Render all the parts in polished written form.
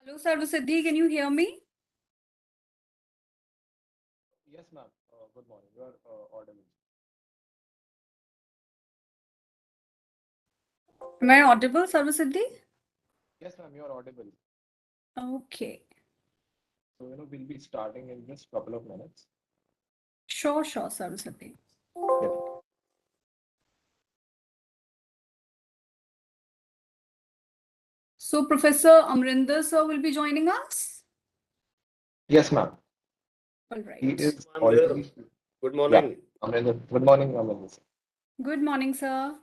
Hello, Sarvasiddhi, can you hear me? Yes, ma'am. Good morning. You are audible. Am I audible, Sarvasiddhi? Yes, ma'am. You are audible. Okay. So, we'll be starting in just couple of minutes. Sure, Sarvasiddhi. Yep. So, Professor Amrinder sir will be joining us? Yes, ma'am. All He right. is I'm there. already. Good Yeah. morning. Good morning, Amanda. Good morning, sir.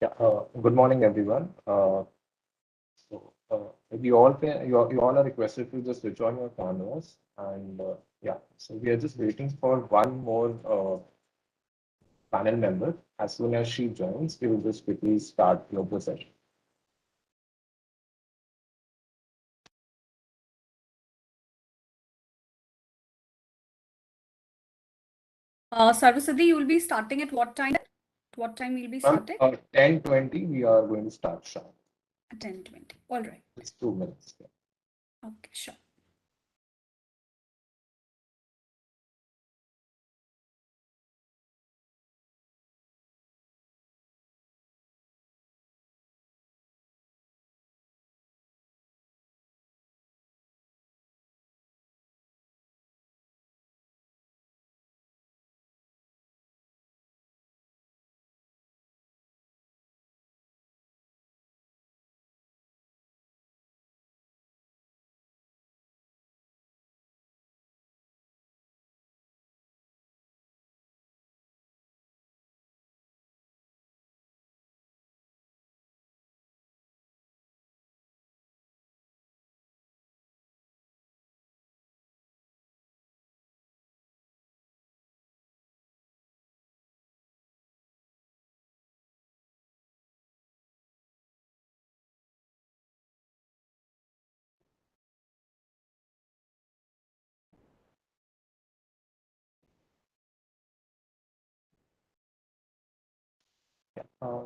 Yeah, good morning, everyone. You all are requested to just switch on your cameras, and yeah, so we are just waiting for one more panel member. As soon as she joins, we will just quickly start the session. Sarvaswati, you will be starting at what time? What time will be From starting? 10:20, we are going to start sharp. At 10:20. All right. It's 2 minutes. Yeah. Okay, sure.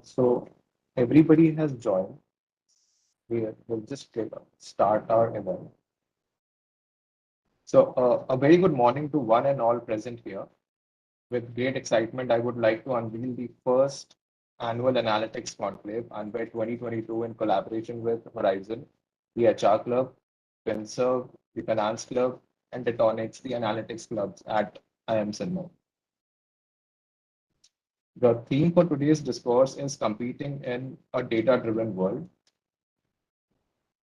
So everybody has joined. We'll just start our event. So a very good morning to one and all present here. With great excitement, I would like to unveil the first Annual Analytics Conclave, Anvay 2022, in collaboration with Horizon, the HR Club, FinServe, the Finance Club, and Detonics, the Analytics Clubs at IIM Sirmaur. The theme for today's discourse is competing in a data-driven world.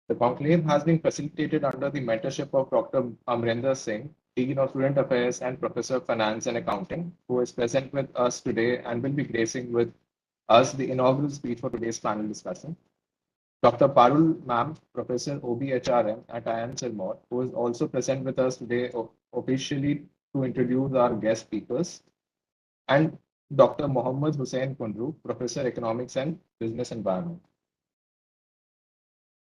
The conclave has been facilitated under the mentorship of Dr. Amrinder Singh, Dean of Student Affairs and Professor of Finance and Accounting, who is present with us today and will be gracing with us the inaugural speech for today's panel discussion. Dr. Parul Ma'am, Professor OBHRM at IIM Sirmaur, who is also present with us today officially to introduce our guest speakers, and Dr. Mohammad Hussain Kundru, Professor Economics and Business Environment.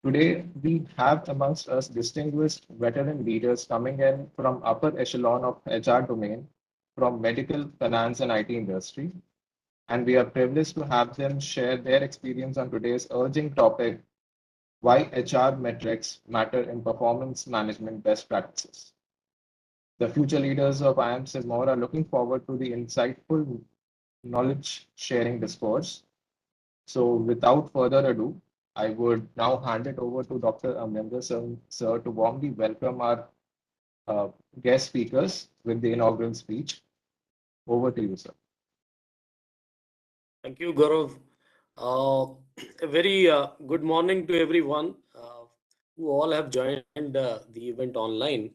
Today, we have amongst us distinguished veteran leaders coming in from upper echelon of HR domain, from medical, finance, and IT industry. And we are privileged to have them share their experience on today's urging topic, why HR metrics matter in performance management best practices. The future leaders of IIM Sirmaur are looking forward to the insightful knowledge sharing discourse. So without further ado, I would now hand it over to Dr. Amrinder sir, to warmly welcome our uh, guest speakers with the inaugural speech. Over to you, sir. Thank you, Gaurav. A very good morning to everyone who all have joined the event online.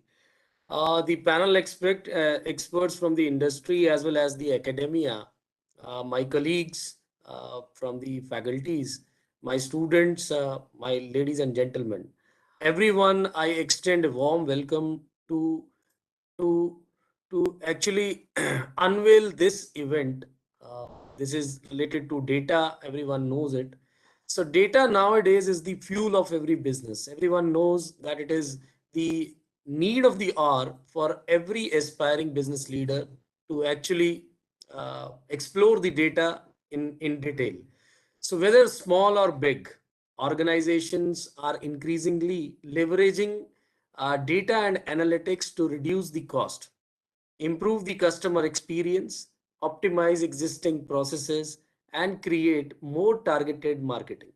The panel experts from the industry as well as the academia, my colleagues from the faculties, my students, my ladies and gentlemen. Everyone, I extend a warm welcome to actually unveil this event. This is related to data. Everyone knows it. So data nowadays is the fuel of every business. Everyone knows that it is the need of the hour for every aspiring business leader to actually explore the data in detail. So whether small or big, organizations are increasingly leveraging data and analytics to reduce the cost, improve the customer experience, optimize existing processes, and create more targeted marketing.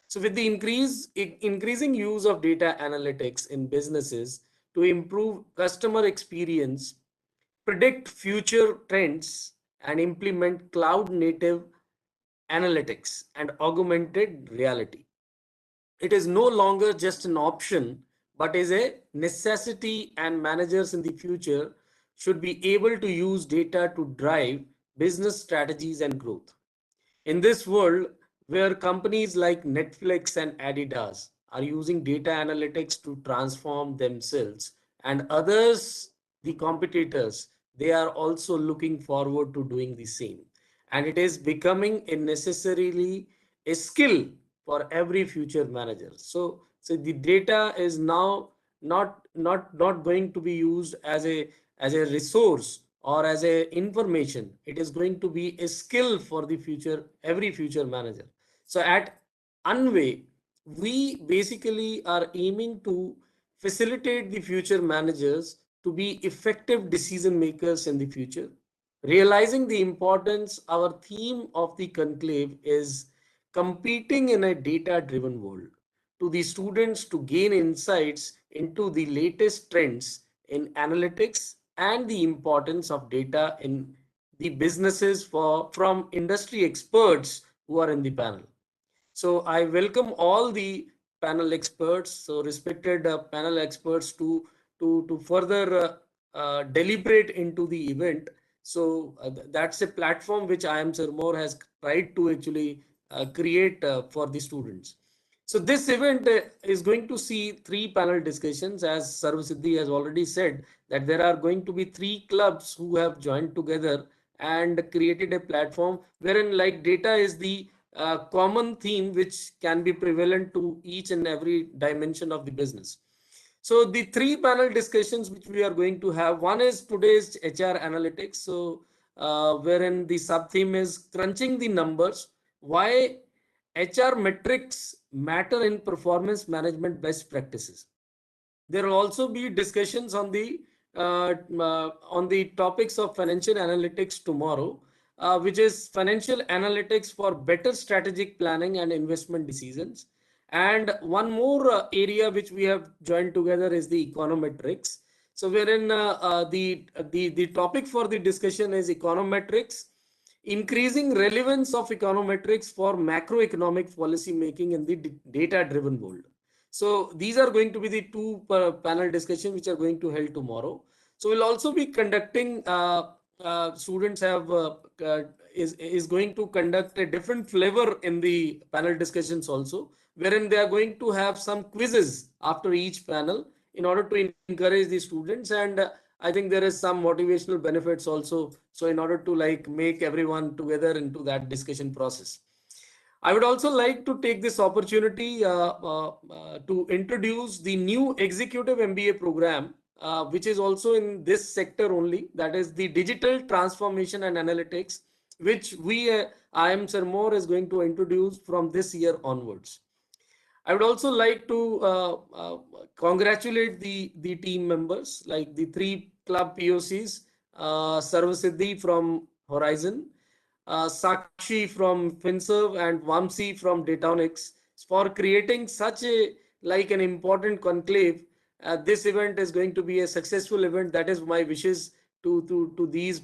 So with the increasing use of data analytics in businesses to improve customer experience, predict future trends, and implement cloud native analytics and augmented reality, it is no longer just an option, but is a necessity, and managers in the future should be able to use data to drive business strategies and growth. In this world where companies like Netflix and Adidas are using data analytics to transform themselves, and others, the competitors, they are also looking forward to doing the same. And it is becoming a necessarily a skill for every future manager. So the data is now not going to be used as a resource or as a information. It is going to be a skill for the future, every future manager. So at Anvay, we basically are aiming to facilitate the future managers to be effective decision makers in the future. Realizing the importance, our theme of the conclave is competing in a data driven world, to the students to gain insights into the latest trends in analytics and the importance of data in the businesses from industry experts who are in the panel. So I welcome all the panel experts, so respected panel experts to further deliberate into the event. So that's a platform which IIM Sirmaur has tried to actually create for the students. So this event is going to see three panel discussions, as Sarvasiddhi has already said, that there are going to be three clubs who have joined together and created a platform wherein like data is the common theme which can be prevalent to each and every dimension of the business. So the three panel discussions which we are going to have, one is today's HR analytics. So wherein the sub theme is crunching the numbers, why HR metrics matter in performance management best practices. There will also be discussions on the topics of financial analytics tomorrow, which is financial analytics for better strategic planning and investment decisions. And one more area which we have joined together is the econometrics. So wherein the topic for the discussion is econometrics, increasing relevance of econometrics for macroeconomic policy making in the data driven world. So these are going to be the two panel discussions which are going to held tomorrow. So we'll also be conducting students have is going to conduct a different flavor in the panel discussions also, wherein they are going to have some quizzes after each panel in order to encourage the students. And I think there is some motivational benefits also, so in order to like make everyone together into that discussion process. I would also like to take this opportunity to introduce the new executive MBA program, which is also in this sector only, that is the digital transformation and analytics, which IIM Sirmaur is going to introduce from this year onwards. I would also like to congratulate the team members, like the three club POCs, Sarvasiddhi from Horizon, Sakshi from FinServe, and Vamsi from Datonics, for creating such a like an important conclave. This event is going to be a successful event. That is my wishes to these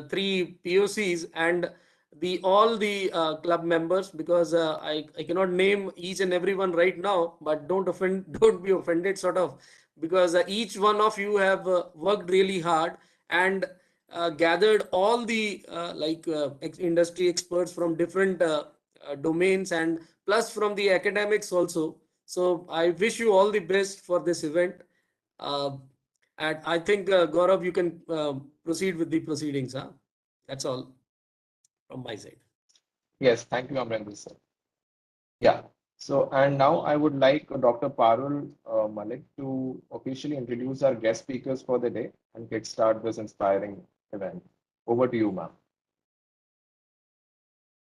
three POCs and the all the club members, because I cannot name each and everyone right now, but don't offend don't be offended sort of, because each one of you have worked really hard and gathered all the industry experts from different domains and plus from the academics also. So I wish you all the best for this event. uh, and I think Gaurav, you can proceed with the proceedings. That's all from my side. Yes, thank you, Amrendra sir. Yeah. So, and now I would like Dr. Parul Malik to officially introduce our guest speakers for the day and kickstart this inspiring event. Over to you, ma'am.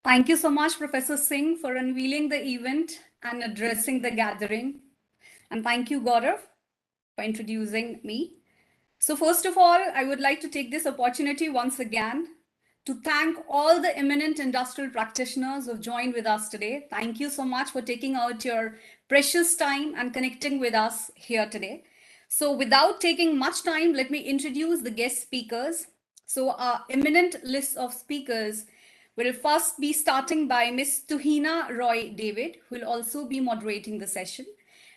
Thank you so much, Professor Singh, for unveiling the event and addressing the gathering. And thank you, Gaurav, for introducing me. So first of all, I would like to take this opportunity once again to thank all the eminent industrial practitioners who have joined with us today. Thank you so much for taking out your precious time and connecting with us here today. So without taking much time, let me introduce the guest speakers. So our eminent list of speakers will first be starting by Ms. Tuhina Roy David, who will also be moderating the session.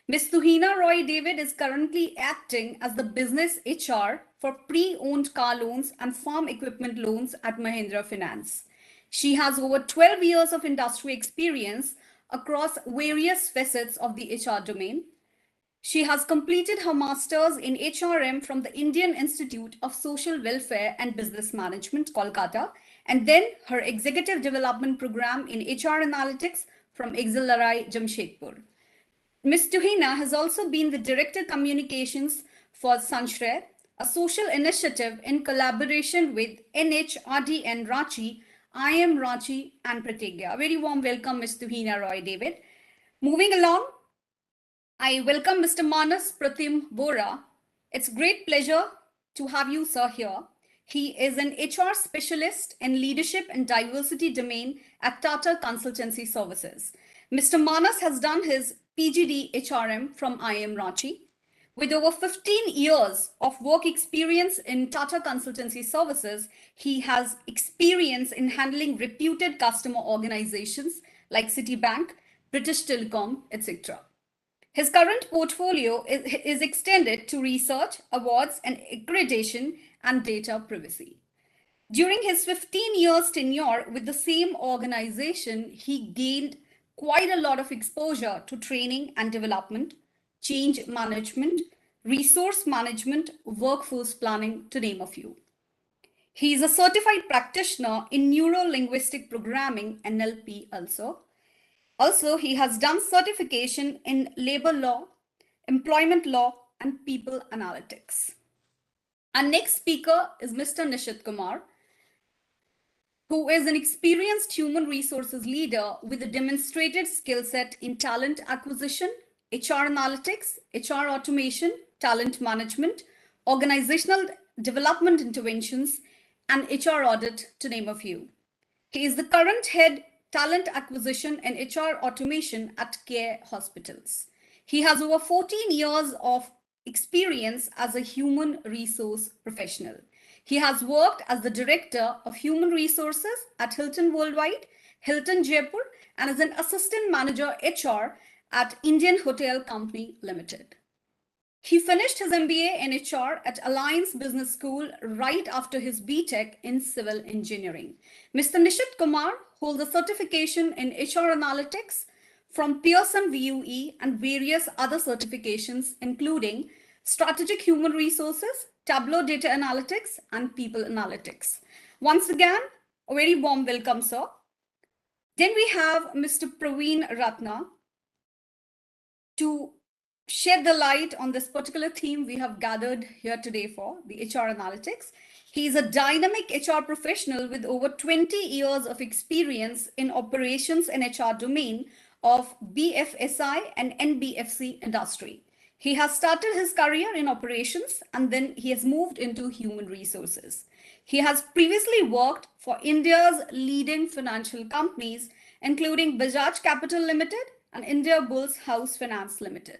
Ms. Tuhina Roy David is currently acting as the business HR for pre-owned car loans and farm equipment loans at Mahindra Finance. She has over 12 years of industry experience across various facets of the HR domain. She has completed her master's in HRM from the Indian Institute of Social Welfare and Business Management, Kolkata, and then her executive development program in HR analytics from XLRI, Jamshedpur. Ms. Tuhina has also been the Director Communications for Sanshray, a social initiative in collaboration with NHRDN Ranchi, IIM Ranchi, and Pratigya. A very warm welcome, Ms. Tuhina Roy David. Moving along, I welcome Mr. Manas Pratim Bora. It's a great pleasure to have you, sir, here. He is an HR specialist in leadership and diversity domain at Tata Consultancy Services. Mr. Manas has done his PGD HRM from IIM Ranchi. With over 15 years of work experience in Tata Consultancy Services, he has experience in handling reputed customer organizations like Citibank, British Telecom, etc. His current portfolio is extended to research, awards, and accreditation and data privacy. During his 15 years tenure with the same organization, he gained quite a lot of exposure to training and development, change management, resource management, workforce planning, to name a few. He is a certified practitioner in neuro-linguistic programming, NLP also. Also, he has done certification in labor law, employment law, and people analytics. Our next speaker is Mr. Nishith Kumar, who is an experienced human resources leader with a demonstrated skill set in talent acquisition, HR analytics, HR automation, talent management, organizational development interventions, and HR audit, to name a few. He is the current head talent acquisition and HR automation at Care Hospitals. He has over 14 years of experience as a human resource professional. He has worked as the Director of Human Resources at Hilton Worldwide, Hilton Jaipur, and as an Assistant Manager HR at Indian Hotel Company Limited. He finished his MBA in HR at Alliance Business School right after his BTech in Civil Engineering. Mr. Nishith Kumar holds a certification in HR Analytics from Pearson VUE and various other certifications, including Strategic Human Resources, Tableau Data Analytics, and People Analytics. Once again, a very warm welcome, sir. Then we have Mr. Praveen Ratna to shed the light on this particular theme we have gathered here today for, the HR analytics. He is a dynamic HR professional with over 20 years of experience in operations and HR domain of BFSI and NBFC industry. He has started his career in operations and then he has moved into human resources. He has previously worked for India's leading financial companies, including Bajaj Capital Limited and IIMBulls Housing Finance Ltd.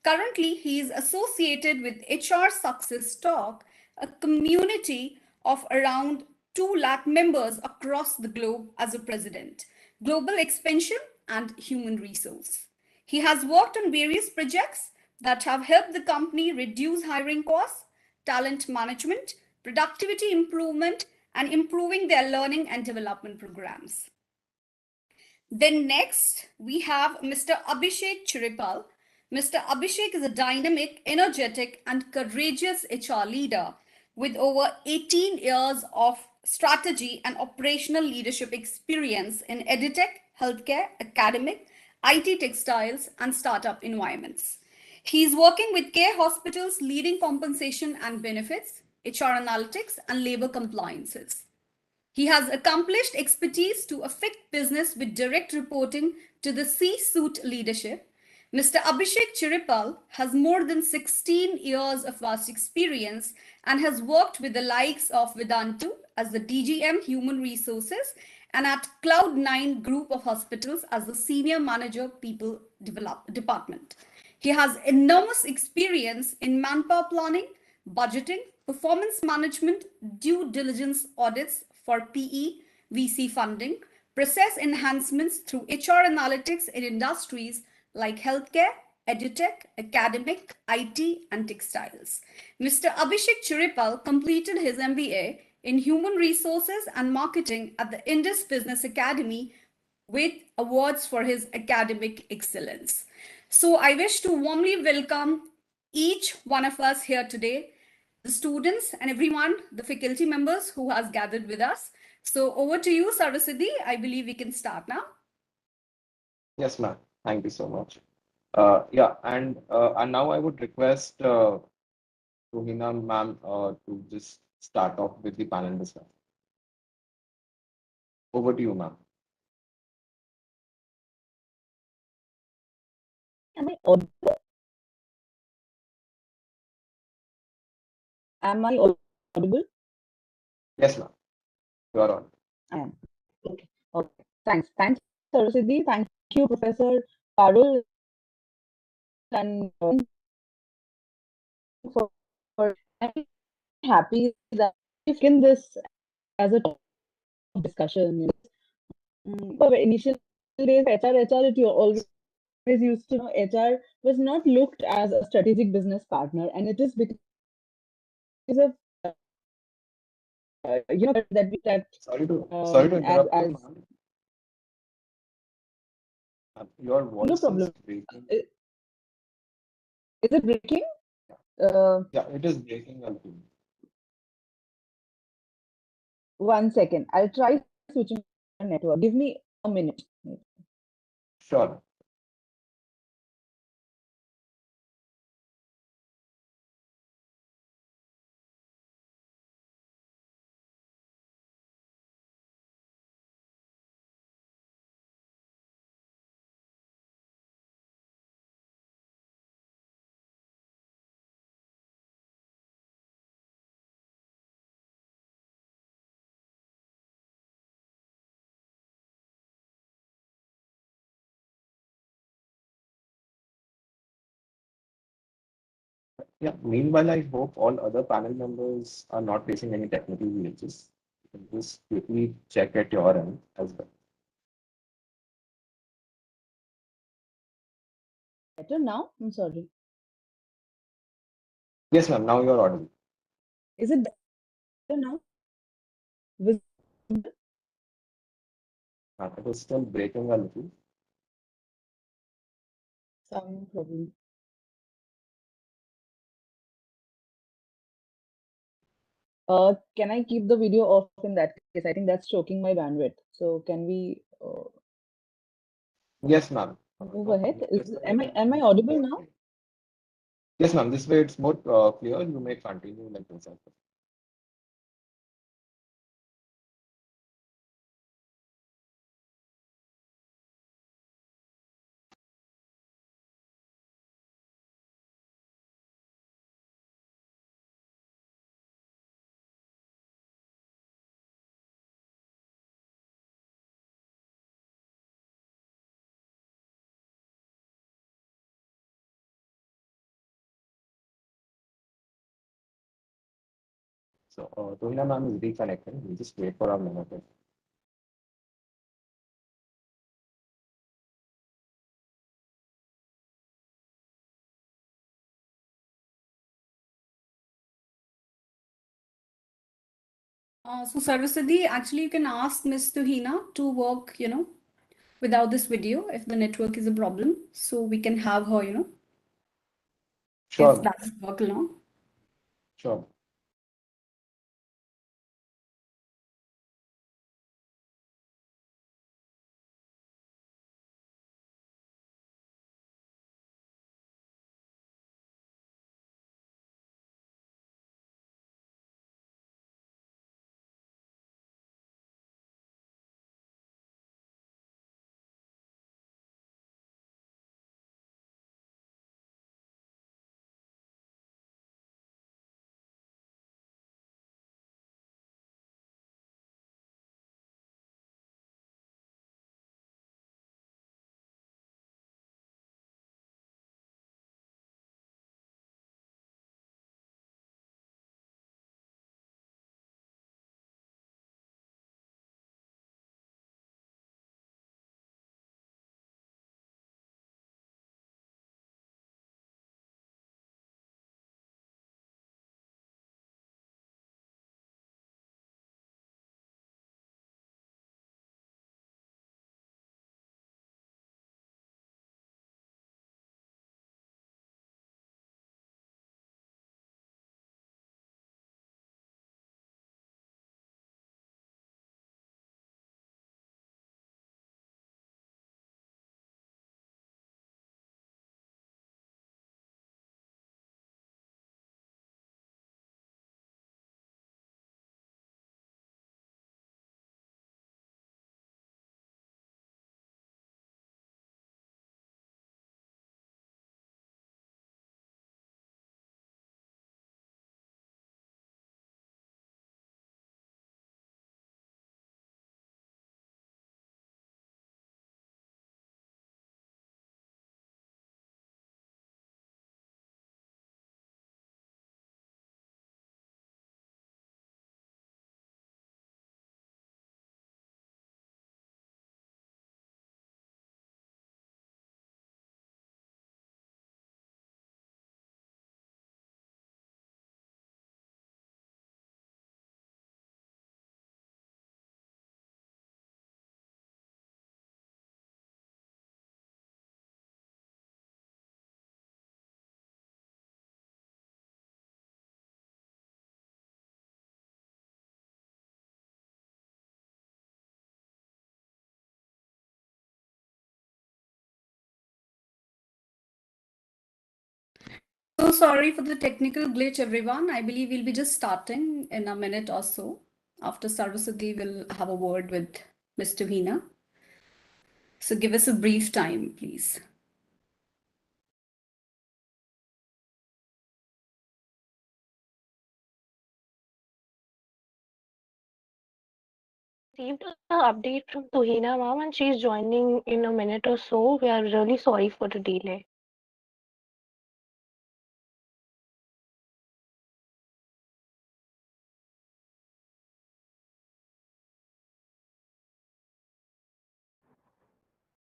Currently, he is associated with HR Success Talk, a community of around 2 lakh members across the globe as a president, global expansion and human resource. He has worked on various projects that have helped the company reduce hiring costs, talent management, productivity improvement, and improving their learning and development programs. Then next, we have Mr. Abhishek Chiripal. Mr. Abhishek is a dynamic, energetic, and courageous HR leader with over 18 years of strategy and operational leadership experience in edtech, healthcare, academic, IT textiles, and startup environments. He is working with Care Hospitals leading compensation and benefits, HR analytics, and labor compliances. He has accomplished expertise to affect business with direct reporting to the C-suite leadership. Mr. Abhishek Chiripal has more than 16 years of vast experience and has worked with the likes of Vedantu as the DGM Human Resources and at Cloud9 Group of Hospitals as the Senior Manager People Department. He has enormous experience in manpower planning, budgeting, performance management, due diligence audits for PE, VC funding, process enhancements through HR analytics in industries like healthcare, edutech, academic, IT, and textiles. Mr. Abhishek Chiripal completed his MBA in Human Resources and Marketing at the Indus Business Academy with awards for his academic excellence. So I wish to warmly welcome each one of us here today, the students and everyone, the faculty members who has gathered with us. So over to you, Saraswati. I believe we can start now. Yes, ma'am. Thank you so much. And now I would request Tuhina ma'am to just start off with the panel discussion. Over to you, ma'am. Am I audible? Am I audible? Yes, ma'am. You are on. I am. Okay. Okay. Thanks. Thanks, Saraswati. Thank you, Professor Parul, and for I'm happy that we've taken this as a topic of discussion. But initial days, HR, it you always used to know HR was not looked as a strategic business partner, and it is because of that we that Sorry to interrupt you, as ma'am. Your no voice is problem. breaking. Is it breaking? Yeah, it is breaking a little. 1 second. I'll try switching my network. Give me a minute. Sure. Yeah. Meanwhile, I hope all other panel members are not facing any technical glitches. You can just quickly check at your end as well. Better now? I'm sorry. Yes, ma'am. Now you're audible. Is it better now? Visible? It is still breaking a little. Some problem. Can I keep the video off in that case? I think that's choking my bandwidth. So can we Yes, ma'am. move No ahead? problem. Am I audible now? Yes, ma'am. This way it's more clear. You may continue like this. So, Tuhina ma'am is reconnecting. We'll just wait for a minute. So Saraswati, actually you can ask Miss Tuhina to work, without this video if the network is a problem. So we can have her, if Sure, that's work along. sure. So sorry for the technical glitch, everyone. I believe we'll be just starting in a minute or so. After Sarvaswati, we'll have a word with Ms. Tuhina. So give us a brief time, please. Received an update from Tuhina ma'am and she's joining in a minute or so. We are really sorry for the delay.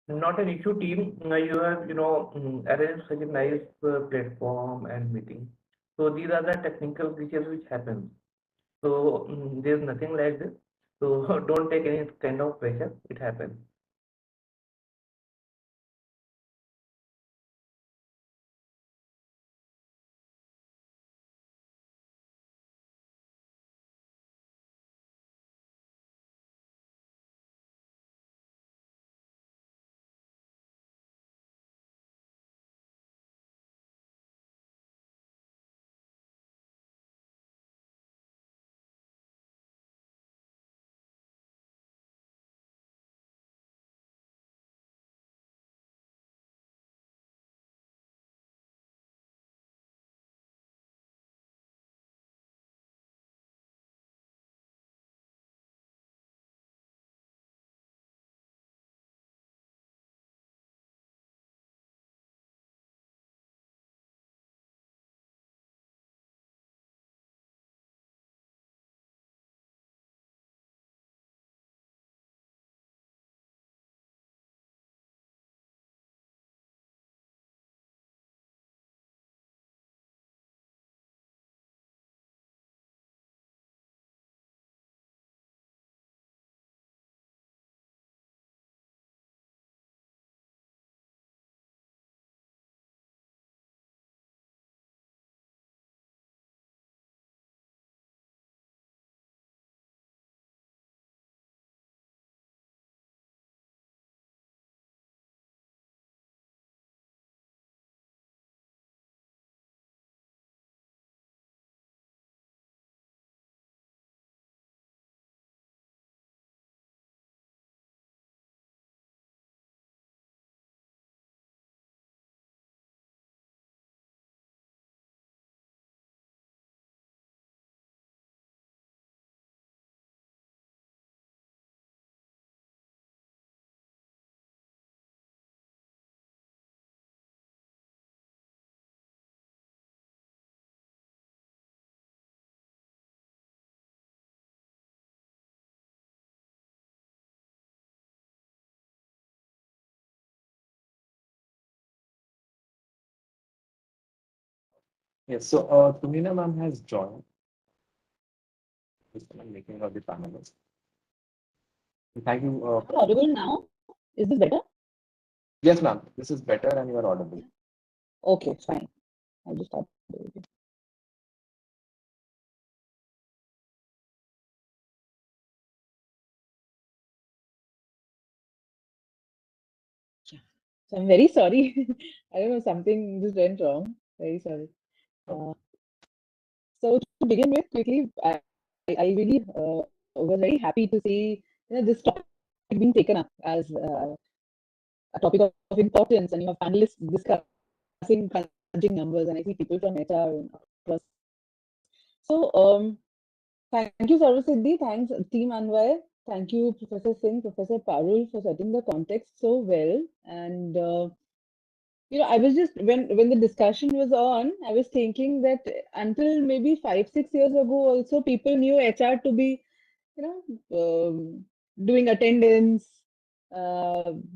Not an issue, team. You have, arranged such a nice platform and meeting. So these are the technical glitches which happen. So there's nothing like this. So don't take any kind of pressure. It happens. Yes, so Tumina ma'am has joined. I'm making her the panelist. Thank you. Am I audible now? Is this better? Yes, ma'am. This is better and you are audible. Okay, fine. I'll just start. So I'm very sorry. I don't know, something just went wrong. Very sorry. So to begin with, quickly, I really was very happy to see this topic being taken up as a topic of importance, and you have panelists discussing crunching numbers, and I see people from HR and across. So thank you, Sarvasiddhi. Thanks, Team Anvay. Thank you, Professor Singh, Professor Parul, for setting the context so well. And I was just when the discussion was on, I was thinking that until maybe 5, 6 years ago, also people knew HR to be, doing attendance,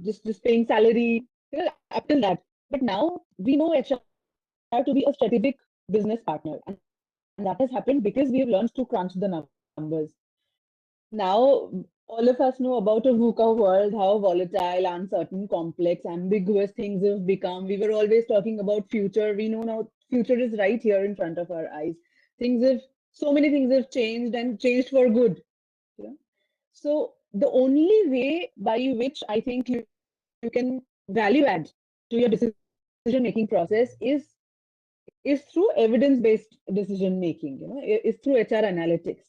just paying salary, up till that. But now we know HR to be a strategic business partner, and that has happened because we have learned to crunch the numbers. Now, all of us know about a VUCA world, how volatile, uncertain, complex, ambiguous things have become. We were always talking about future. We know now future is right here in front of our eyes. So many things have changed and changed for good. So the only way by which I think you can value add to your decision-making process is is through evidence-based decision making, is through HR analytics,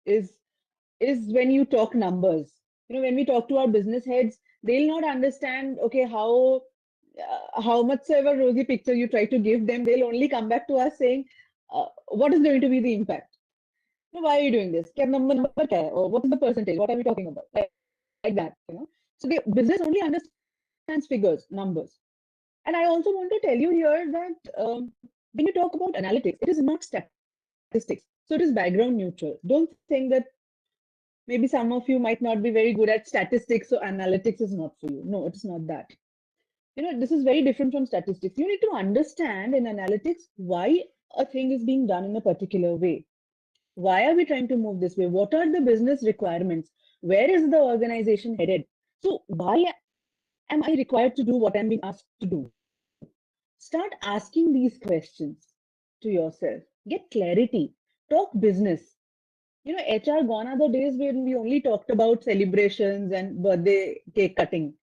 is when you talk numbers. When we talk to our business heads, they'll not understand, okay, how much ever rosy picture you try to give them, they'll only come back to us saying, what is going to be the impact? Why are you doing this? Kya number kya hai? Or what is the percentage? What are we talking about? Like that, So the business only understands figures, numbers. And I also want to tell you here that when you talk about analytics, it is not statistics. So it is background neutral. Don't think that maybe some of you might not be very good at statistics, so analytics is not for you. No, it's not that. This is very different from statistics. You need to understand in analytics why a thing is being done in a particular way. Why are we trying to move this way? What are the business requirements? Where is the organization headed? So why am I required to do what I'm being asked to do? Start asking these questions to yourself. Get clarity. Talk business. HR gone are the days when we only talked about celebrations and birthday cake cutting.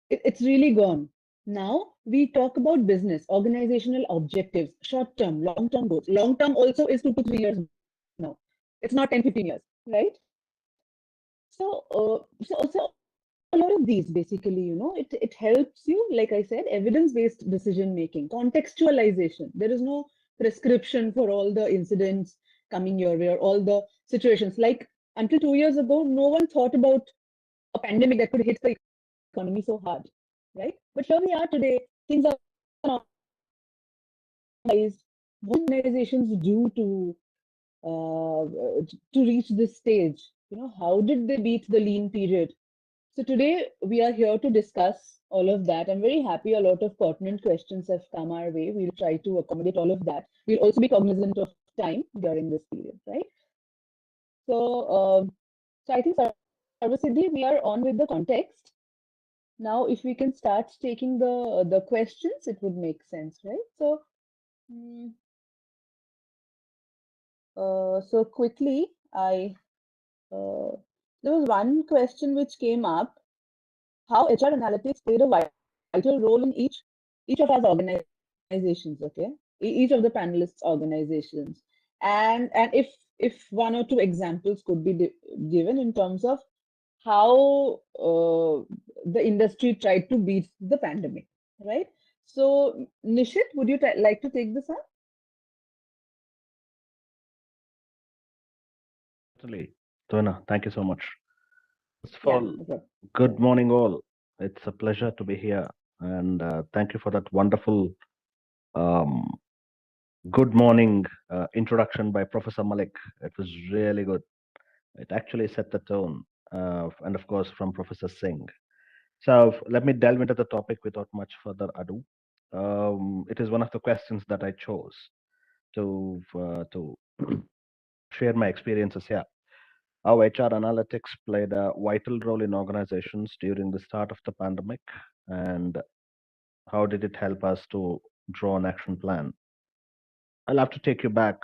It's really gone. Now we talk about business, organizational objectives, short term, long term goals. Long term also is 2 to 3 years now. It's not 10, 15 years, right? So a lot of these basically, it helps you, like I said, evidence-based decision making, contextualization. There is no prescription for all the incidents coming your way or all the situations. Like until 2 years ago, no one thought about a pandemic that could hit the economy so hard, right? But here we are today. Things are normalized. What organizations do to reach this stage? How did they beat the lean period? So today we are here to discuss all of that. I'm very happy a lot of pertinent questions have come our way. We'll try to accommodate all of that. We'll also be cognizant of time during this period, right? So I think Sarvasiddhi, we are on with the context. Now, if we can start taking the questions, it would make sense, right? So quickly, there was one question which came up: how HR analytics played a vital role in each of our organizations, okay? Each of the panelists' organizations, and if one or two examples could be given in terms of how the industry tried to beat the pandemic, right? So, Nishith, would you like to take this up? Certainly. Tuhina, thank you so much. First of Yeah, all, okay. good morning, all. It's a pleasure to be here. And thank you for that wonderful um, good morning introduction by Professor Malik. It was really good. It actually set the tone. And of course, from Professor Singh. So let me delve into the topic without much further ado. It is one of the questions that I chose to share my experiences here. How HR analytics played a vital role in organizations during the start of the pandemic, and how did it help us to draw an action plan? I'll have to take you back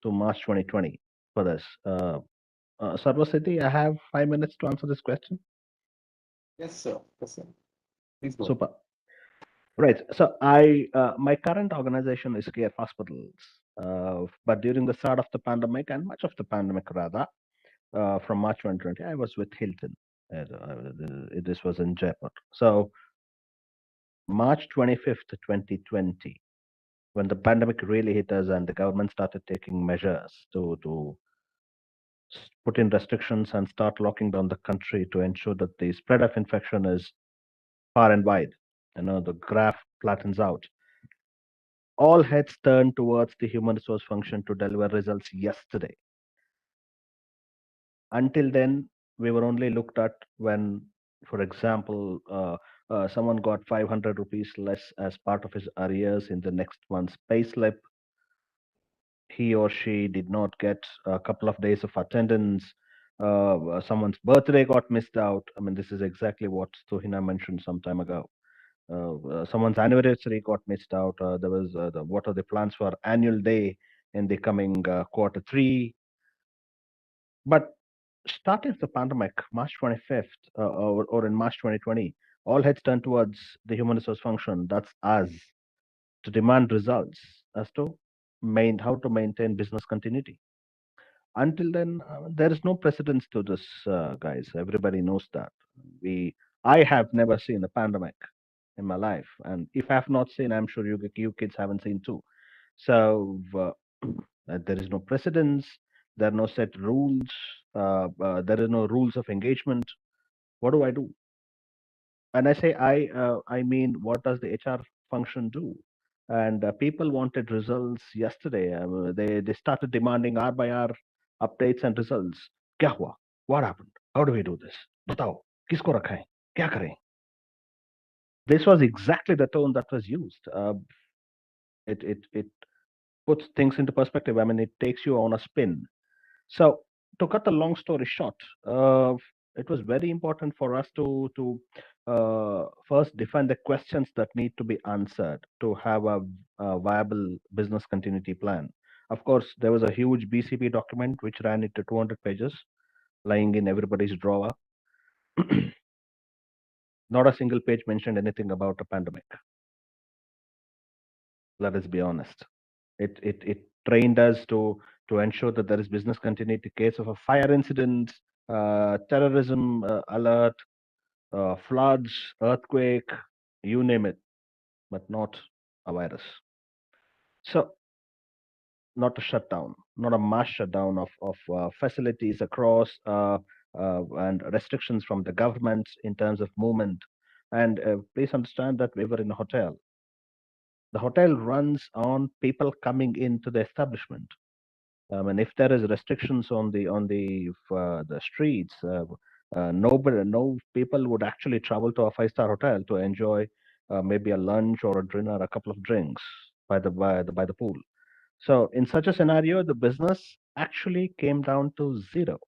to March 2020 for this. Sarvasiddhi, I have 5 minutes to answer this question. Yes, sir. Yes, sir. Please go. Super. Right. So my current organization is Care Hospitals, but during the start of the pandemic and much of the pandemic rather, from March 2020, I was with Hilton. This was in Jaipur. So March 25th, 2020, when the pandemic really hit us and the government started taking measures to put in restrictions and start locking down the country to ensure that the spread of infection is far and wide. The graph flattens out. All heads turned towards the human resource function to deliver results yesterday. Until then, we were only looked at when, for example, someone got 500 rupees less as part of his arrears in the next month's payslip. He or she did not get a couple of days of attendance. Someone's birthday got missed out. I mean, this is exactly what Tuhina mentioned some time ago. Someone's anniversary got missed out. There was what are the plans for annual day in the coming quarter 3? But starting the pandemic, March 25th or in March 2020, all heads turned towards the human resource function. That's us. to demand results as to how to maintain business continuity. Until then, there is no precedence to this, guys. Everybody knows that. I have never seen a pandemic in my life, and if I have not seen, I'm sure you kids haven't seen too. So there is no precedence. There are no set rules. There are no rules of engagement. What do I do? And I say I mean, what does the HR function do? And people wanted results yesterday. They started demanding hour by hour updates and results. क्या हुआ? What happened? How do we do this? बताओ, किसको रखाएं? क्या करें? This was exactly the tone that was used. It puts things into perspective. I mean, it takes you on a spin. So, to cut the long story short, it was very important for us to first define the questions that need to be answered to have a viable business continuity plan. Of course, there was a huge BCP document which ran into 200 pages, lying in everybody's drawer. Not a single page mentioned anything about a pandemic. Let us be honest. It trained us to ensure that there is business continuity in case of a fire incident, terrorism alert, floods, earthquake, you name it, but not a virus. So, not a shutdown, not a mass shutdown of facilities across and restrictions from the government in terms of movement. And please understand that we were in a hotel. The hotel runs on people coming into the establishment. And if there is restrictions on the streets, no people would actually travel to a five-star hotel to enjoy maybe a lunch or a dinner, a couple of drinks by the pool. So in such a scenario, the business actually came down to zero.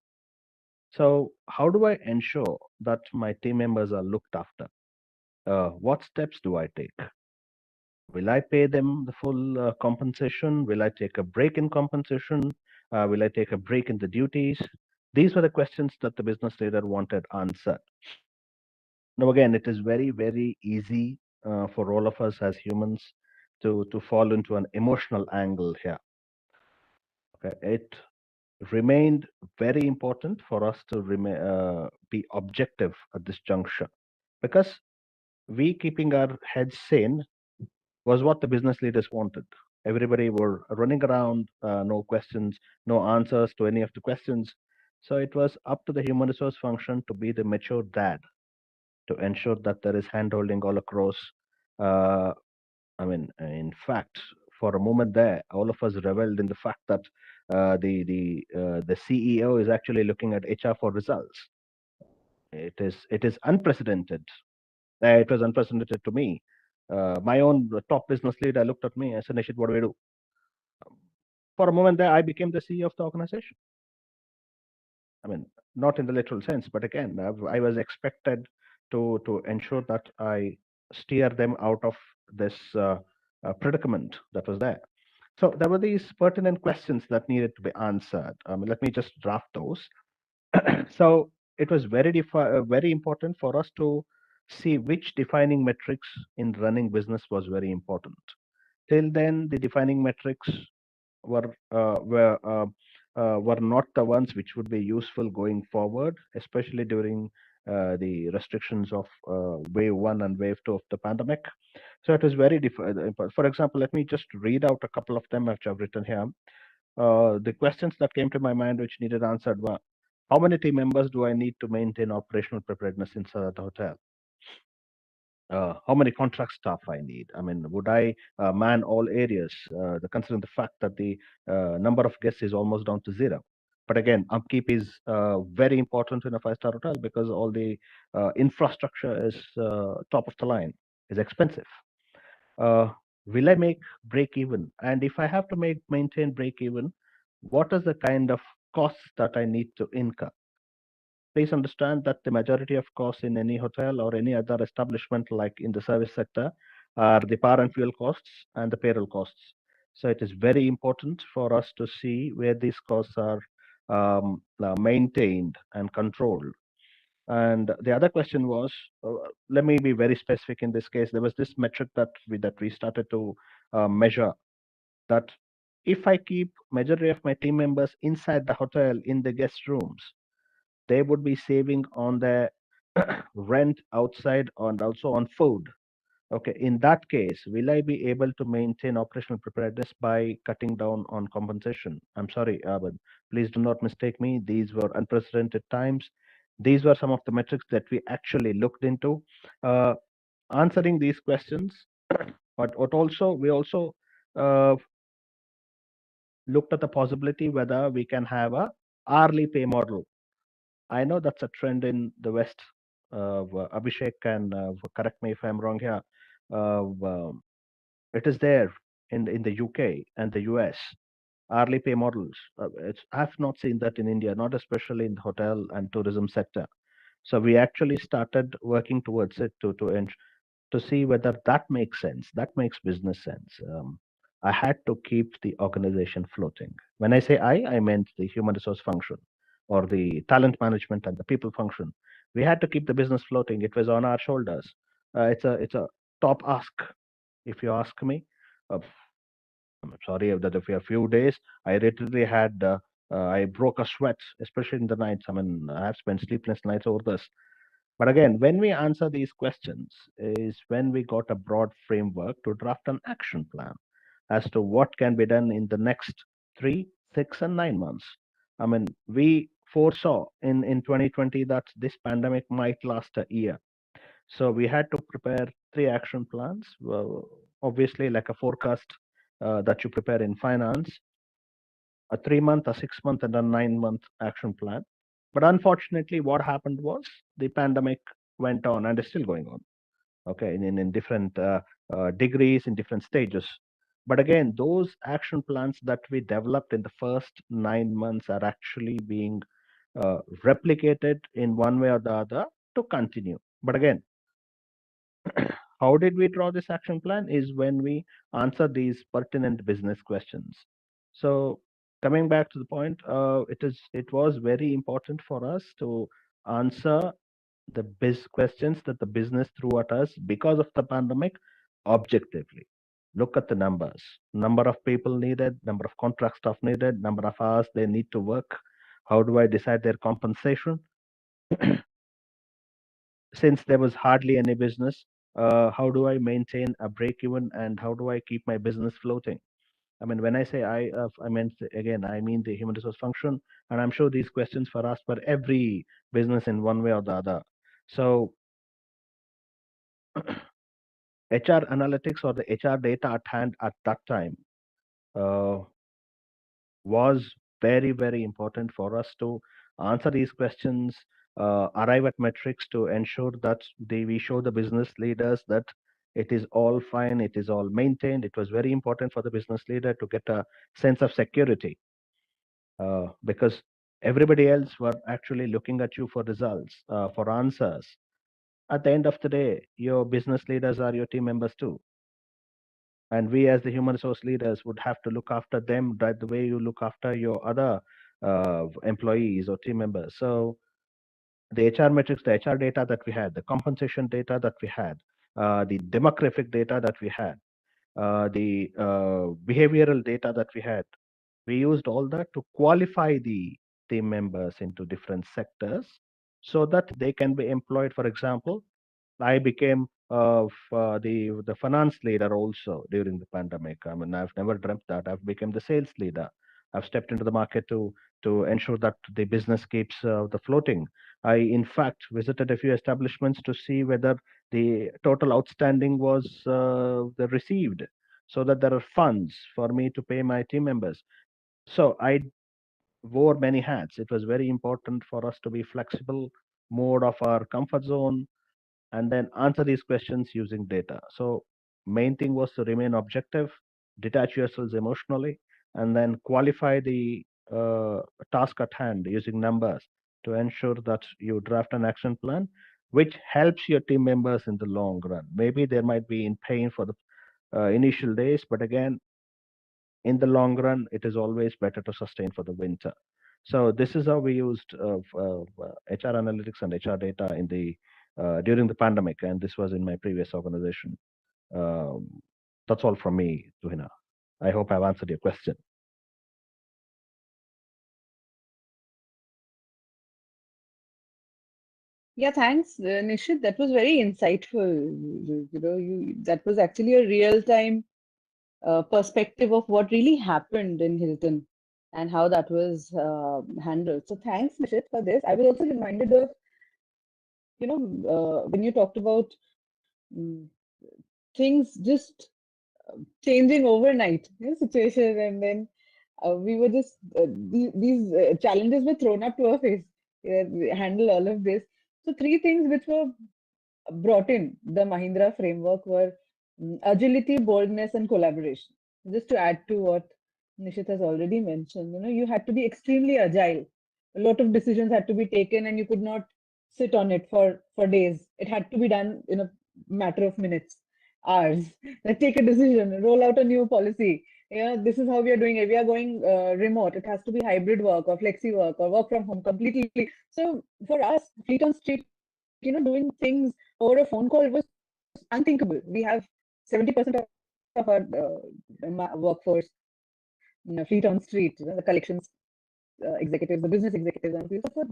So how do I ensure that my team members are looked after? What steps do I take? Will I pay them the full compensation? Will I take a break in compensation? Will I take a break in the duties? These were the questions that the business leader wanted answered. Now, again, it is very, very easy for all of us as humans to fall into an emotional angle here. Okay, it remained very important for us to be objective at this juncture because we keeping our heads sane was what the business leaders wanted. Everybody were running around, no questions, no answers to any of the questions. So it was up to the human resource function to be the mature dad to ensure that there is handholding all across. Uh, I mean, in fact, for a moment there, all of us reveled in the fact that the CEO is actually looking at HR for results. It is unprecedented. It was unprecedented to me. My own top business leader looked at me and said, Nishith, what do we do? For a moment there, I became the CEO of the organization. I mean, not in the literal sense, but again, I was expected to ensure that I steer them out of this predicament that was there. So there were these pertinent questions that needed to be answered. Let me just draft those. So it was very important for us to see which defining metrics in running business was very important. Till then, the defining metrics were uh, were uh, were not the ones which would be useful going forward, especially during the restrictions of wave one and wave two of the pandemic. So it is very important. For example, let me just read out a couple of them which I've written here. The questions that came to my mind which needed answered were, how many team members do I need to maintain operational preparedness inside the hotel? How many contract staff I need? I mean, would I man all areas, considering the fact that the number of guests is almost down to zero? But again, upkeep is very important in a five-star hotel because all the infrastructure is top of the line, is expensive. Will I make break even? And if I have to maintain break even, what is the kind of costs that I need to incur? Please understand that the majority of costs in any hotel or any other establishment, like in the service sector, are the power and fuel costs and the payroll costs. So it is very important for us to see where these costs are maintained and controlled. And the other question was, let me be very specific in this case. There was this metric that we started to measure, that if I keep majority of my team members inside the hotel in the guest rooms, they would be saving on their rent outside and also on food. Okay, in that case, will I be able to maintain operational preparedness by cutting down on compensation? I'm sorry, but please do not mistake me. These were unprecedented times. These were some of the metrics that we actually looked into. Answering these questions, but also we also uh, looked at the possibility whether we can have a hourly pay model. I know that's a trend in the West. Abhishek can correct me if I'm wrong here. Um, it is there in the UK and the US, hourly pay models. I've not seen that in India, not especially in the hotel and tourism sector. So we actually started working towards it to see whether that makes sense. That makes business sense. I had to keep the organization floating. When I say I meant the human resource function or the talent management and the people function. We had to keep the business floating. It was on our shoulders. It's a top ask, if you ask me. Uh, I'm sorry that if a few days I literally had I broke a sweat, especially in the nights. I mean, I have spent sleepless nights over this. But again, when we answer these questions is when we got a broad framework to draft an action plan as to what can be done in the next 3, 6, and 9 months. I mean, we foresaw in 2020 that this pandemic might last a year. So we had to prepare 3 action plans. Well, obviously, like a forecast that you prepare in finance, a 3-month, a 6-month, and a 9-month action plan. But unfortunately, what happened was the pandemic went on and is still going on. Okay, in different degrees, in different stages. But again, those action plans that we developed in the first 9 months are actually being replicated in one way or the other to continue. But again, how did we draw this action plan is when we answer these pertinent business questions. So coming back to the point, it was very important for us to answer the biz questions that the business threw at us because of the pandemic objectively. Look at the numbers: number of people needed, number of contract staff needed, number of hours they need to work. How do I decide their compensation? Since there was hardly any business, how do I maintain a break even and how do I keep my business floating? I mean, when I say I meant again, I mean the human resource function, and I'm sure these questions were asked for every business in one way or the other. So HR analytics or the HR data at hand at that time uh, was very, very important for us to answer these questions, arrive at metrics to ensure that we show the business leaders that it is all fine, it is all maintained. It was very important for the business leader to get a sense of security because everybody else were actually looking at you for results, for answers. At the end of the day, your business leaders are your team members too. And we as the human resource leaders would have to look after them right the way you look after your other employees or team members. So the HR metrics, the HR data that we had, the compensation data that we had, the demographic data that we had, the behavioral data that we had, we used all that to qualify the team members into different sectors so that they can be employed. For example, I became the finance leader also during the pandemic. I mean, I've never dreamt that. I've become the sales leader. I've stepped into the market to ensure that the business keeps the floating. I, in fact, visited a few establishments to see whether the total outstanding was received, so that there are funds for me to pay my team members. So I wore many hats. It was very important for us to be flexible, more of our comfort zone, and then answer these questions using data. So main thing was to remain objective, detach yourselves emotionally, and then qualify the task at hand using numbers to ensure that you draft an action plan which helps your team members in the long run. Maybe they might be in pain for the initial days, but again, in the long run, it is always better to sustain for the winter. So this is how we used HR analytics and HR data in the during the pandemic, and this was in my previous organization. Um, that's all from me, Tuhina. I hope I've answered your question. Yeah, thanks, Nishith. That was very insightful. That was actually a real-time perspective of what really happened in Hilton and how that was handled. So thanks, Nishith, for this. I was also reminded of, when you talked about mm, things just changing overnight, situation, and then we were just these challenges were thrown up to our face. We handle all of this. So three things which were brought in the Mahindra framework were agility, boldness, and collaboration. Just to add to what Nishit has already mentioned, you had to be extremely agile. A lot of decisions had to be taken, and you could not sit on it for days. It had to be done in a matter of minutes, hours. Like take a decision, roll out a new policy. Yeah, this is how we are doing it. We are going remote. It has to be hybrid work or flexi work or work from home completely. So for us, fleet on street, doing things over a phone call was unthinkable. We have 70% of our workforce, fleet on street, the collections executives, the business executives, and people. So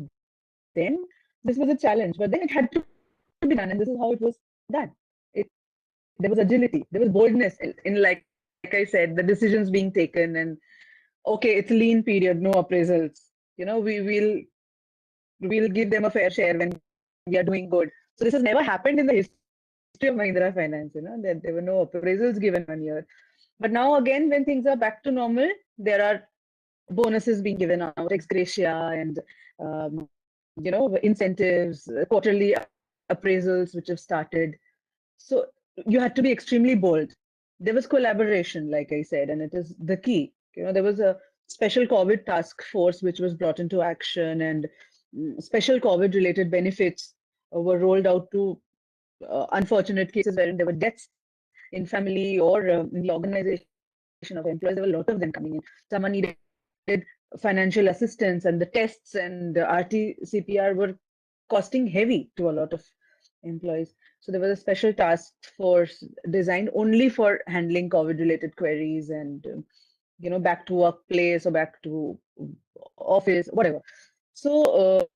then this was a challenge, but then it had to be done, and this is how it was done. There was agility, there was boldness in like I said, the decisions being taken, and okay, it's a lean period, no appraisals. We'll give them a fair share when we are doing good. So this has never happened in the history of Mahindra Finance, that there were no appraisals given 1 year. But now again, when things are back to normal, there are bonuses being given out, ex gratia, and incentives, quarterly appraisals which have started. So you had to be extremely bold. There was collaboration, like I said, and it is the key. There was a special COVID task force which was brought into action, and special COVID related benefits were rolled out to unfortunate cases wherein there were deaths in family or in the organization of employees. There were a lot of them coming in. Someone needed financial assistance, and the tests and the RT-CPR were costing heavy to a lot of employees. So there was a special task force designed only for handling COVID-related queries and, back to workplace or back to office, whatever. So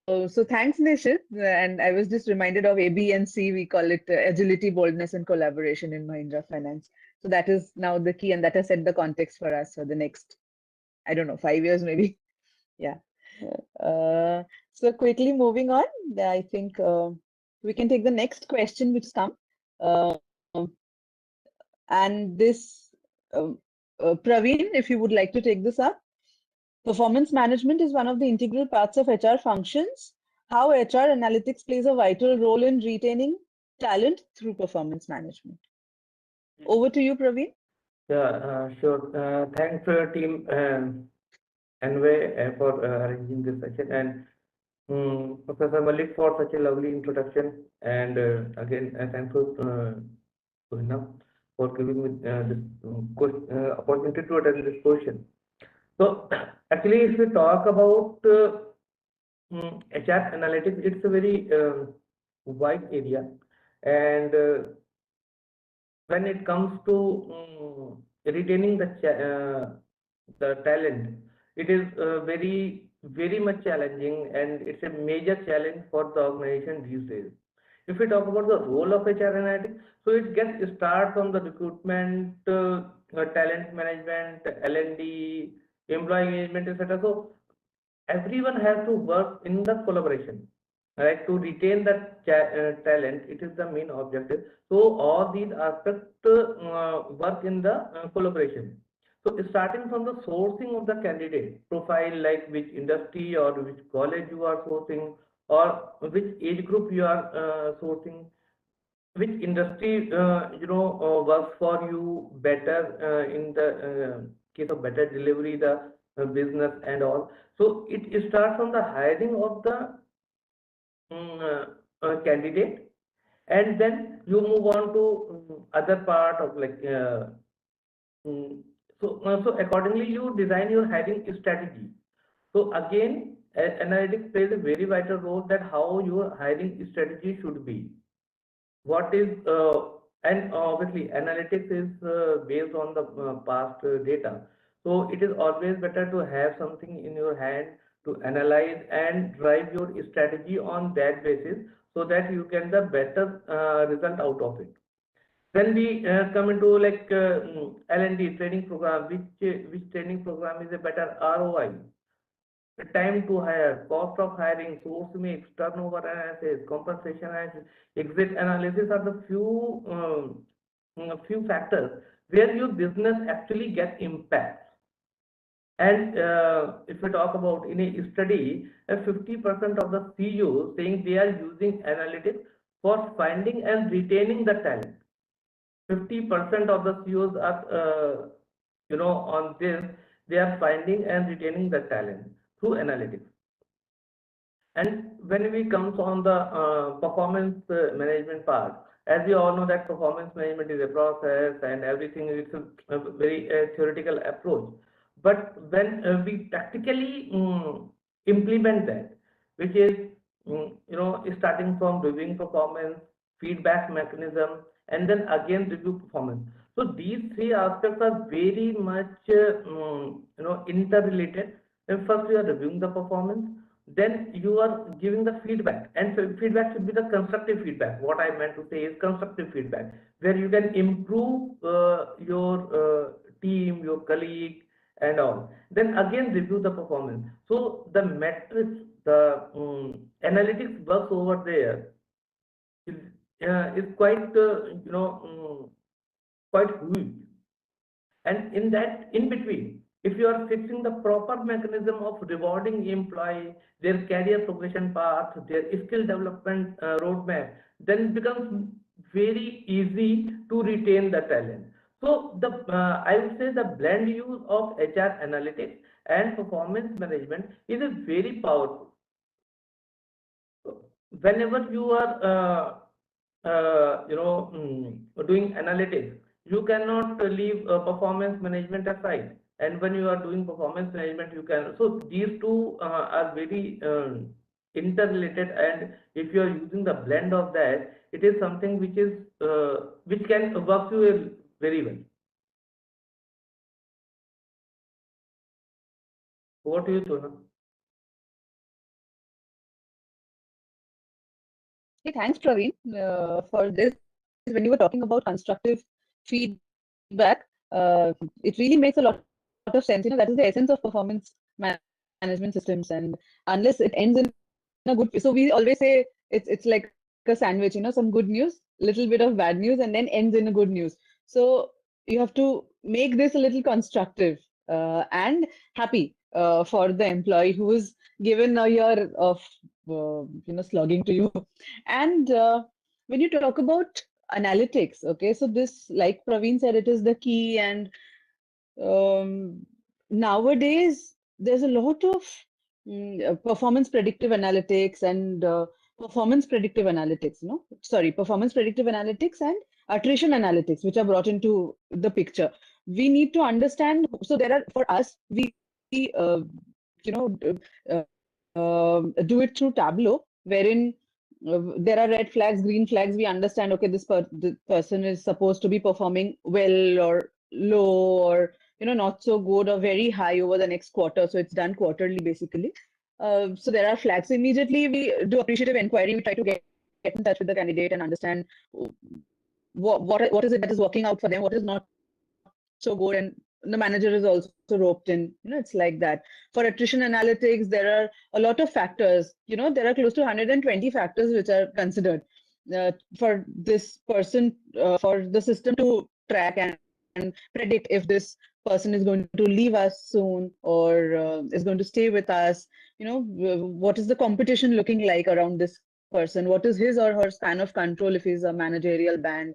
thanks, Nishith. And I was just reminded of A, B, and C. We call it agility, boldness, and collaboration in Mahindra Finance. So that is now the key, and that has set the context for us for the next, I don't know, 5 years maybe. Yeah. So quickly moving on, I think we can take the next question which has come. And this, Praveen, if you would like to take this up. Performance management is one of the integral parts of HR functions. How HR analytics plays a vital role in retaining talent through performance management. Over to you, Praveen. Yeah, sure. Thanks for your team, Anvay, for arranging this session, and Professor Malik for such a lovely introduction. And again, thankful to him for giving me this opportunity to attend this question. So, actually, if we talk about HR analytics, it's a very wide area, and when it comes to retaining the talent, it is very much challenging, and it's a major challenge for the organization these days. If we talk about the role of HR analytics, so it gets start from the recruitment, talent management, L&D, employee engagement, etc. So everyone has to work in the collaboration, right? To retain that talent, it is the main objective. So all these aspects work in the collaboration. So starting from the sourcing of the candidate profile, like which industry or which college you are sourcing, or which age group you are sourcing, which industry works for you better in the case of better delivery, the business and all. So it starts from the hiring of the candidate, and then you move on to other part of like mm, so accordingly you design your hiring strategy. So again, analytics plays a very vital role that how your hiring strategy should be. What is and obviously analytics is based on the past data. So it is always better to have something in your hand to analyze and drive your strategy on that basis so that you can the better result out of it. When we come into like L&D training program, which training program is a better ROI? Time to hire, cost of hiring, source mix, turnover analysis, compensation analysis, exit analysis are the few factors where your business actually gets impact. And if we talk about in a study, 50% of the CEOs saying they are using analytics for finding and retaining the talent. 50% of the CEOs are, on this, they are finding and retaining the talent through analytics. And when we comes on the performance management part, as we all know that performance management is a process and everything is a very theoretical approach. But when we practically implement that, which is starting from reviewing performance, feedback mechanism, and then again review performance. So these three aspects are very much interrelated. And first you are reviewing the performance, then you are giving the feedback, and feedback should be the constructive feedback. What I meant to say is constructive feedback, where you can improve your team, your colleague, and all. Then again review the performance. So the metrics, the analytics works over there is quite quite huge. And in that, in between, if you are fixing the proper mechanism of rewarding employee, their career progression path, their skill development roadmap, then it becomes very easy to retain the talent. So the I would say the blend use of HR analytics and performance management is a very powerful. Whenever you are doing analytics, you cannot leave performance management aside. And when you are doing performance management, you can. So these two are very interrelated. And if you are using the blend of that, it is something which is which can work you very well. What do you think? Hey, thanks, Praveen, for this. When you were talking about constructive feedback, it really makes a lot of sense. You know, that is the essence of performance management systems. And unless it ends in a good, so we always say it's like a sandwich. You know, some good news, little bit of bad news, and then ends in a good news. So you have to make this a little constructive and happy for the employee who is given a year of slogging to you. And when you talk about analytics, okay, so this, like Praveen said, it is the key. And nowadays there's a lot of performance predictive analytics and performance predictive analytics, performance predictive analytics and attrition analytics, which are brought into the picture. We need to understand. So there are, for us, we do it through Tableau, wherein there are red flags, green flags. We understand, okay, the person is supposed to be performing well or low, or not so good or very high over the next quarter. So it's done quarterly, basically. So there are flags. So immediately we do appreciative inquiry. We try to get in touch with the candidate and understand what is it that is working out for them, what is not so good, and the manager is also roped in. It's like that. For attrition analytics, there are a lot of factors. There are close to 120 factors which are considered for this person, for the system to track and predict if this person is going to leave us soon or is going to stay with us. What is the competition looking like around this person? What is his or her span of control if he's a managerial band?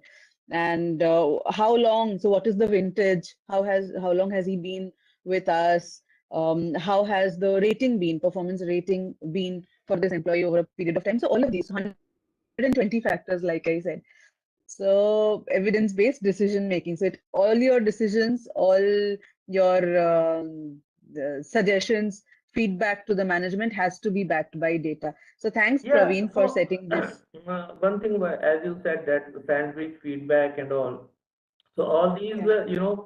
And how long, so what is the vintage, how long has he been with us, how has the rating been, performance rating been for this employee over a period of time? So all of these 120 factors, like I said. So evidence-based decision making, so all your decisions, all your suggestions feedback to the management has to be backed by data. So thanks, Yeah, Praveen, for so setting this. one thing, as you said, that sandwich feedback and all. So all these, Yeah,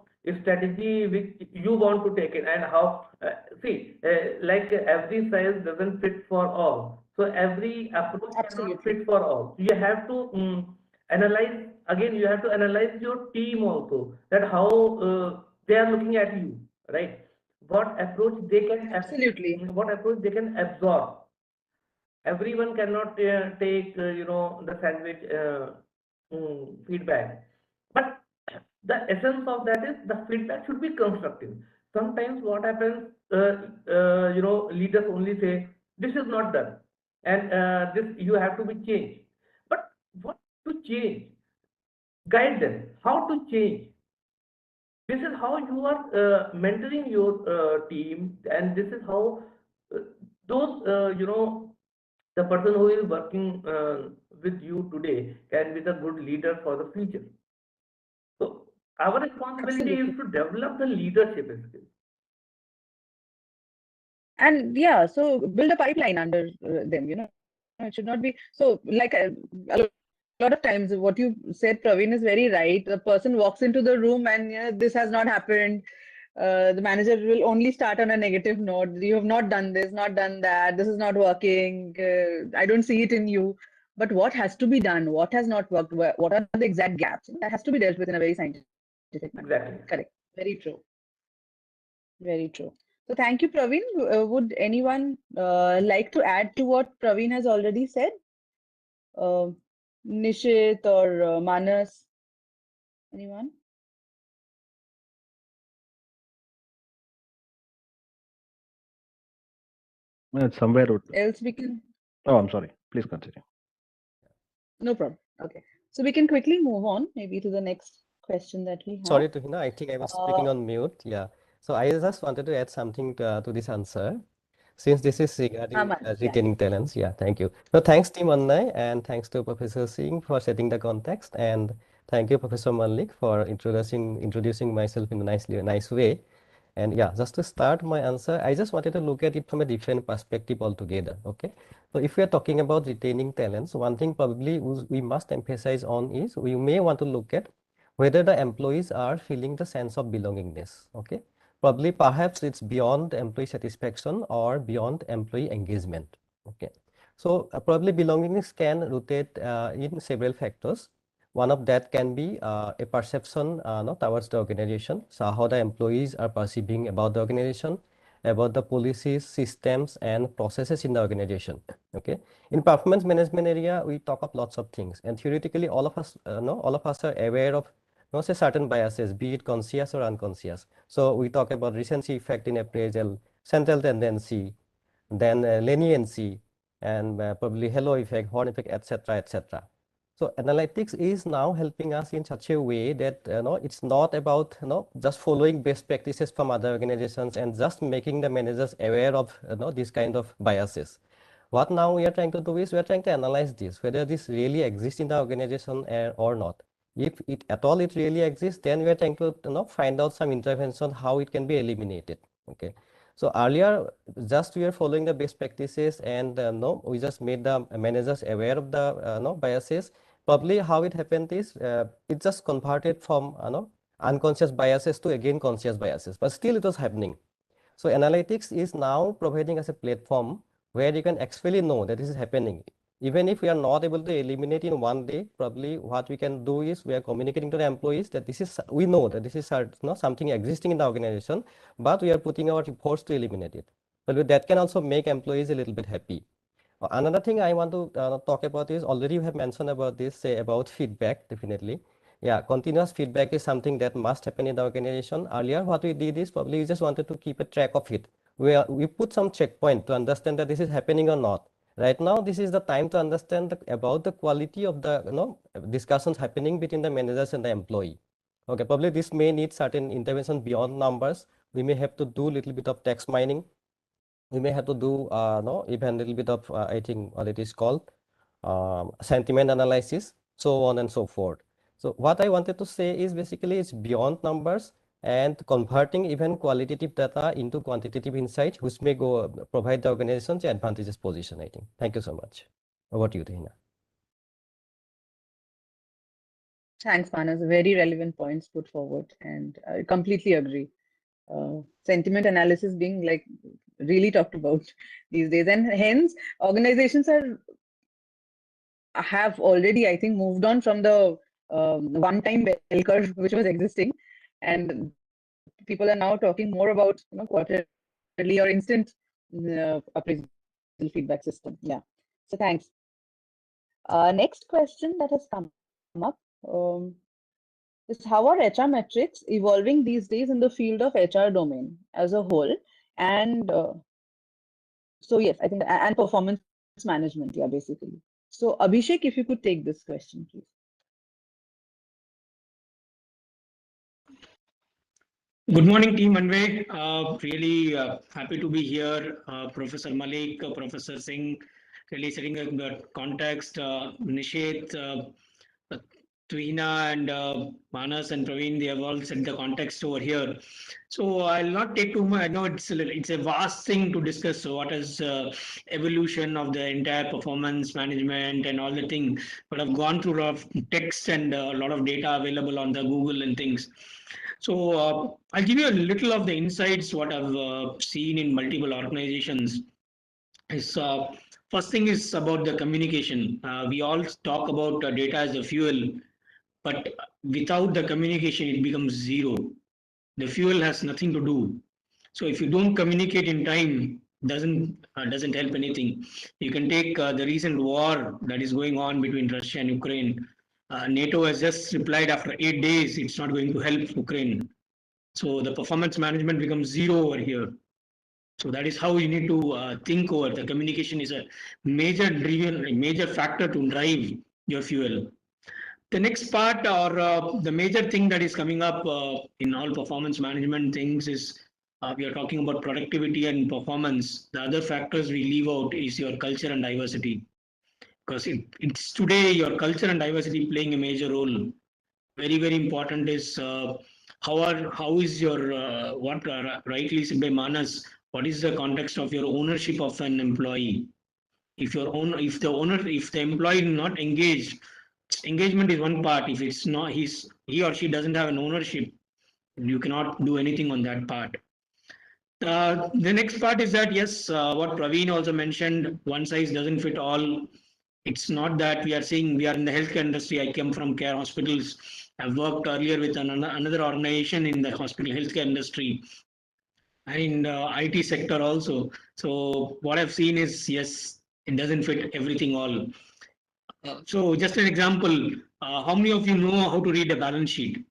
strategy which you want to take it, and how, like every size doesn't fit for all. So every approach cannot absolutely. fit for all. You have to analyze, again, you have to analyze your team also, that how they are looking at you, right? What approach they can, Absolutely. what approach they can absorb. Everyone cannot take the sandwich feedback, but the essence of that is the feedback should be constructive. Sometimes what happens, leaders only say this is not done, and this you have to be changed. But what to change? Guide them how to change. This is how you are mentoring your team, and this is how uh, those the person who is working with you today can be the good leader for the future. So our responsibility is Absolutely. to develop the leadership skills. And yeah, so build a pipeline under them, it should not be so like a lot of times what you said, Praveen, is very right. The person walks into the room and this has not happened. The manager will only start on a negative note. You have not done this, not done that. This is not working. I don't see it in you. But what has to be done? What has not worked? What are the exact gaps? That has to be dealt with in a very scientific manner. Exactly. Correct. Very true. Very true. So thank you, Praveen. Would anyone like to add to what Praveen has already said? Uh, Nishith or Manas? Anyone? It's somewhere. Else we can. Oh, I'm sorry. Please continue. No problem. Okay. So we can quickly move on maybe to the next question that we have. Sorry, Tuhina, I think I was speaking Uh, on mute. Yeah. So I just wanted to add something to this answer. Since this is regarding Manas, yeah. retaining talents, yeah, thank you. So thanks, Team Annai, and thanks to Professor Singh for setting the context, and thank you, Professor Malik, for introducing myself in a nice way. And yeah, just to start my answer, I just wanted to look at it from a different perspective altogether. Okay, so if we are talking about retaining talents, one thing probably we must emphasize on is we may want to look at whether the employees are feeling the sense of belongingness. Okay, probably perhaps it's beyond employee satisfaction or beyond employee engagement. Okay, so probably belongingness can rotate in several factors. One of that can be a perception towards the organization. So how the employees are perceiving about the organization, about the policies, systems, and processes in the organization. Okay. In performance management area, we talk of lots of things, and theoretically, all of us, all of us are aware of say certain biases, be it conscious or unconscious. So we talk about recency effect in appraisal, central tendency, then leniency, and probably halo effect, horn effect, etc., etc. So analytics is now helping us in such a way that it's not about just following best practices from other organizations and just making the managers aware of these kind of biases. What now we are trying to do is we are trying to analyze this, whether this really exists in the organization or not. If it at all it really exists, then we are trying to find out some intervention how it can be eliminated. Okay. So earlier, just we are following the best practices, and no, we just made the managers aware of the biases. Probably how it happened is it just converted from unconscious biases to again conscious biases, but still it was happening. So analytics is now providing us a platform where you can actually know that this is happening. Even if we are not able to eliminate in one day, probably what we can do is we are communicating to the employees that this is, we know that this is something existing in the organization, but we are putting our efforts to eliminate it. But that can also make employees a little bit happy. Another thing I want to talk about is already you have mentioned about this, say about feedback, definitely. Yeah, continuous feedback is something that must happen in the organization. Earlier, what we did is probably we just wanted to keep a track of it. We put some checkpoint to understand that this is happening or not. Right now, this is the time to understand about the quality of the discussions happening between the managers and the employee. Okay, probably this may need certain intervention beyond numbers. We may have to do a little bit of text mining. We may have to do no even a little bit of I think what it is called sentiment analysis, so on and so forth. So what I wanted to say is basically it's beyond numbers, and converting even qualitative data into quantitative insight, which may provide the organization's advantageous position, I think. Thank you so much. Over to you, Tuhina. Thanks, Manas. Very relevant points put forward, and I completely agree. Sentiment analysis being like really talked about these days, and hence organizations have already, I think, moved on from the one-time bell curve which was existing, and people are now talking more about quarterly or instant appraisal feedback system. Yeah. So thanks. Next question that has come up is, how are HR metrics evolving these days in the field of HR domain as a whole? And so yes, I think, and performance management, yeah, basically. So Abhishek, if you could take this question, please. Good morning, team Anvay. Really happy to be here. Professor Malik, Professor Singh, really setting the context. Nishith, Tuhina, and Manas and Praveen, they have all set the context over here. So I'll not take too much. I know it's a vast thing to discuss. So what is evolution of the entire performance management and all the things. But I've gone through a lot of text and a lot of data available on the Google and things. So I'll give you a little of the insights what I've seen in multiple organizations. Is first thing is about the communication. We all talk about data as a fuel, but without the communication, it becomes zero. The fuel has nothing to do. So if you don't communicate in time, doesn't help anything. You can take the recent war that is going on between Russia and Ukraine. NATO has just replied after 8 days, it's not going to help Ukraine. So the performance management becomes zero over here. So that is how you need to think over. The communication is a major factor to drive your fuel. The next part, or the major thing that is coming up in all performance management things, is we are talking about productivity and performance. The other factors we leave out is your culture and diversity, because it's today your culture and diversity playing a major role. Very, very important is how is your what rightly said by Manas, what is the context of your ownership of an employee? If the employee is not engaged, engagement is one part. If it's not, he or she doesn't have an ownership, you cannot do anything on that part. The next part is that, yes, what Praveen also mentioned, one size doesn't fit all. It's not that we are saying we are in the healthcare industry. I came from care hospitals. I've worked earlier with another organization in the hospital healthcare industry and in IT sector also. So what I've seen is, yes, it doesn't fit everything all. So just an example, how many of you know how to read a balance sheet?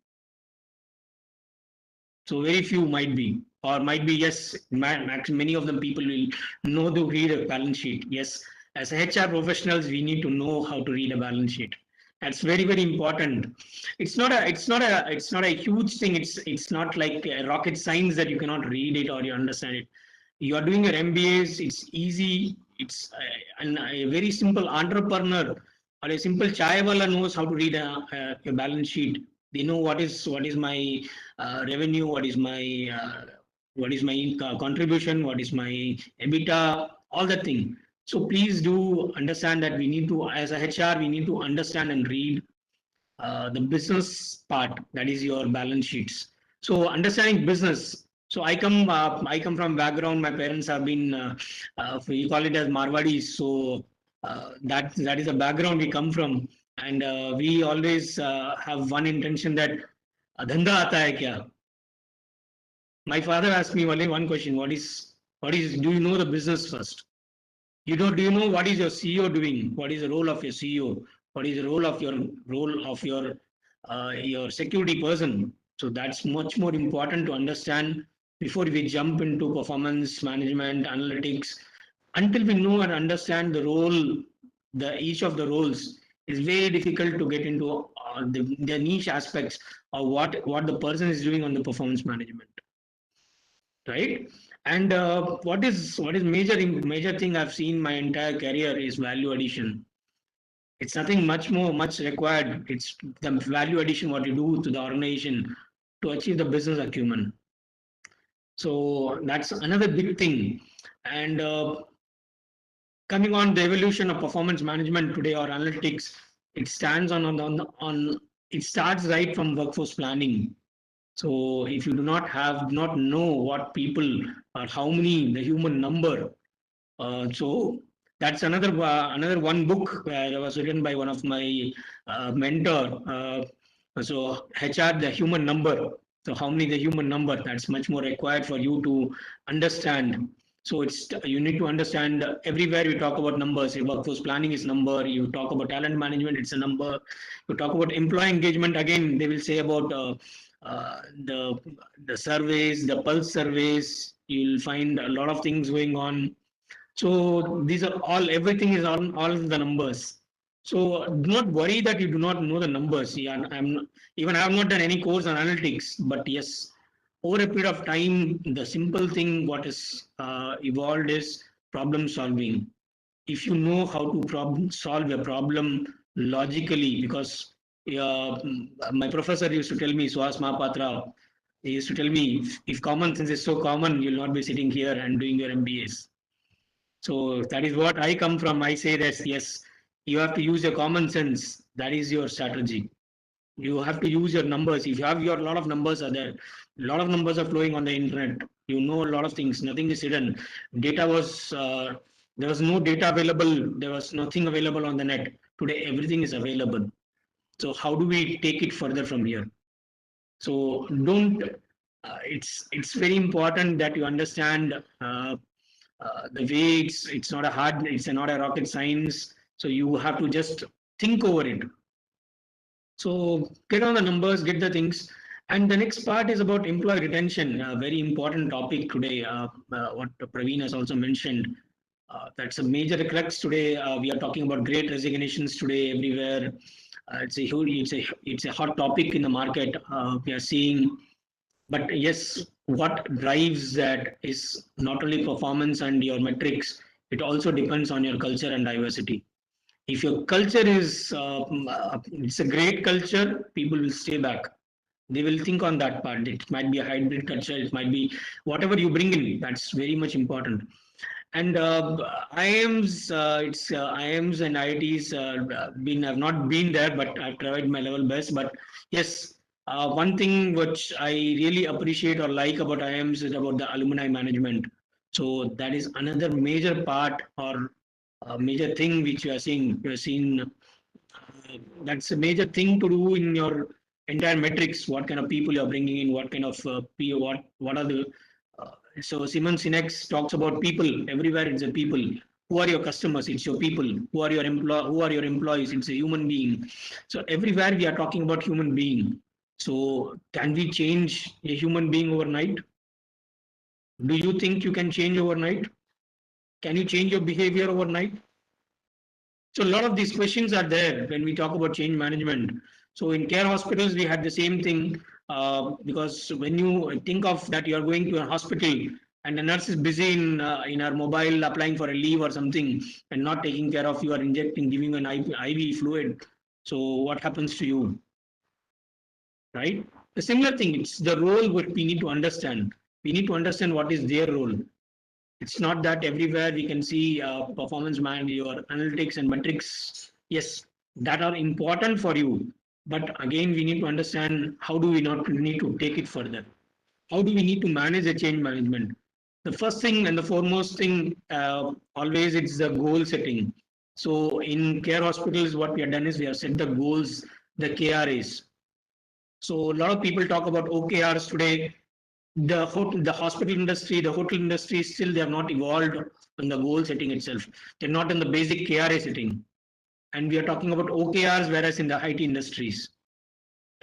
So very few might be, or might be, yes, many of them people will know to read a balance sheet. Yes, as HR professionals, we need to know how to read a balance sheet. That's very, very important. It's not a huge thing. It's not like rocket science that you cannot read it or you understand it. You are doing your MBAs. It's easy. It's a very simple entrepreneur or a simple chai wala knows how to read a balance sheet. They know what is my revenue, what is my contribution, what is my EBITDA, all that thing. So please do understand that we need to, as a HR, we need to understand and read the business part, that is your balance sheets. So understanding business. So I come from background. My parents have been we call it as Marwadis. So that is the background we come from, and we always have one intention that धंधा आता है क्या? My father asked me only one question: what is? Do you know the business first? Do you know what is your CEO doing? What is the role of your CEO? What is the role of your security person? So that's much more important to understand before we jump into performance management analytics. Until we know and understand the role, each of the roles, is very difficult to get into the niche aspects of what the person is doing on the performance management, right? And what is major thing I've seen my entire career is value addition. It's nothing much required. It's the value addition what you do to the organization to achieve the business acumen. So that's another big thing. And coming on the evolution of performance management today or analytics, it stands on it starts right from workforce planning. So if you do not know what people or how many the human number, so that's another one book that was written by one of my mentor. So HR, the human number. So how many the human number? That's much more required for you to understand. So it's you need to understand everywhere we talk about numbers. Workforce planning is number. You talk about talent management, it's a number. You talk about employee engagement, again they will say about the surveys, the pulse surveys. You'll find a lot of things going on. So these are all, everything is on all the numbers. So do not worry that you do not know the numbers. Yeah, I have not done any course on analytics, but yes, over a period of time, the simple thing what is evolved is problem solving. If you know how to solve a problem logically, because my professor used to tell me, Suhas Mahapatra, he used to tell me, if common sense is so common, you'll not be sitting here and doing your MBAs. So that is what I come from. I say that, yes, you have to use your common sense. That is your strategy. You have to use your numbers. If you have a lot of numbers are there, a lot of numbers are flowing on the internet. You know a lot of things. Nothing is hidden. Data was, there was no data available. There was nothing available on the net. Today, everything is available. So how do we take it further from here? So don't, it's very important that you understand the way it's not a hard, it's not a rocket science. So you have to just think over it. So get on the numbers, get the things. And the next part is about employee retention, a very important topic today, what Praveen has also mentioned. That's a major crux today. We are talking about great resignations today everywhere. It's a huge, it's a hot topic in the market. We are seeing, but yes, what drives that is not only performance and your metrics, it also depends on your culture and diversity. If your culture is, it's a great culture, people will stay back. They will think on that part. It might be a hybrid culture, it might be whatever you bring in, that's very much important. And IIMs, IIMs and IITs, I've not been there, but I've tried my level best. But yes, one thing which I really appreciate or like about IIMs is about the alumni management. So that is another major part or major thing which you are seeing. You are seeing that's a major thing to do in your entire metrics. What kind of people you are bringing in? What kind of what are the so Simon Sinek talks about people. Everywhere it's a people. Who are your customers? It's your people. Who are your employees? It's a human being. So everywhere we are talking about human being. So can we change a human being overnight? Do you think you can change overnight? Can you change your behavior overnight? So a lot of these questions are there when we talk about change management. So in care hospitals, we had the same thing because when you think of that, you are going to a hospital and the nurse is busy in her mobile applying for a leave or something and not taking care of you, are injecting, giving you an IV fluid. So what happens to you? Right? The similar thing, it's the role what we need to understand. We need to understand what is their role. It's not that everywhere we can see performance man, your analytics and metrics. Yes, that are important for you. But again, we need to understand how do we not need to take it further? How do we need to manage the change management? The first thing and the foremost thing, always it's the goal setting. So in care hospitals, what we have done is we have set the goals, the KRAs. So a lot of people talk about OKRs today. The hospital industry, the hotel industry, still they have not evolved in the goal setting itself. They're not in the basic KRA setting. And we are talking about OKRs, whereas in the IT industries,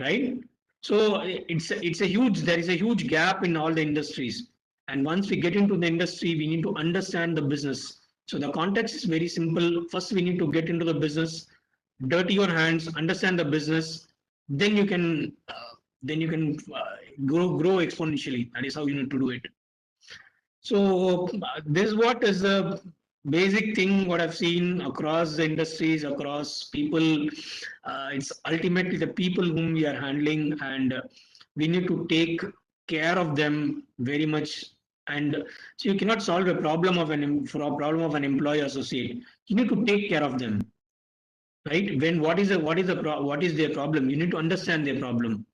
right? So there is a huge gap in all the industries. And once we get into the industry, we need to understand the business. So the context is very simple. First, we need to get into the business, dirty your hands, understand the business. Then you can grow exponentially. That is how you need to do it. So this what is the basic thing what I've seen across the industries, across people. It's ultimately the people whom we are handling, and we need to take care of them very much. And so you cannot solve a problem of an employee associate. You need to take care of them, right? When what is their problem? You need to understand their problem.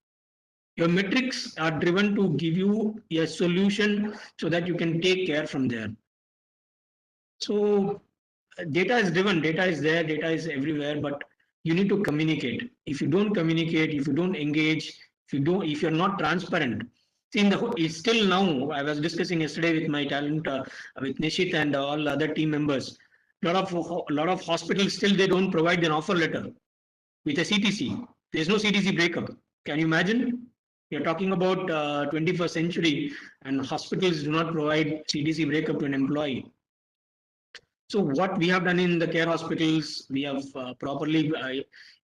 Your metrics are driven to give you a solution so that you can take care from there. So data is driven, data is there, data is everywhere, but you need to communicate. If you don't communicate, if you don't engage, if you're not transparent. See, it's still now, I was discussing yesterday with my talent, with Nishith and all other team members. Lot of hospitals still they don't provide an offer letter with a CTC. There's no CTC breakup. Can you imagine? You're talking about 21st century, and hospitals do not provide CTC breakup to an employee. So what we have done in the care hospitals, we have properly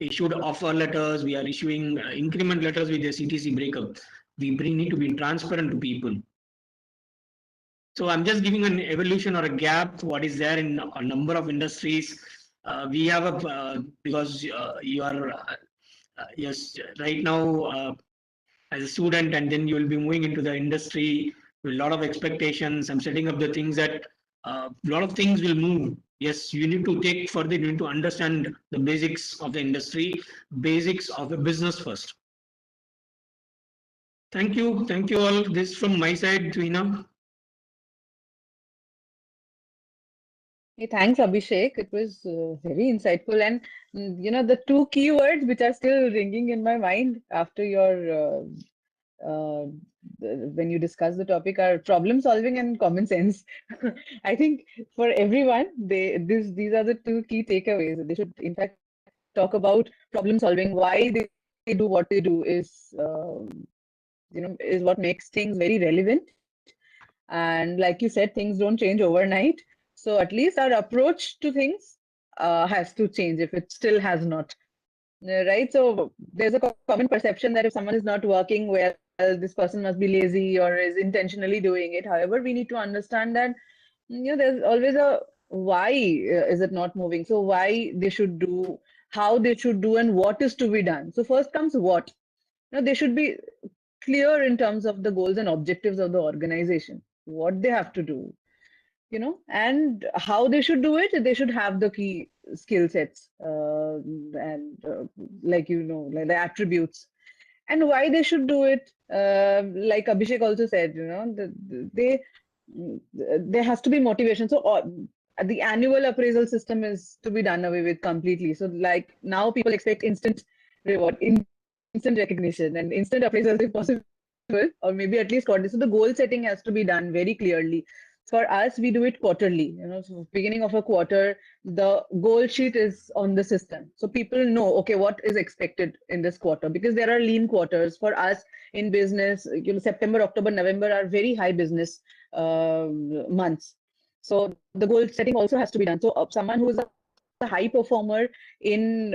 issued offer letters. We are issuing increment letters with the CTC breakup. We need to be transparent to people. So I'm just giving an evolution or a gap what is there in a number of industries. We have because you are yes right now as a student, and then you will be moving into the industry with a lot of expectations. I'm setting up the things that a lot of things will move. Yes, you need to take further, you need to understand the basics of the industry, basics of the business first. Thank you all. This from my side, Tuhina. Hey, thanks, Abhishek. It was very insightful. And, the two keywords which are still ringing in my mind after your when you discuss the topic are problem solving and common sense. I think for everyone, these are the two key takeaways. They should, in fact, talk about problem solving. Why they do what they do is what makes things very relevant. And like you said, things don't change overnight. So at least our approach to things has to change if it still has not. Right? So there's a common perception that if someone is not working well, this person must be lazy or is intentionally doing it. However, we need to understand that there's always a why is it not moving. So why they should do, how they should do, and what is to be done. So first comes what. They should be clear in terms of the goals and objectives of the organization, what they have to do, and how they should do it. They should have the key skill sets and like the attributes, and why they should do it. Like Abhishek also said, there has to be motivation. So the annual appraisal system is to be done away with completely. So like now people expect instant reward, instant recognition, and instant appraisals if possible, or maybe at least quarterly. So the goal setting has to be done very clearly. For us, we do it quarterly. So beginning of a quarter, the goal sheet is on the system. So people know, okay, what is expected in this quarter, because there are lean quarters for us in business. September, October, November are very high business months. So the goal setting also has to be done. So someone who is a high performer in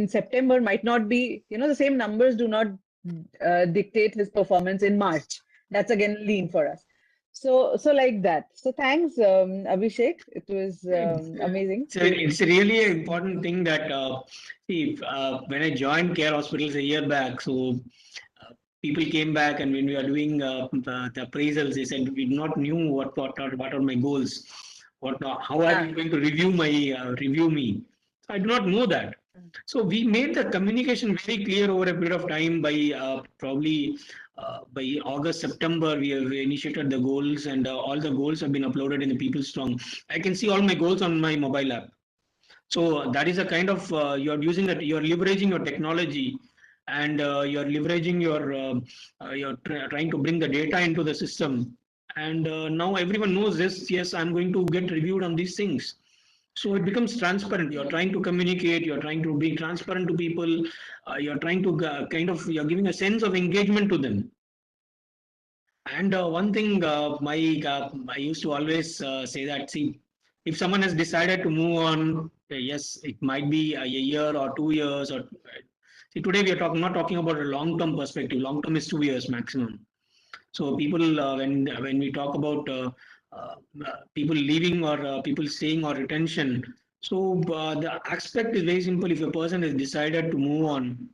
September might not be, the same numbers do not dictate his performance in March. That's again lean for us. So like that. So thanks, Abhishek. It was amazing. It's a really important thing that when I joined care hospitals a year back, so people came back, and when we are doing the appraisals, they said we not knew what are my goals, how are you going to review me. I do not know that. So we made the communication very clear over a period of time. By probably by August, September, we have initiated the goals, and all the goals have been uploaded in the People Strong. I can see all my goals on my mobile app. So that is a kind of you're leveraging your technology, and you're leveraging you're trying to bring the data into the system. And now everyone knows this. Yes, I'm going to get reviewed on these things. So it becomes transparent. You're trying to communicate. You're trying to be transparent to people. You're trying to you're giving a sense of engagement to them. And one thing I used to always say that, see, if someone has decided to move on, yes, it might be a year or 2 years. Or see, today we are not talking about a long-term perspective. Long-term is 2 years maximum. So people, when we talk about people leaving or people staying or retention, so the aspect is very simple. If a person has decided to move on,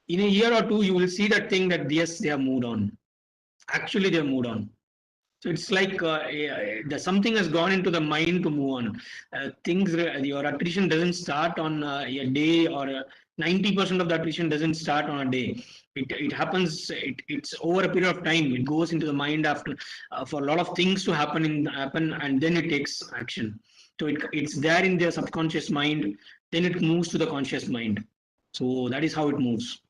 in a year or two, you will see that thing that yes, they have moved on. Actually, they have moved on. So it's like something has gone into the mind to move on. Your attrition doesn't start on a day, or 90% of the attrition doesn't start on a day. It happens. It's over a period of time. It goes into the mind after for a lot of things to happen, and then it takes action. So it's there in their subconscious mind. Then it moves to the conscious mind. So that is how it moves.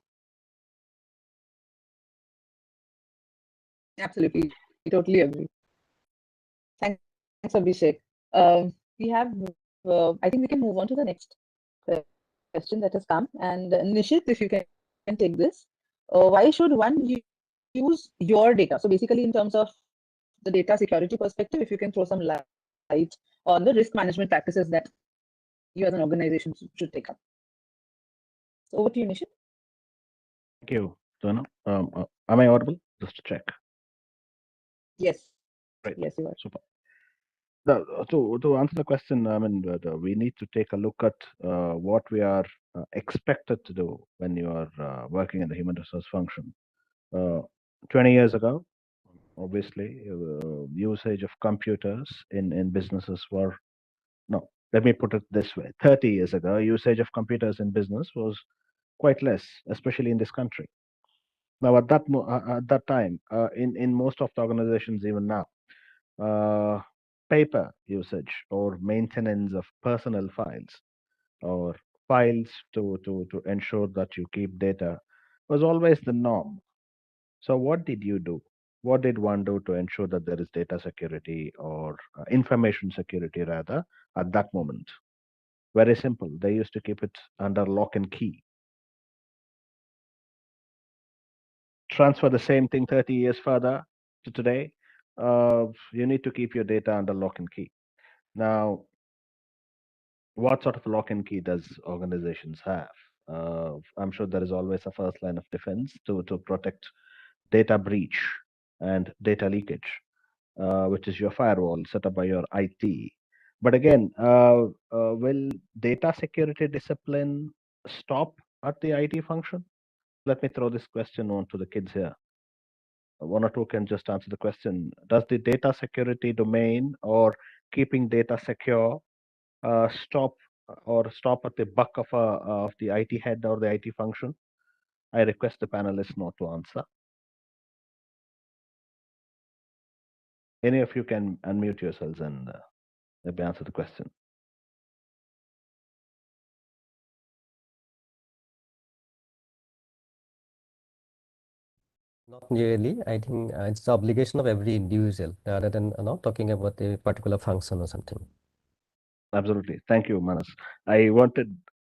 Absolutely, totally agree. Thanks, Abhishek. We have, I think we can move on to the next question that has come. And Nishith, if you can take this. Why should one use your data? So basically, in terms of the data security perspective, if you can throw some light on the risk management practices that you as an organization should take up. So over to you, Nishith. Thank you, Tuhina. Am I audible? Just to check. Yes. Right. Yes, you are. Super. To answer the question, I mean, we need to take a look at what we are expected to do when you are working in the human resource function. 20 years ago, obviously, usage of computers in businesses were, no, let me put it this way. 30 years ago, usage of computers in business was quite less, especially in this country. Now, at that time, in most of the organizations, even now, uh, paper usage or maintenance of personal files or files to ensure that you keep data was always the norm. So, what did you do? What did one do to ensure that there is data security or information security rather at that moment? Very simple. They used to keep it under lock and key. Transfer the same thing 30 years further to today. You need to keep your data under lock and key. Now, what sort of lock and key does organizations have? I'm sure there is always a first line of defense to protect data breach and data leakage, which is your firewall set up by your IT. But again, will data security discipline stop at the IT function? Let me throw this question on to the kids here. One or two can just answer the question. Does the data security domain or keeping data secure stop at the buck of the IT head or the IT function? I request the panelists not to answer. Any of you can unmute yourselves and maybe answer the question. Not really. I think it's the obligation of every individual rather than not talking about a particular function or something. Absolutely. Thank you, Manas. I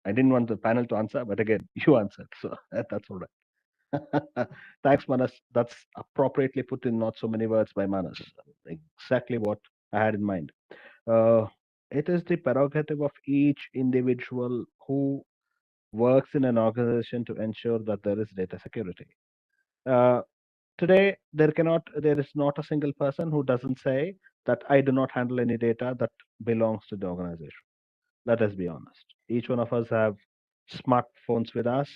didn't want the panel to answer, but again, you answered. So that's all right. Thanks, Manas. That's appropriately put in not so many words by Manas. Exactly what I had in mind. It is the prerogative of each individual who works in an organization to ensure that there is data security. Today, there is not a single person who doesn't say that I do not handle any data that belongs to the organization. Let us be honest. Each one of us have smartphones with us.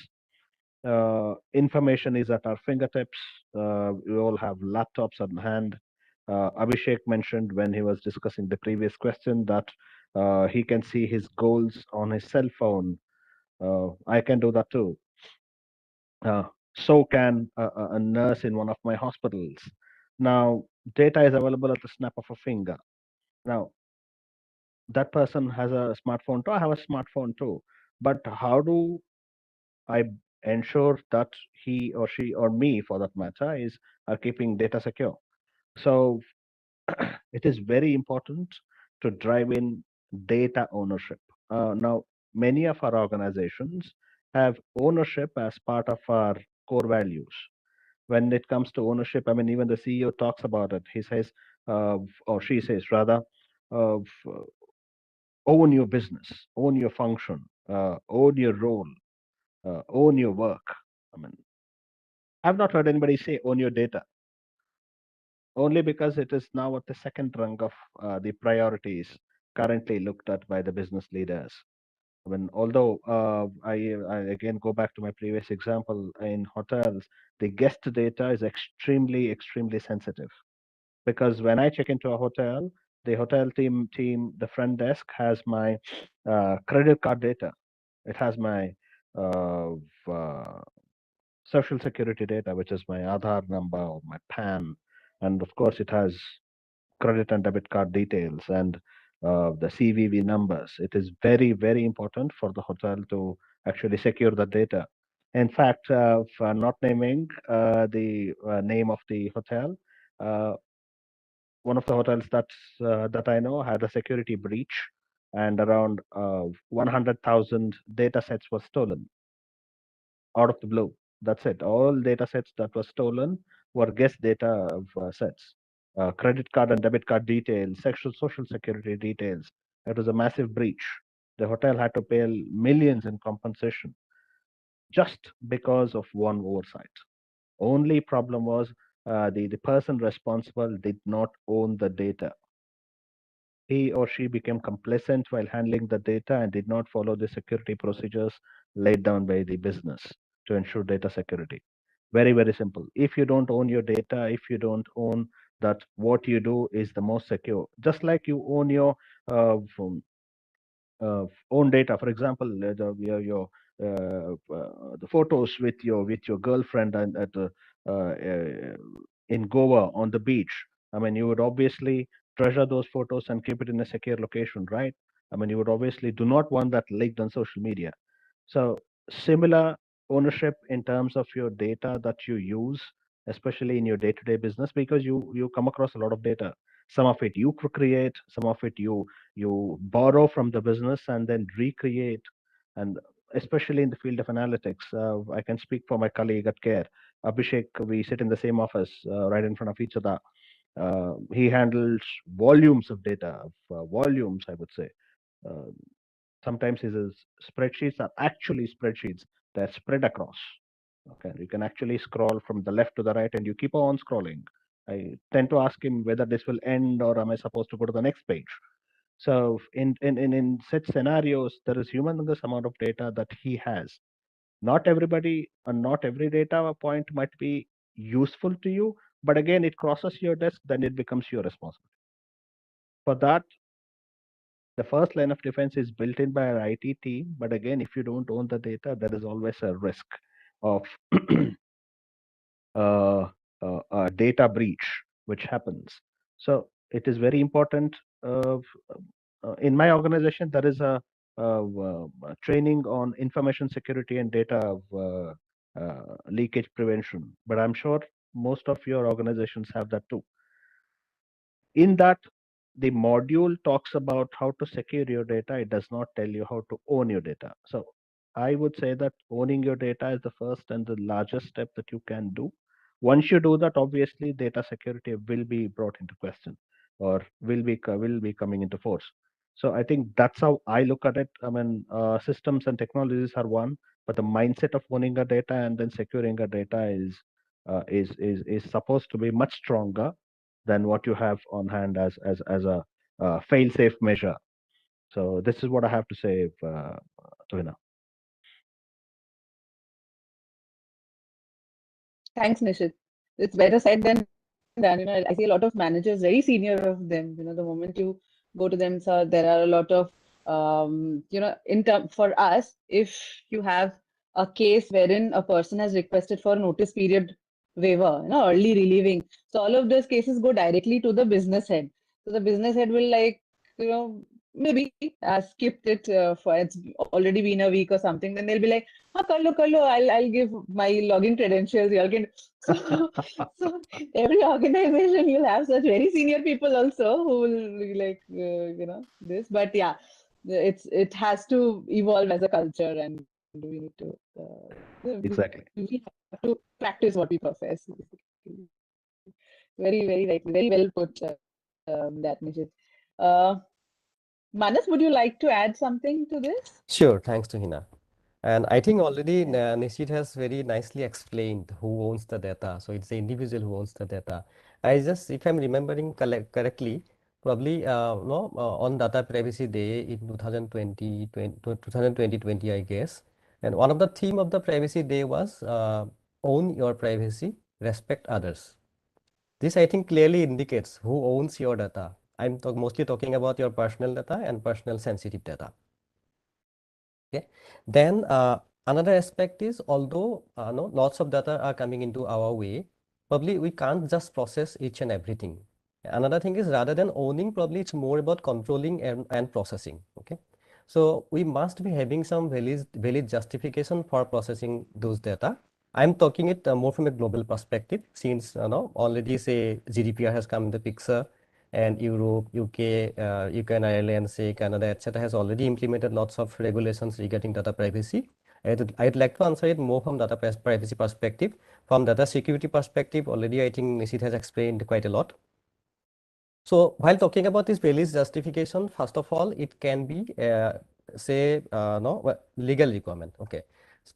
Information is at our fingertips. We all have laptops on hand. Abhishek mentioned when he was discussing the previous question that he can see his goals on his cell phone. I can do that too. So can a nurse in one of my hospitals. Now, data is available at the snap of a finger. Now, that person has a smartphone too. I have a smartphone too. But how do I ensure that he or she or me, for that matter, are keeping data secure? So it is very important to drive in data ownership. Now, many of our organizations have ownership as part of our core values. When it comes to ownership, I mean, even the CEO talks about it. He says, or she says rather, uh, own your business, own your function, own your role, own your work. I mean, I've not heard anybody say own your data, only because it is now at the second rung of the priorities currently looked at by the business leaders. I mean, although I again go back to my previous example in hotels, the guest data is extremely sensitive, because when I check into a hotel, the hotel team, the front desk has my credit card data. It has my uh, uh, social security data, which is my Aadhaar number or my PAN, and of course it has credit and debit card details and the CVV numbers. It is very important for the hotel to actually secure the data. In fact, for not naming the name of the hotel, uh, one of the hotels that I know had a security breach, and around 100,000 data sets were stolen out of the blue. That's it. All data sets that were stolen were guest data of sets, credit card and debit card details, sexual social security details. It was a massive breach. The hotel had to pay millions in compensation just because of one oversight. Only problem was the person responsible did not own the data. He or she became complacent while handling the data and did not follow the security procedures laid down by the business to ensure data security. Very simple. If you don't own your data, if you don't own that what you do is the most secure, just like you own your own data. For example, the photos with your girlfriend and in Goa on the beach. I mean, you would obviously treasure those photos and keep it in a secure location, right? I mean, you would obviously do not want that leaked on social media. So similar ownership in terms of your data that you use, especially in your day-to-day business, because you come across a lot of data. Some of it you create, some of it you borrow from the business and then recreate. And especially in the field of analytics, I can speak for my colleague at Care, Abhishek. We sit in the same office, right in front of each other. He handles volumes of data, volumes, I would say. Uh, Sometimes his spreadsheets are actually spreadsheets that are spread across. Okay, you can actually scroll from the left to the right, and you keep on scrolling. I tend to ask him whether this will end or am I supposed to go to the next page. So in such scenarios, there is humongous amount of data that he has. Not everybody and not every data point might be useful to you, but again, it crosses your desk, then it becomes your responsibility. For that, the first line of defense is built in by our IT team. But again, if you don't own the data, there is always a risk of a data breach, which happens. So it is very important. In my organization, there is a training on information security and data leakage prevention. But I'm sure most of your organizations have that too. In that, the module talks about how to secure your data. It does not tell you how to own your data. So I would say that owning your data is the first and the largest step that you can do. Once you do that, obviously data security will be brought into question or will be coming into force. So I think that's how I look at it. I mean, systems and technologies are one, but the mindset of owning a data and then securing a data is supposed to be much stronger than what you have on hand as a fail-safe measure. So this is what I have to say, Tuhina. Thanks, Nishith. It's better said than done. I see a lot of managers, very senior of them. The moment you go to them, so there are a lot of, in term for us, if you have a case wherein a person has requested for notice period waiver, early relieving. So all of those cases go directly to the business head. So the business head will maybe skipped it for it's already been a week or something. Then they'll be like, kar lo, I'll give my login credentials. Y'all can. So every organization you'll have such very senior people also who will be like, this. But yeah, it has to evolve as a culture, and we need to Exactly. we have to practice what we profess. Very right, very well put. That Nishit. Manas, would you like to add something to this? Sure, thanks to Hina. And I think already Nishit has very nicely explained who owns the data. So it's the individual who owns the data. If I'm remembering correctly, probably no, on Data Privacy Day in 2020, I guess. And one of the theme of the Privacy Day was own your privacy, respect others. This, I think, clearly indicates who owns your data. I'm mostly talking about your personal data and personal sensitive data. Okay. Then another aspect is, although no, lots of data are coming into our way, probably we can't just process each and everything. Another thing is, rather than owning, probably it's more about controlling and processing. Okay. So we must be having some valid justification for processing those data. I'm talking it more from a global perspective, since no, already say GDPR has come in the picture, and Europe, UK, UK and Ireland, say Canada, etc., has already implemented lots of regulations regarding data privacy. I'd like to answer it more from data privacy perspective. From data security perspective, already I think Nishith has explained quite a lot. So while talking about this values justification, first of all, it can be say no legal requirement. Okay.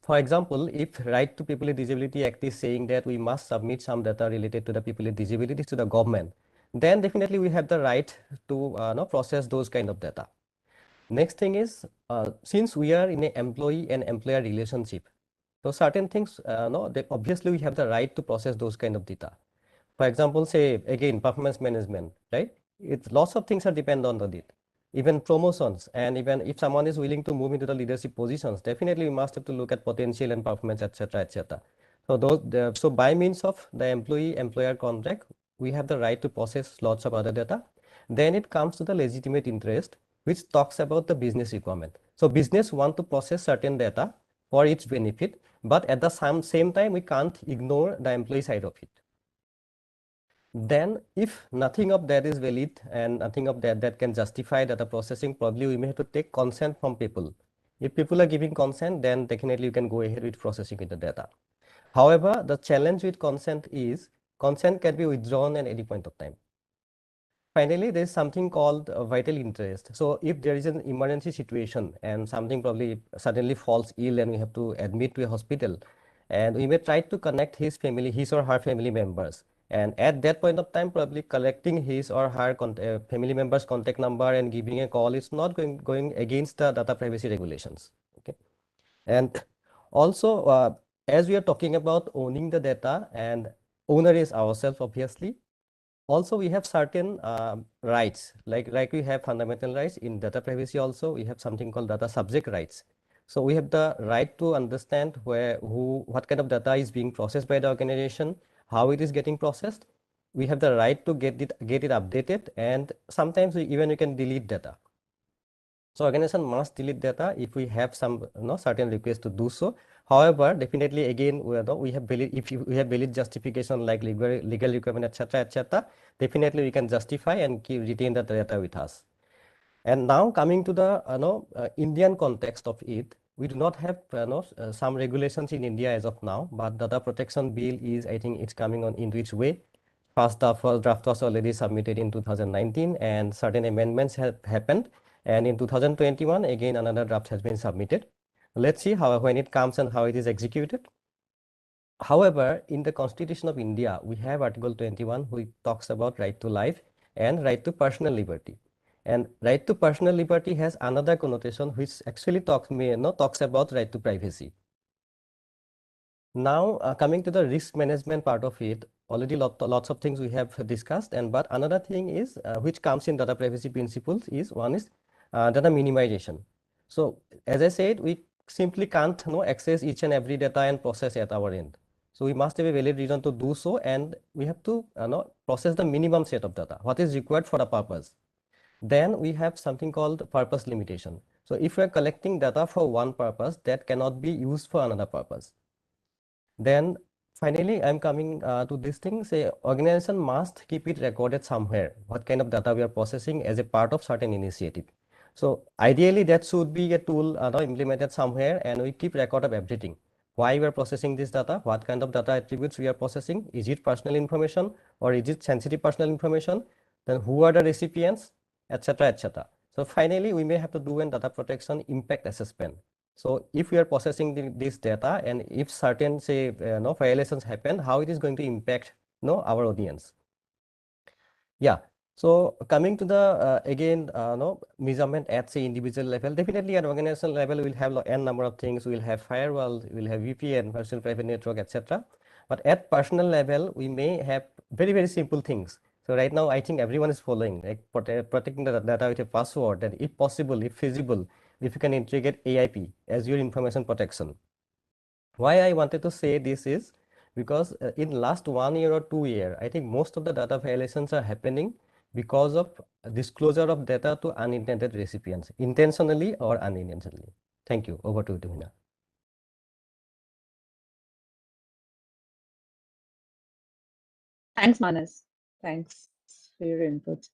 For example, if Right to People with Disability Act is saying that we must submit some data related to the people with disabilities to the government, then definitely we have the right to process those kind of data. Next thing is, since we are in an employee and employer relationship, so certain things, no, obviously we have the right to process those kind of data. For example, say again, performance management, right? It's lots of things are depend on the it. Even promotions, and even if someone is willing to move into the leadership positions, definitely we must have to look at potential and performance, etc., etc. So so by means of the employee-employer contract, we have the right to process lots of other data. Then it comes to the legitimate interest, which talks about the business requirement. So business want to process certain data for its benefit, but at the same time, we can't ignore the employee side of it. Then if nothing of that is valid and nothing of that can justify data processing, probably we may have to take consent from people. If people are giving consent, then definitely you can go ahead with processing the data. However, the challenge with consent is consent can be withdrawn at any point of time. Finally, there is something called vital interest. So if there is an emergency situation and something probably suddenly falls ill and we have to admit to a hospital, and we may try to connect his or her family members. And at that point of time, probably collecting his or her family member's contact number and giving a call is not going against the data privacy regulations. Okay. And also, as we are talking about owning the data, and owner is ourselves, obviously. Also, we have certain rights, like we have fundamental rights in data privacy. Also, we have something called data subject rights. So we have the right to understand what kind of data is being processed by the organization, how it is getting processed. We have the right to get it updated, and sometimes we can delete data. So organization must delete data if we have some certain request to do so. However, definitely again, we have if we have valid justification like legal requirement, etc., etc., definitely we can justify and retain the data with us. And now coming to the Indian context of it, we do not have some regulations in India as of now, but data protection bill is, I think, it's coming on in which way. First draft was already submitted in 2019, and certain amendments have happened. And in 2021, again, another draft has been submitted. Let's see when it comes and how it is executed. However, in the Constitution of India, we have Article 21, which talks about right to life and right to personal liberty. And right to personal liberty has another connotation, which actually talks about right to privacy. Now, coming to the risk management part of it, already lots of things we have discussed, but another thing is which comes in data privacy principles is one is data minimization. So as I said, we simply can't access each and every data and process at our end. So we must have a valid reason to do so, and we have to process the minimum set of data, what is required for the purpose. Then we have something called purpose limitation. So if we are collecting data for one purpose, that cannot be used for another purpose. Then finally, I'm coming to this thing, say organization must keep it recorded somewhere, what kind of data we are processing as a part of certain initiative. So ideally that should be a tool implemented somewhere, and we keep record of everything. Why we are processing this data, what kind of data attributes we are processing, is it personal information or is it sensitive personal information, then who are the recipients, etc., etc. So finally, we may have to do a data protection impact assessment. So if we are processing this data, and if certain say violations happen, how it is going to impact our audience. Yeah. So coming to the again, no measurement at say individual level, definitely at organizational level we'll have n number of things. We'll have firewall, we'll have VPN, virtual private network, etc. But at personal level, we may have very simple things. So right now, I think everyone is following, like protecting the data with a password, and if possible, if feasible, if you can integrate AIP as your information protection. Why I wanted to say this is because in last 1 year or 2 year, I think most of the data violations are happening because of disclosure of data to unintended recipients, intentionally or unintentionally. Thank you. Over to you, Tuhina. Thanks, Manas. Thanks for your input.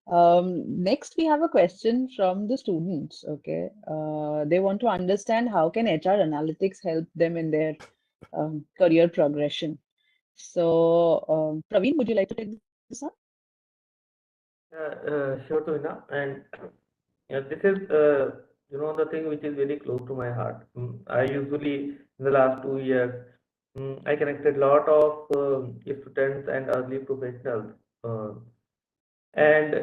Next, we have a question from the students. Okay, they want to understand how can HR analytics help them in their career progression. So, Praveen, would you like to take this on? Sure, Tuhina. And this is, the thing which is very close to my heart. I usually, in the last 2 years, I connected a lot of students and early professionals, and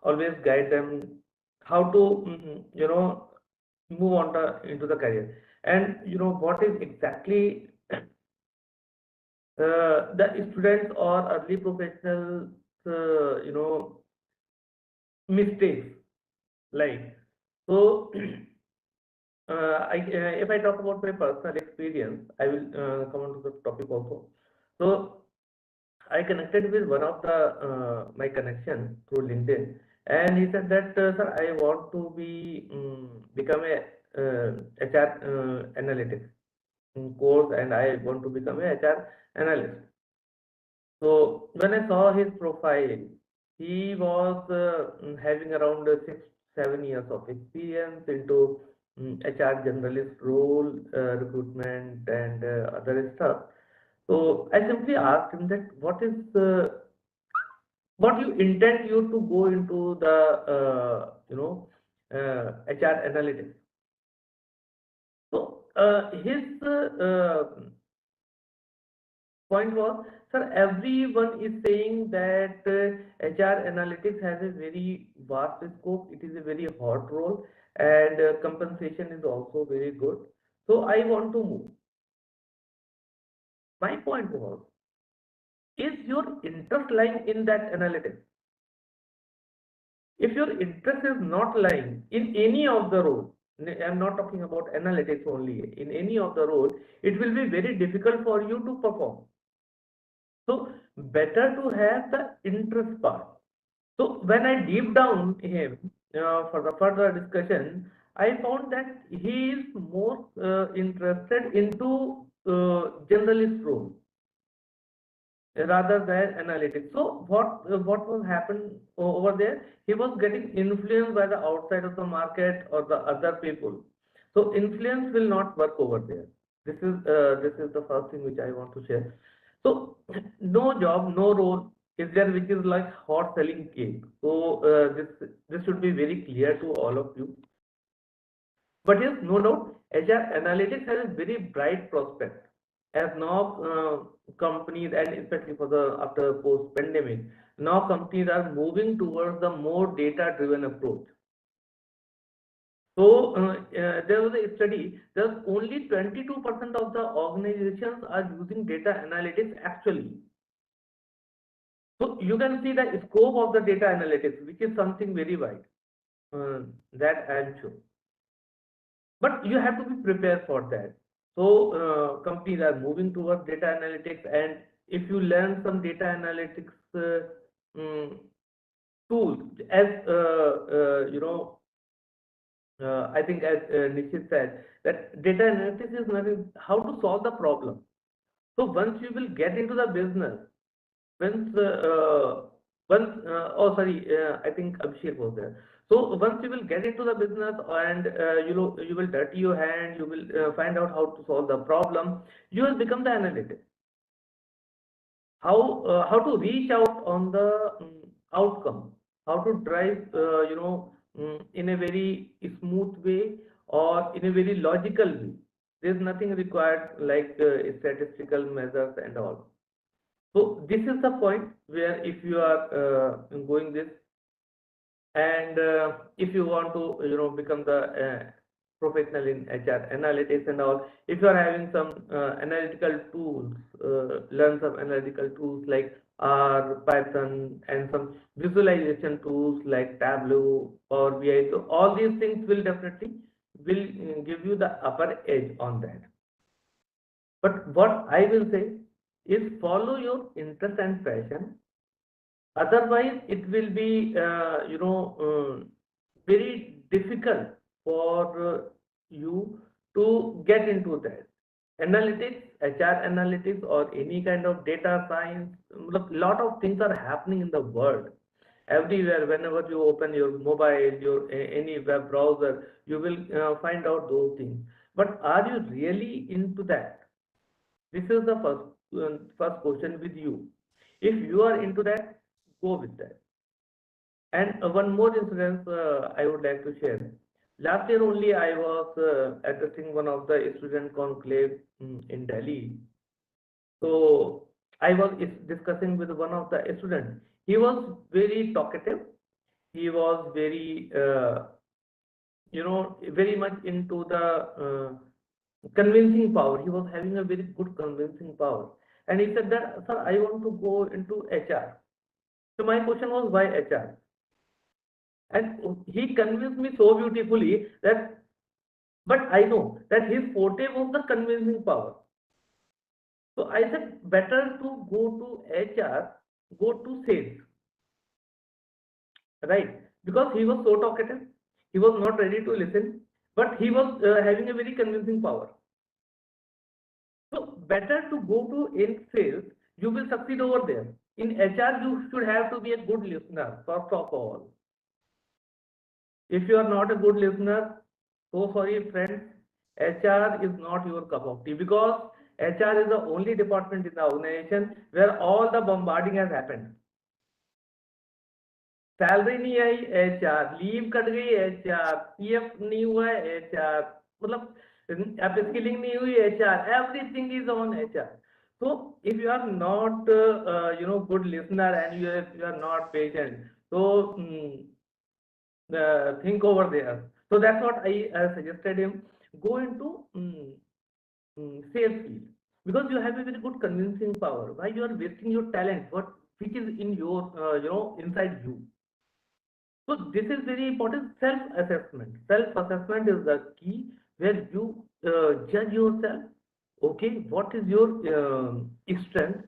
always guide them how to, move on into the career. And what is exactly the students or early professionals, mistakes like. So, if I talk about my personal experience, I will come on to the topic also. So, I connected with one of the my connection through LinkedIn, and he said that, sir, I want to become a HR analytics course, and I want to become a HR analyst. So when I saw his profile, he was having around 6-7 years of experience into HR generalist role, recruitment, and other stuff. So I simply asked him that what you intend you to go into the HR analytics. So his point was, sir, everyone is saying that HR analytics has a very vast scope. It is a very hot role, and compensation is also very good. So I want to move. My point was, is your interest lying in that analytics? If your interest is not lying in any of the roles, I'm not talking about analytics only, in any of the roles, it will be very difficult for you to perform. So better to have the interest part. So when I deep down him for the further discussion, I found that he is more interested into generalist role rather than analytics. So what was happened over there? He was getting influenced by the outside of the market or the other people. So influence will not work over there. This is the first thing which I want to share. So no job, no role is there which is like hot selling cake. So this should be very clear to all of you. But yes, no doubt, HR analytics has a very bright prospect. As now companies, and especially for the after post pandemic, now companies are moving towards the more data driven approach. So there was a study, there's only 22% of the organizations are using data analytics actually. So you can see the scope of the data analytics, which is something very wide, that I am sure. But you have to be prepared for that. So companies are moving towards data analytics, and if you learn some data analytics tools, as I think as Nishith said, that data analytics is nothing how to solve the problem. So once you will get into the business, I think Abhishek was there. So once you will get into the business, and you will dirty your hand, you will find out how to solve the problem, you will become the analytic. How to reach out on the outcome, how to drive in a very smooth way or in a very logical way. There's nothing required like statistical measures and all. So this is the point where if you are going this, and if you want to become the professional in HR analytics and all, if you are having some analytical tools, learn some analytical tools like R, Python, and some visualization tools like Tableau or VI, so all these things will definitely give you the upper edge on that. But what I will say is follow your interest and passion. Otherwise, it will be very difficult for you to get into that. Analytics, HR analytics, or any kind of data science, a lot of things are happening in the world. Everywhere, whenever you open your mobile, any web browser, you will find out those things. But are you really into that? This is the first question with you. If you are into that, go with that. And one more incident I would like to share. Last year only I was addressing one of the student conclave in Delhi. So I was discussing with one of the students. He was very talkative. He was very, very much into the convincing power. He was having a very good convincing power. And he said that, sir, I want to go into HR. So my question was, why HR? And he convinced me so beautifully that, but I know that his forte was the convincing power. So I said, better to go to HR, go to sales, right? Because he was so talkative, he was not ready to listen, but he was having a very convincing power. So better to go to in sales, you will succeed over there. In HR, you should have to be a good listener, first of all. If you are not a good listener, so sorry friends, HR is not your cup of tea, because HR is the only department in the organization where all the bombarding has happened. Salary नहीं आई HR, leave cut गई HR, PF नहीं हुआ HR, मतलब upskilling नहीं हुई HR, everything is on HR. So if you are not good listener and you are not patient, so think over there. So that's what I suggested him, go into sales field, because you have a very good convincing power. Why you are wasting your talent, which is in your inside you? So this is very important. Self-assessment. Self-assessment is the key, where you judge yourself. Okay, what is your strength?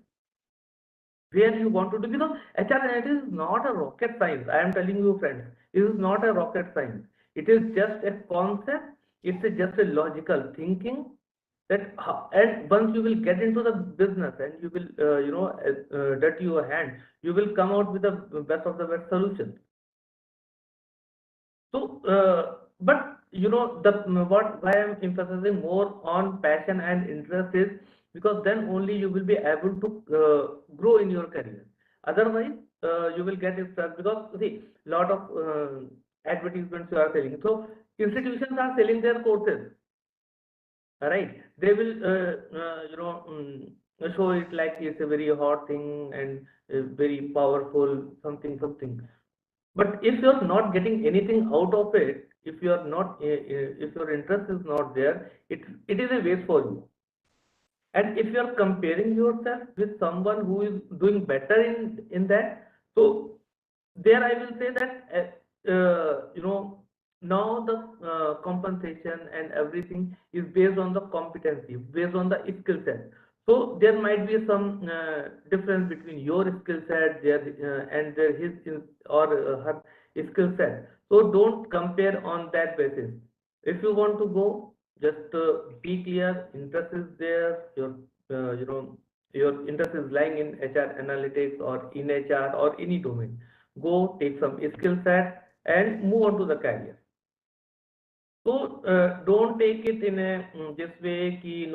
Where you want to do? Because HR analytics is not a rocket science. I am telling you, friends, it is not a rocket science. It is just a concept. It's just a logical thinking. That and once you will get into the business and you will dirty your hand, you will come out with the best of the best solutions. So, but why I'm emphasizing more on passion and interest is because then only you will be able to grow in your career. Otherwise, you will get stuck, because see, lot of advertisements you are selling. So institutions are selling their courses. Right? They will show it like it's a very hot thing and very powerful something. But if you're not getting anything out of it, if you are not, if your interest is not there, it is a waste for you. And if you are comparing yourself with someone who is doing better in that, so there I will say that now the compensation and everything is based on the competency, based on the skill set. So there might be some difference between your skill set and his or her skill set. So don't compare on that basis. If you want to go, just be clear. Interest is there. Your interest is lying in HR analytics or in HR or any domain. Go take some skill set and move on to the career. So don't take it in a this way ki,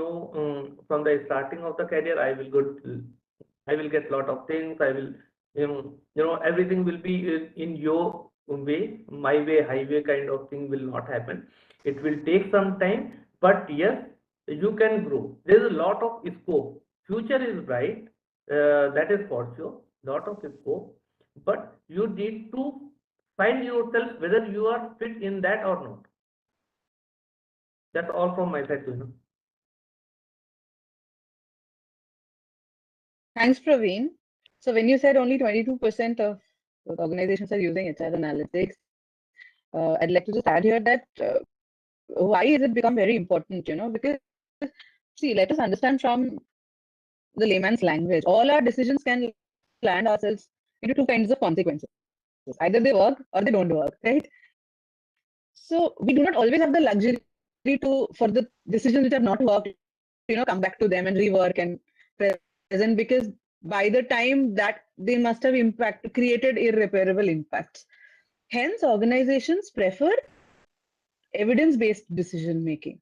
from the starting of the career I will get lot of things, I will everything will be in your way, my way, highway kind of thing will not happen. It will take some time, but yes, you can grow. There is a lot of scope. Future is bright. that is for sure, lot of scope, but you need to find yourself whether you are fit in that or not. That's all from my side, Tuhina. Thanks, Praveen. So when you said only 22% of organizations are using HR analytics, I'd like to just add here that why is it become very important, because see, let us understand from the layman's language. All our decisions can land ourselves into two kinds of consequences. Either they work or they don't work, right? So we do not always have the luxury for the decisions which have not worked, come back to them and rework and present, because by the time that they must have created irreparable impacts. Hence, organizations prefer evidence-based decision making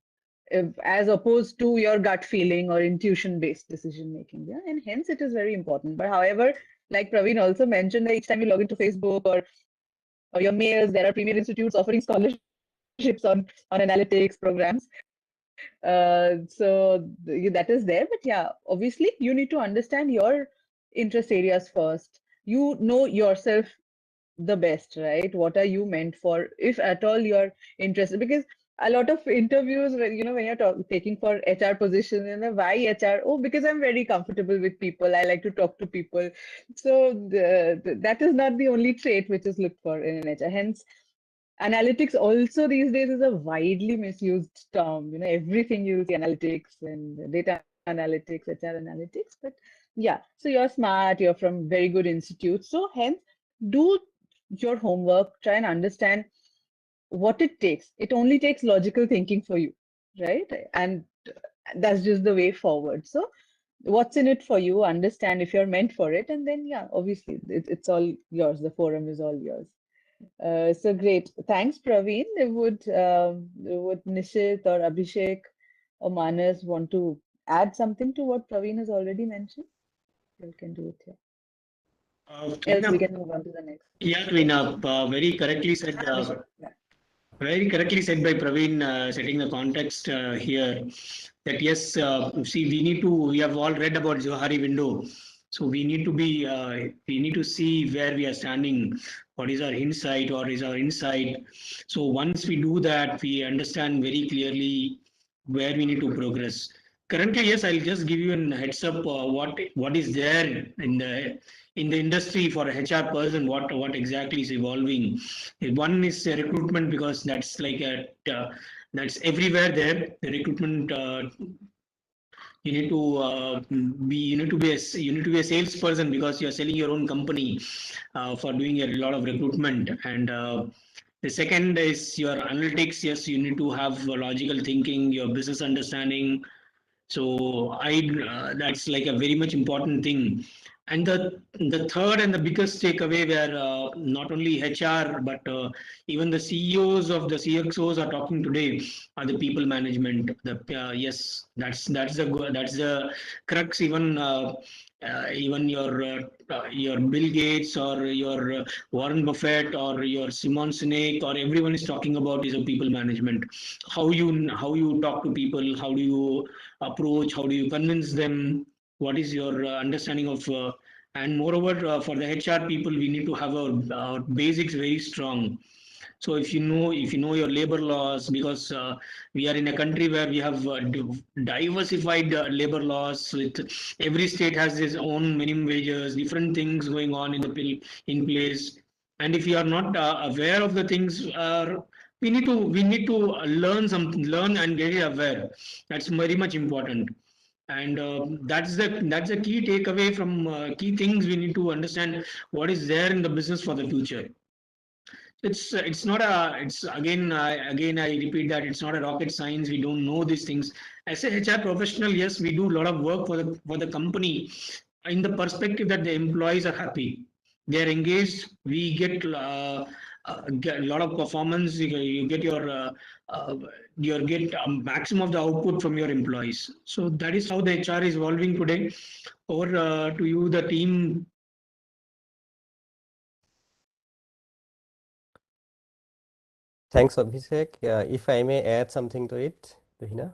as opposed to your gut feeling or intuition-based decision making. Yeah, and hence it is very important. But however, like Praveen also mentioned, that each time you log into Facebook or your mails, there are premier institutes offering scholarships on analytics programs. So that is there. But yeah, obviously you need to understand your interest areas first. You know yourself the best, right? What are you meant for, if at all you're interested? Because a lot of interviews, when when you're taking for HR position, why HR? Oh, because I'm very comfortable with people. I like to talk to people. So that is not the only trait which is looked for in an HR. Hence, analytics also these days is a widely misused term. Everything you see analytics and data analytics, HR analytics. But yeah, so you're smart, you're from very good institutes. So hence, do your homework, try and understand what it takes. It only takes logical thinking for you, right? And that's just the way forward. So what's in it for you, understand if you're meant for it, and then yeah, obviously it's all yours. The forum is all yours. So great. Thanks, Praveen. Would Nishith or Abhishek or Manas want to add something to what Praveen has already mentioned? You can do it here. Else we can move on to the next. Yeah, Tuhina, very correctly said. Yeah. Very correctly said by Praveen, setting the context here. That yes, see, we have all read about Johari window. So we need to see where we are standing, what is our insight or is our insight. So once we do that, we understand very clearly where we need to progress. Currently, yes, I'll just give you a heads up what is there in the industry for a HR person, what exactly is evolving. One is recruitment, because that's like that's everywhere there. The recruitment you need to be a salesperson, because you're selling your own company for doing a lot of recruitment. And the second is your analytics. Yes, you need to have logical thinking, your business understanding. So that's like a very much important thing. And the third and the biggest takeaway, where not only HR but even the CEOs of the CXOs are talking today, are the people management. Yes, that's the crux. Even your Bill Gates or your Warren Buffett or your Simon Sinek or everyone is talking about is a people management. How you talk to people, how do you approach, how do you convince them, what is your understanding of and moreover for the HR people, we need to have our basics very strong. So if you know your labor laws, because we are in a country where we have diversified labor laws. With every state has its own minimum wages, different things going on in place. And if you are not aware of the things, we need to learn and get aware. That's very much important. And that's the key takeaway from key things. We need to understand what is there in the business for the future. It's not a it's again I repeat that it's not a rocket science. We don't know these things as a HR professional. Yes, we do a lot of work for the company in the perspective that the employees are happy, they're engaged, we get a lot of performance. You get you get maximum of the output from your employees. So that is how the HR is evolving today. Over to you, the team. Thanks, Abhishek. If I may add something to it, Tuhina.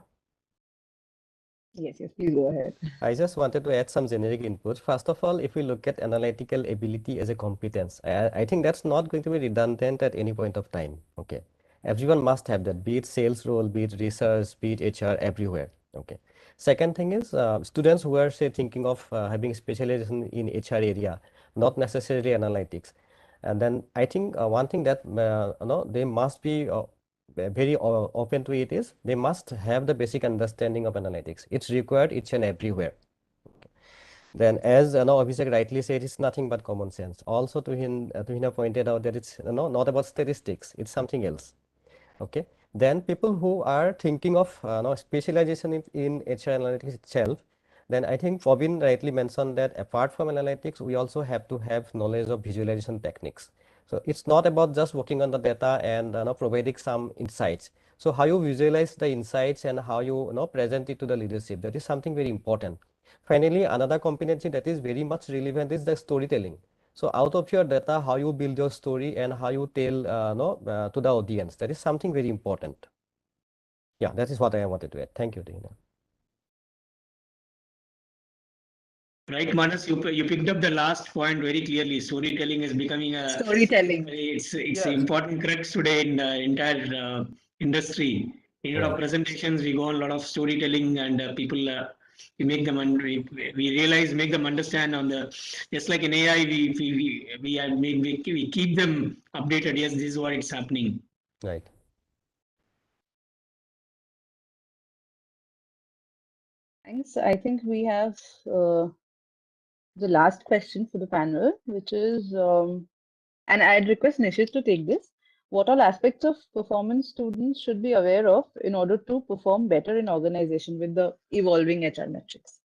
Yes, please go ahead. I just wanted to add some generic input. First of all, if we look at analytical ability as a competence, I think that's not going to be redundant at any point of time. Okay. Everyone must have that, be it sales role, be it research, be it HR, everywhere. Okay. Second thing is students who are, say, thinking of having specialization in HR area, not necessarily analytics. And then I think one thing that they must be very open to it is they must have the basic understanding of analytics. It's required each and everywhere. Then, as Abhishek rightly said, it's nothing but common sense. Also, Tuhina pointed out that it's not about statistics; it's something else. Okay. Then people who are thinking of specialization in HR analytics itself, then I think Praveen rightly mentioned that apart from analytics, we also have to have knowledge of visualization techniques. So it's not about just working on the data and providing some insights. So how you visualize the insights and how you present it to the leadership, that is something very important. Finally, another competency that is very much relevant is the storytelling. So out of your data, how you build your story and how you tell to the audience, that is something very important. Yeah, that is what I wanted to add. Thank you, Dina. Right, Manas, you picked up the last point very clearly. Storytelling is becoming a Storytelling. It's Yes. an important crux today in the entire industry. Instead of Right. presentations, we go on a lot of storytelling, and people we make them we realize, make them understand on the, just like in AI, we keep them updated. Yes, this is what it's happening. Right. Thanks. I think we have the last question for the panel, which is, and I'd request Nishith to take this. What all aspects of performance students should be aware of in order to perform better in organization with the evolving HR metrics?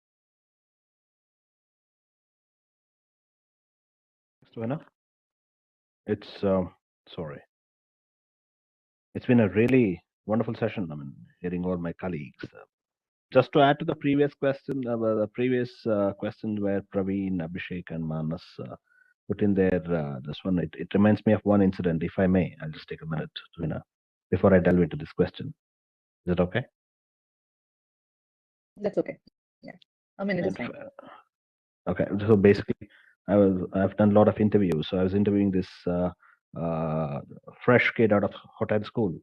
Tuhina? It's sorry. It's been a really wonderful session. I mean, hearing all my colleagues. Just to add to the previous question, where Praveen, Abhishek, and Manas put in there, this one, it reminds me of one incident. If I may, I'll just take a minute, Tuhina, before I delve into this question. Is it okay? That's okay. Yeah, a minute is And, fine. okay, so basically, I've done a lot of interviews. So I was interviewing this fresh kid out of hotel school.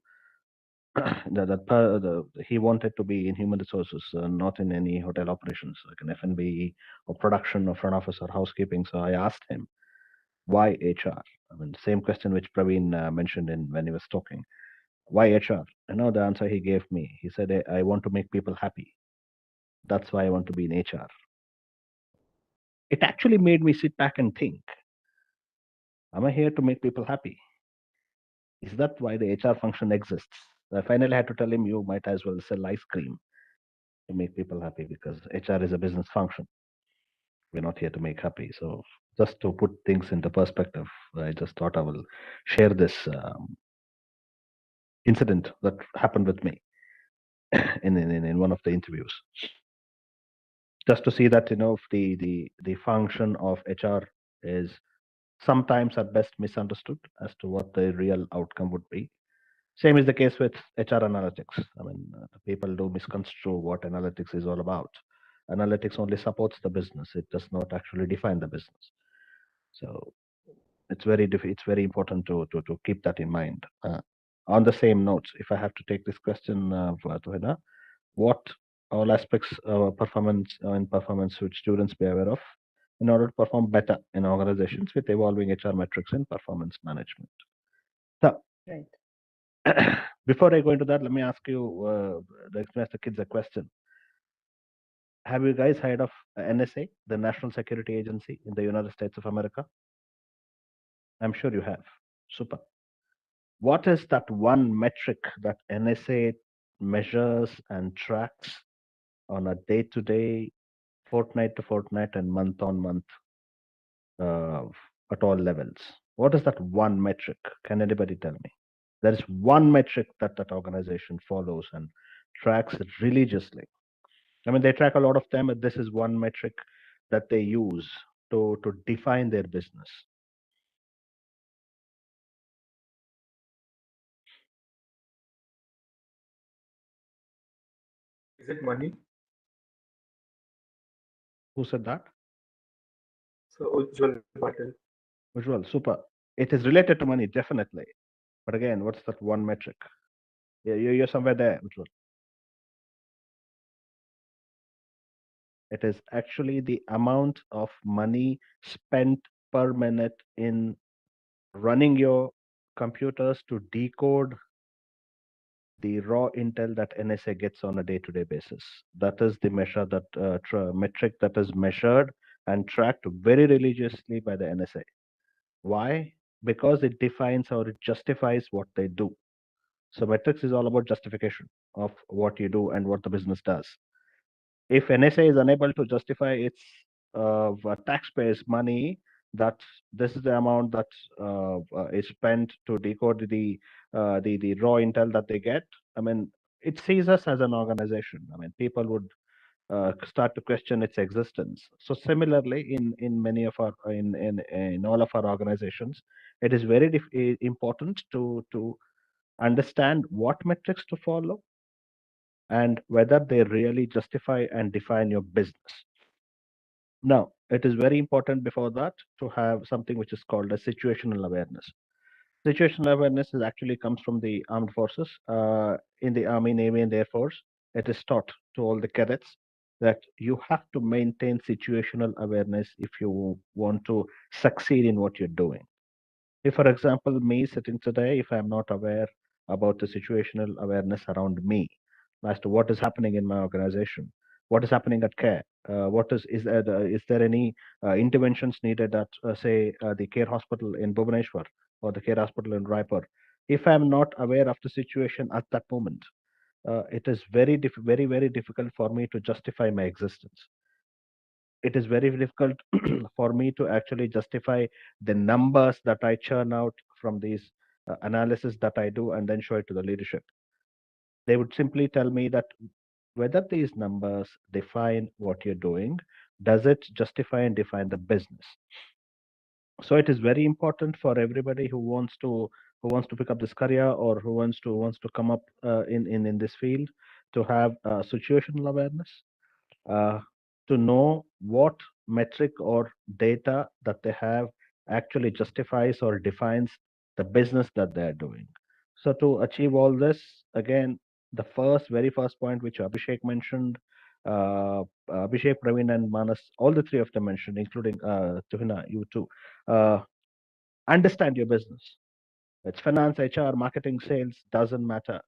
He wanted to be in human resources, not in any hotel operations, like an F&B or production or front office or housekeeping. So I asked him, why HR? I mean, same question which Praveen mentioned when he was talking. Why HR? The answer he gave me. He said, I want to make people happy. That's why I want to be in HR. It actually made me sit back and think, am I here to make people happy? Is that why the HR function exists? I finally had to tell him, you might as well sell ice cream to make people happy, because HR is a business function. We're not here to make happy. So just to put things into perspective, I just thought I will share this incident that happened with me in one of the interviews. Just to see that, the function of HR is sometimes at best misunderstood as to what the real outcome would be. Same is the case with HR analytics. I mean, the people do misconstrue what analytics is all about. Analytics only supports the business. It does not actually define the business. So it's very important to keep that in mind. On the same notes, if I have to take this question, Tuhina, what all aspects of performance should students be aware of in order to perform better in organizations with evolving HR metrics and performance management? So, Right. before I go into that, let me ask you, ask the kids a question. Have you guys heard of NSA, the National Security Agency in the United States of America? I'm sure you have. Super. What is that one metric that NSA measures and tracks on a day-to-day, fortnight to fortnight, and month-on-month at all levels? What is that one metric? Can anybody tell me? There is one metric that organization follows and tracks religiously. I mean, they track a lot of them, but this is one metric that they use to define their business. Is it money? Who said that? So Ujjwal Patel. Visual, super. It is related to money, definitely. But again, what's that one metric? Yeah, you're somewhere there, Visual. It is actually the amount of money spent per minute in running your computers to decode the raw intel that NSA gets on a day-to-day basis. That is the measure that metric that is measured and tracked very religiously by the NSA. Why? Because it defines or it justifies what they do. So metrics is all about justification of what you do and what the business does. If NSA is unable to justify its taxpayers' money, that this is the amount that is spent to decode the raw intel that they get. I mean, it sees us as an organization. I mean, people would start to question its existence. So similarly, in many of our in all of our organizations, it is very important to understand what metrics to follow and whether they really justify and define your business. Now, it is very important before that to have something which is called a situational awareness. Situational awareness is actually comes from the armed forces. In the Army, Navy, and Air Force, it is taught to all the cadets that you have to maintain situational awareness if you want to succeed in what you're doing. If, for example, me sitting today, if I'm not aware about the situational awareness around me as to what is happening in my organization, what is happening at care, what is there any interventions needed at, say, the care hospital in Bhubaneswar or the care hospital in Raipur? If I'm not aware of the situation at that moment, it is very difficult for me to justify my existence. It is very difficult for me to actually justify the numbers that I churn out from these analysis that I do and then show it to the leadership. They would simply tell me that whether these numbers define what you're doing, does it justify and define the business? So it is very important for everybody who wants to pick up this career or who wants to come up in this field to have situational awareness, to know what metric or data that they have actually justifies or defines the business that they're doing. So to achieve all this, again, the very first point which Abhishek mentioned, Abhishek, Praveen, and Manas, all the three of them mentioned, including Tuhina, you too. Understand your business. It's finance, HR, marketing, sales, doesn't matter.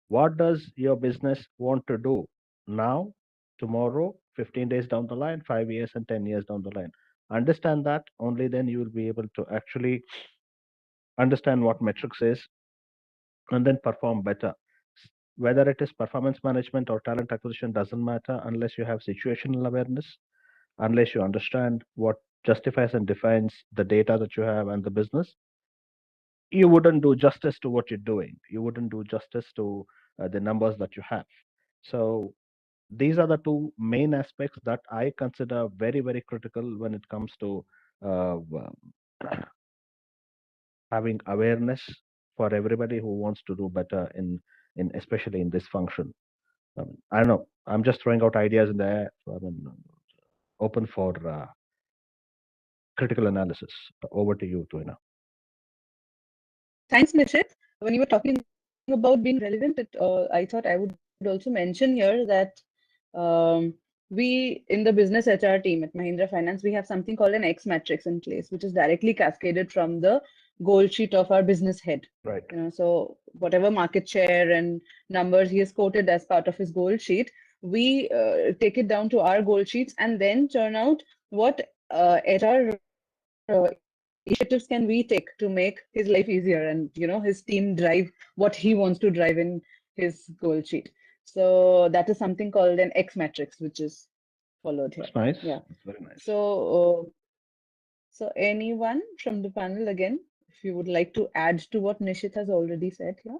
What does your business want to do now, tomorrow, 15 days down the line, 5 years, and 10 years down the line? Understand that. Only then you will be able to actually understand what metrics is and then perform better. Whether it is performance management or talent acquisition doesn't matter unless you have situational awareness, unless you understand what justifies and defines the data that you have and the business. You wouldn't do justice to what you're doing. You wouldn't do justice to the numbers that you have. So these are the two main aspects that I consider very critical when it comes to having awareness for everybody who wants to do better in especially in this function. I don't know. I'm just throwing out ideas in the air. I mean, open for critical analysis. Over to you, Tuhina. Thanks, Nishith. When you were talking about being relevant, I thought I would also mention here that we in the business HR team at Mahindra Finance, we have something called an X matrix in place, which is directly cascaded from the goal sheet of our business head. Right. So whatever market share and numbers he has quoted as part of his goal sheet, we take it down to our goal sheets and then churn out what HR initiatives can we take to make his life easier and his team drive what he wants to drive in his goal sheet. So that is something called an X matrix, which is followed here. That's nice. Yeah. That's very nice. So anyone from the panel, again, if you would like to add to what Nishith has already said here.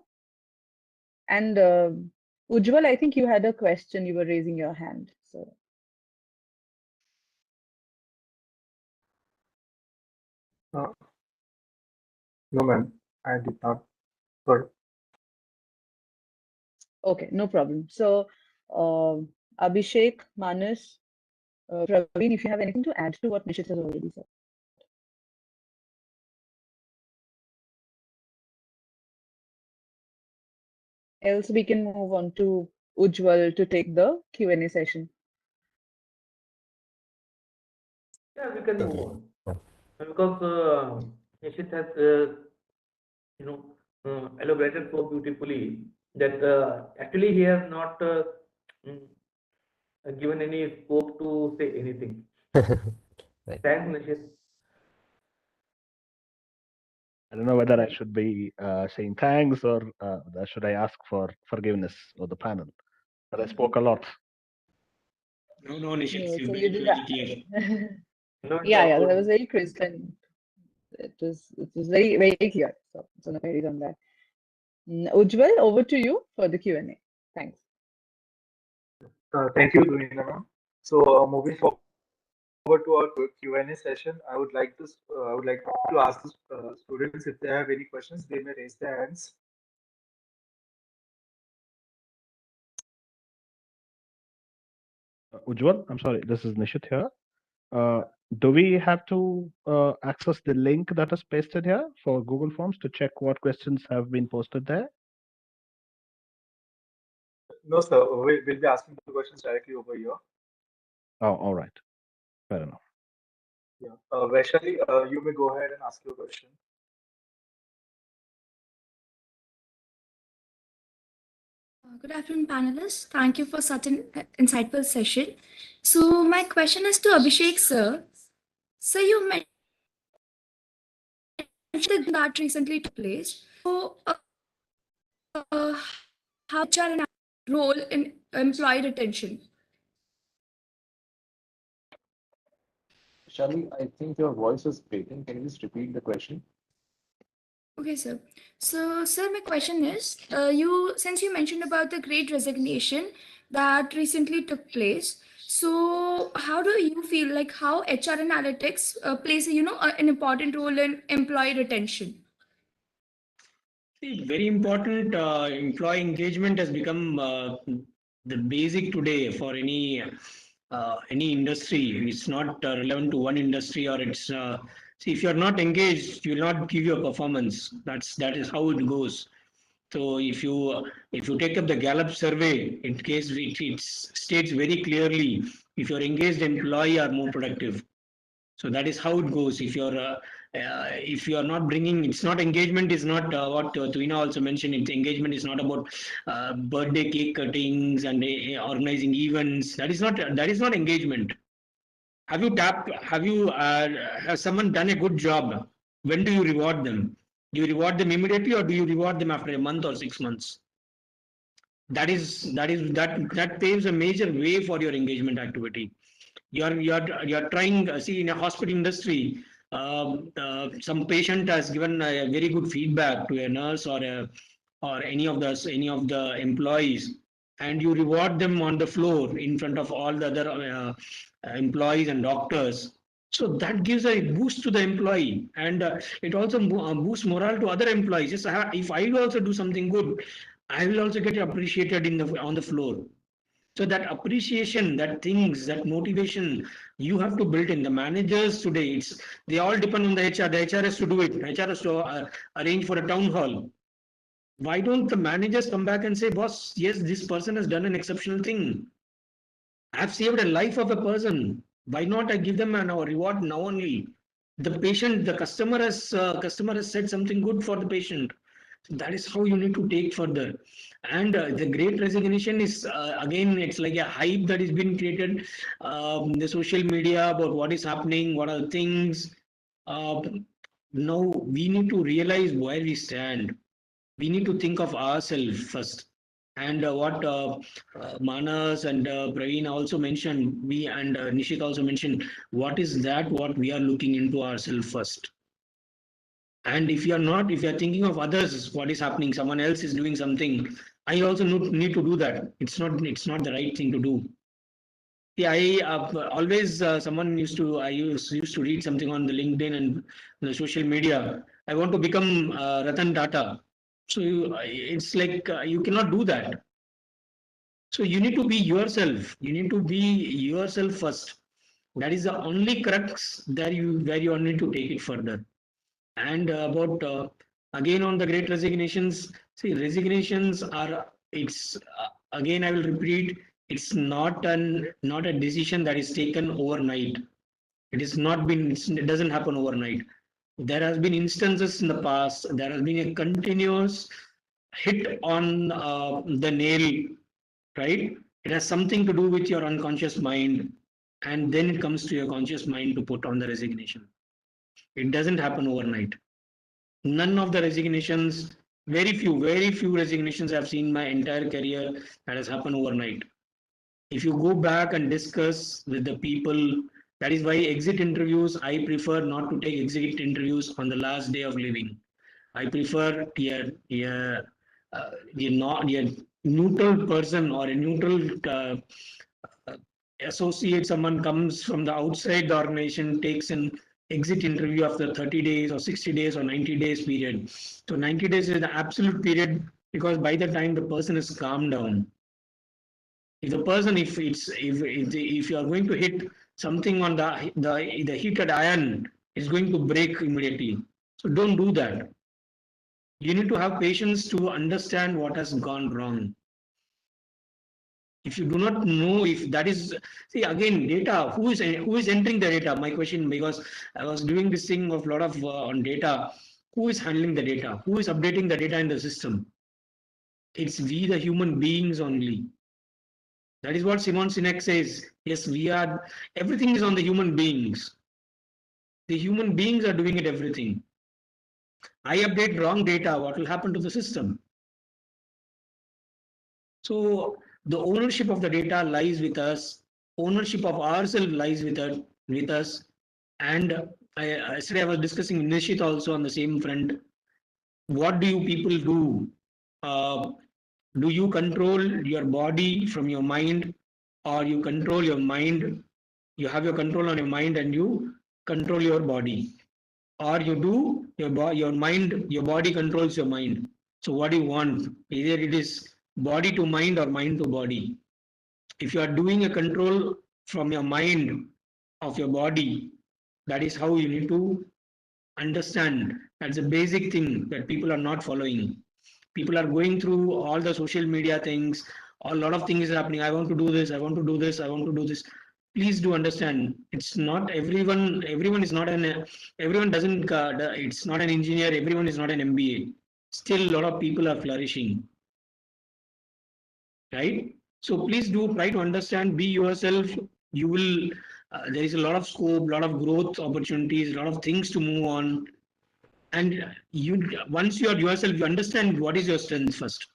And Ujjwal, I think you had a question. You were raising your hand. So. No, ma'am, I did not. Sorry. Okay, no problem. So, Abhishek, Manas, Praveen, if you have anything to add to what Nishith has already said. Else we can move on to Ujjwal to take the Q&A session. Yeah, we can move Okay. on Yeah. because Nishith has elaborated so beautifully that actually he has not mm, given any scope to say anything. Right. Thanks, Nishith. I don't know whether I should be saying thanks or should I ask for forgiveness of the panel. But I spoke a lot. No, Nishit, No, you've so made you it did very that. clear. No, it's Yeah, all that good. was very crisp and it was very, very clear. So no queries on that. Ujjwal, over to you for the Q&A. Thanks. Thank you, Tuhina ma'am. So moving forward to our Q&A session, I would like to ask the students if they have any questions, they may raise their hands. Ujjwal, I'm sorry, this is Nishith here. Do we have to access the link that is pasted here for Google Forms to check what questions have been posted there? No, sir. We'll be asking the questions directly over here. Oh, all right. Fair enough. Yeah. Vaishali, you may go ahead and ask your question. Good afternoon, panelists. Thank you for such an insightful session. So my question is to Abhishek, sir. So you mentioned that recently took place. So how HR and role in employee retention? Shali, I think your voice is breaking. Can you just repeat the question? Okay, sir. So, sir, my question is, since you mentioned about the Great Resignation that recently took place, so how do you feel like how HR analytics plays, an important role in employee retention? See, very important. Employee engagement has become the basic today for any industry. It's not relevant to one industry, or it's see, if you're not engaged, you will not give your performance. That is how it goes. So if you take up the Gallup survey, in case it states very clearly, if you're engaged employee are more productive. So that is how it goes. If you are not bringing, it's not engagement is not what Tuhina also mentioned. It's engagement is not about birthday cake cuttings and organizing events. That is not engagement. Has someone done a good job? When do you reward them? Do you reward them immediately, or do you reward them after a month or 6 months? That paves a major way for your engagement activity. You're trying, see, in a hospital industry, some patient has given a very good feedback to a nurse or any of the employees, and you reward them on the floor in front of all the other employees and doctors. So that gives a boost to the employee, and it also boosts morale to other employees. If I will also do something good, I will also get appreciated on the floor. So that appreciation, that motivation, you have to build in the managers today. They all depend on the HR. The HR has to do it. HR has to arrange for a town hall. Why don't the managers come back and say, boss, yes, this person has done an exceptional thing. I've saved a life of a person. Why not I give them an reward now only? The customer has said something good for the patient. So that is how you need to take further. And the Great Resignation is again, it's like a hype that is being created. The social media about what is happening, what are the things. Uh, Now we need to realize where we stand. We need to think of ourselves first. And what Manas and Praveen also mentioned, we and Nishith also mentioned, what is that what we are looking into ourselves first. And if you're thinking of others, what is happening, someone else is doing something, I also need to do that. It's not the right thing to do. Yeah, I always I used to read something on the LinkedIn and the social media. I want to become Ratan Tata. So it's like you cannot do that. So you need to be yourself. You need to be yourself first. That is the only crux where you need to take it further. And about again on the great resignations, see, resignations are, it's again I will repeat, it's not a decision that is taken overnight. It is not been, it doesn't happen overnight. There has been instances in the past, there has been a continuous hit on the nail, right? It has something to do with your unconscious mind, and then it comes to your conscious mind to put on the resignation. It doesn't happen overnight. None of the resignations, very few resignations I've seen in my entire career that has happened overnight. If you go back and discuss with the people, that is why exit interviews, I prefer not to take exit interviews on the last day of leaving. I prefer a neutral person or a neutral associate, someone comes from the outside the organization, takes an exit interview after 30 days or 60 days or 90 days period. So 90 days is the absolute period, because by the time the person is calmed down, if the person, if you are going to hit something on the heated iron, it's going to break immediately. So don't do that. You need to have patience to understand what has gone wrong. If you do not know, if that is, see, again, data, who is entering the data? My question, because I was doing this thing of lot of on data, who is handling the data? Who is updating the data in the system? It's we, the human beings only. That is what Simon Sinek says. Yes, we are, everything is on the human beings. The human beings are doing it everything. I update wrong data, what will happen to the system? So the ownership of the data lies with us. Ownership of ourselves lies with us. And yesterday I was discussing with Nishith also on the same front. What do you people do? Do you control your body from your mind, or you control your mind? You have your control on your mind and you control your body, or you do your mind, your body controls your mind. So what do you want? Either it is body to mind or mind to body. If you are doing a control from your mind of your body, that is how you need to understand. That's a basic thing that people are not following. People are going through all the social media things, a lot of things is happening. I want to do this, I want to do this, I want to do this. Please do understand, it's not everyone is not an, everyone doesn't it's not an engineer, everyone is not an MBA. Still a lot of people are flourishing, right? So please do try to understand, be yourself. You will there is a lot of scope, a lot of growth opportunities, a lot of things to move on. And you, once you are yourself, you understand what is your strength first.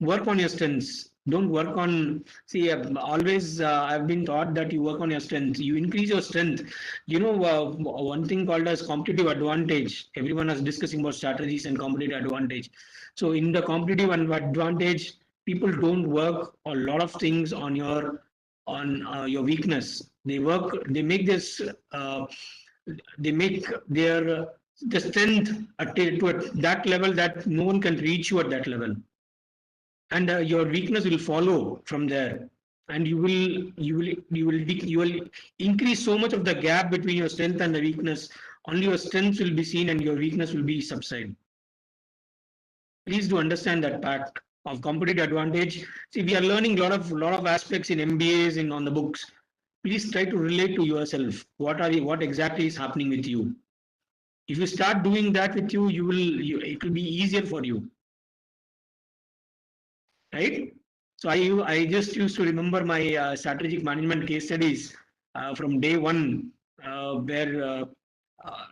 Work on your strengths. Don't work on, see, always I've been taught that you work on your strength, you increase your strength. You know, one thing called as competitive advantage. Everyone is discussing about strategies and competitive advantage. So in the competitive advantage, people don't work a lot of things on your weakness. They make this they make their the strength to that level that no one can reach you at that level, and your weakness will follow from there, and you will increase so much of the gap between your strength and the weakness. Only your strength will be seen and your weakness will be subside. Please do understand that fact of competitive advantage. See, we are learning lot of aspects in MBAs in on the books. Please try to relate to yourself. What exactly is happening with you? If you start doing that with you, it will be easier for you, right? So I just used to remember my strategic management case studies from day one, where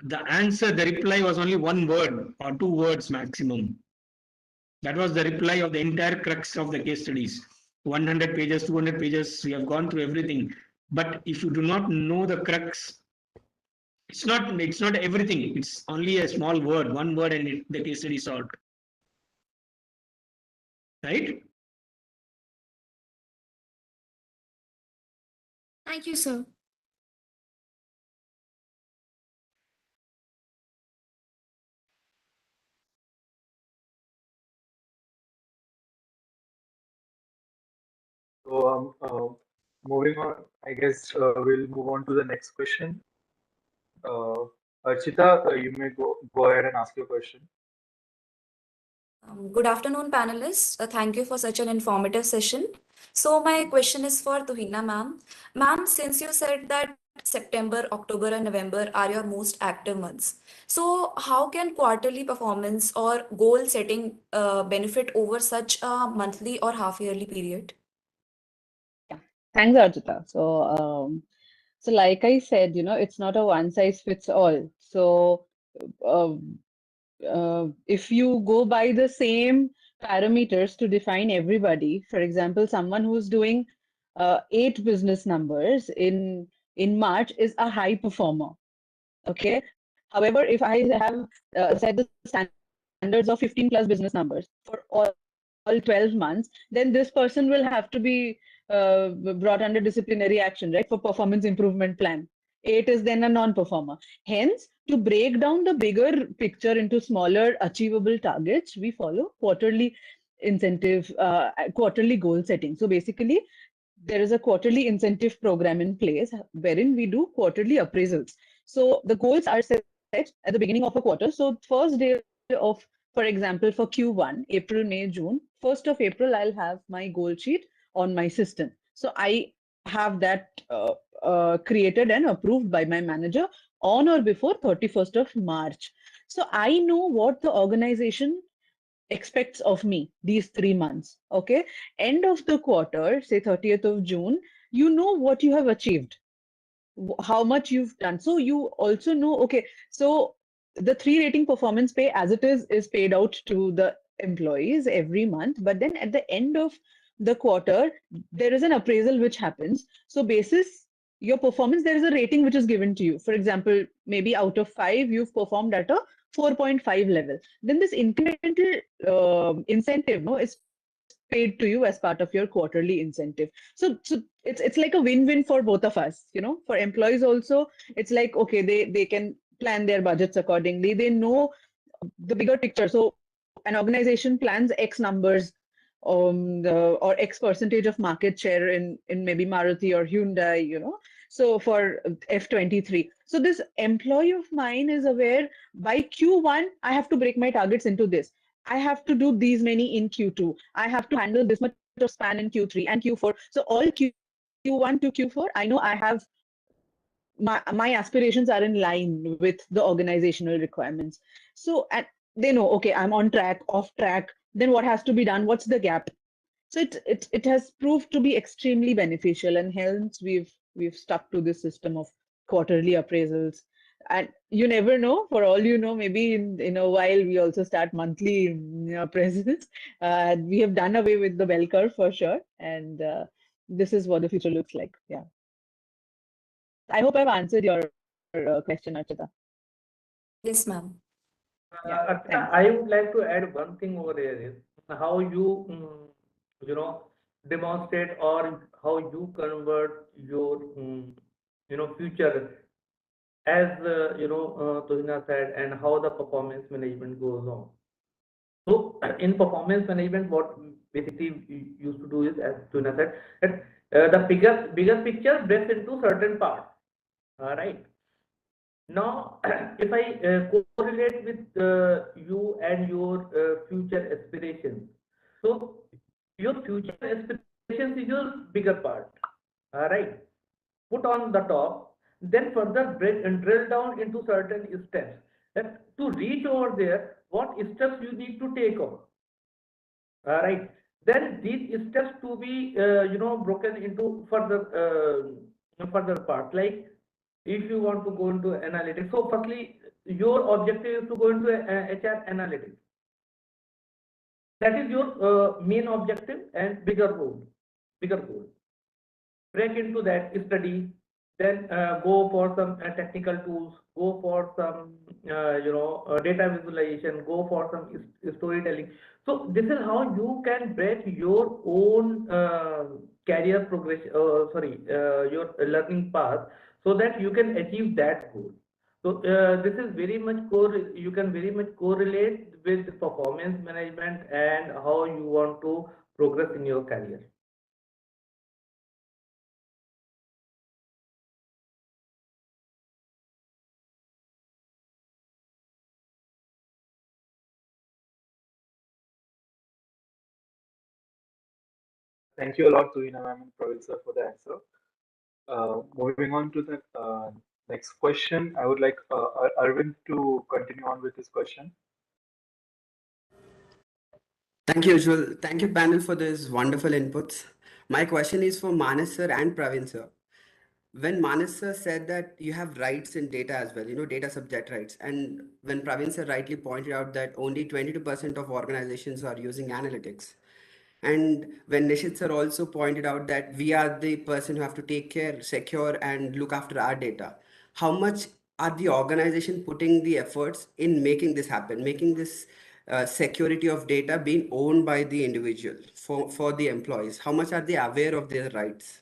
the answer, the reply was only one word or two words maximum. That was the reply of the entire crux of the case studies. 100 pages, 200 pages, we have gone through everything. But if you do not know the crux, it's not everything. It's only a small word, one word, and the case study is solved. Right? Thank you, sir. So moving on, I guess we'll move on to the next question. Archita, you may go ahead and ask your question. Good afternoon, panelists. Thank you for such an informative session. So my question is for Tuhina ma'am. Ma'am, since you said that September, October, and November are your most active months, so how can quarterly performance or goal setting benefit over such a monthly or half-yearly period? Yeah, thanks, Archita. So like I said, it's not a one size fits all. So, uh, if you go by the same parameters to define everybody, for example, someone who's doing 8 business numbers in March is a high performer. Okay. However, if I have set the standards of 15 plus business numbers for all 12 months, then this person will have to be brought under disciplinary action, right, for performance improvement plan. 8 is then a non-performer. Hence, to break down the bigger picture into smaller achievable targets, we follow quarterly quarterly goal setting. So basically, there is a quarterly incentive program in place wherein we do quarterly appraisals. So the goals are set at the beginning of a quarter. So first day of, for example, for Q1, April, May, June, 1st of April, I'll have my goal sheet on my system. So I have that created and approved by my manager on or before 31st of March. So I know what the organization expects of me these 3 months. Okay. End of the quarter, say 30th of June, you know what you have achieved, how much you've done. So you also know, okay, so the 3 rating performance pay as it is paid out to the employees every month. But then at the end of the quarter, there is an appraisal which happens. So basis your performance, there is a rating which is given to you. For example, maybe out of 5, you've performed at a 4.5 level. Then this incremental incentive is paid to you as part of your quarterly incentive. So it's like a win-win for both of us. For employees also, it's like, okay, they can plan their budgets accordingly. They know the bigger picture. So an organization plans X numbers or X percentage of market share in maybe Maruti or Hyundai, so for F23. So this employee of mine is aware by Q1, I have to break my targets into this. I have to do these many in Q2. I have to handle this much of span in Q3 and Q4. So all Q1 to Q4, I know I have my aspirations are in line with the organizational requirements. So they know, okay, I'm on track, off track. Then what has to be done? What's the gap? So it has proved to be extremely beneficial, and hence we've stuck to this system of quarterly appraisals. And you never know, for all you know, maybe in a while we also start monthly appraisals. We have done away with the bell curve for sure, and this is what the future looks like. Yeah. I hope I've answered your question, Archita. Yes, ma'am. Yeah, thanks. I would like to add one thing over here is how you, demonstrate or how you convert your, future as, Tuhina said, and how the performance management goes on. So in performance management, what basically we used to do is, as Tuhina said, that the bigger picture breaks into certain parts. All right. Now, if I correlate with you and your future aspirations, so your future aspirations is your bigger part, all right? Put on the top, then further break and drill down into certain steps. That to reach over there, what steps you need to take on, all right? Then these steps to be, broken into further parts, like if you want to go into analytics. So firstly, your objective is to go into HR analytics. That is your main objective and bigger goal. Break into that study, then go for some technical tools, go for some data visualization, go for some storytelling. So this is how you can break your own career progression, your learning path, so that you can achieve that goal. So this is very much you can very much correlate with performance management and how you want to progress in your career. Thank you a lot, Tuhina ma'am and Praveen sir, for the answer. Moving on to the next question, I would like Arvind to continue on with his question. Thank you, Ujjwal. Thank you, panel, for this wonderful inputs. My question is for Manas sir and Praveen sir. When Manas sir said that you have rights in data as well, data subject rights, and when Praveen sir rightly pointed out that only 22% of organizations are using analytics, and when Nishith sir also pointed out that we are the person who have to take care, secure, and look after our data, how much are the organization putting the efforts in making this happen, making this security of data being owned by the individual for the employees? How much are they aware of their rights?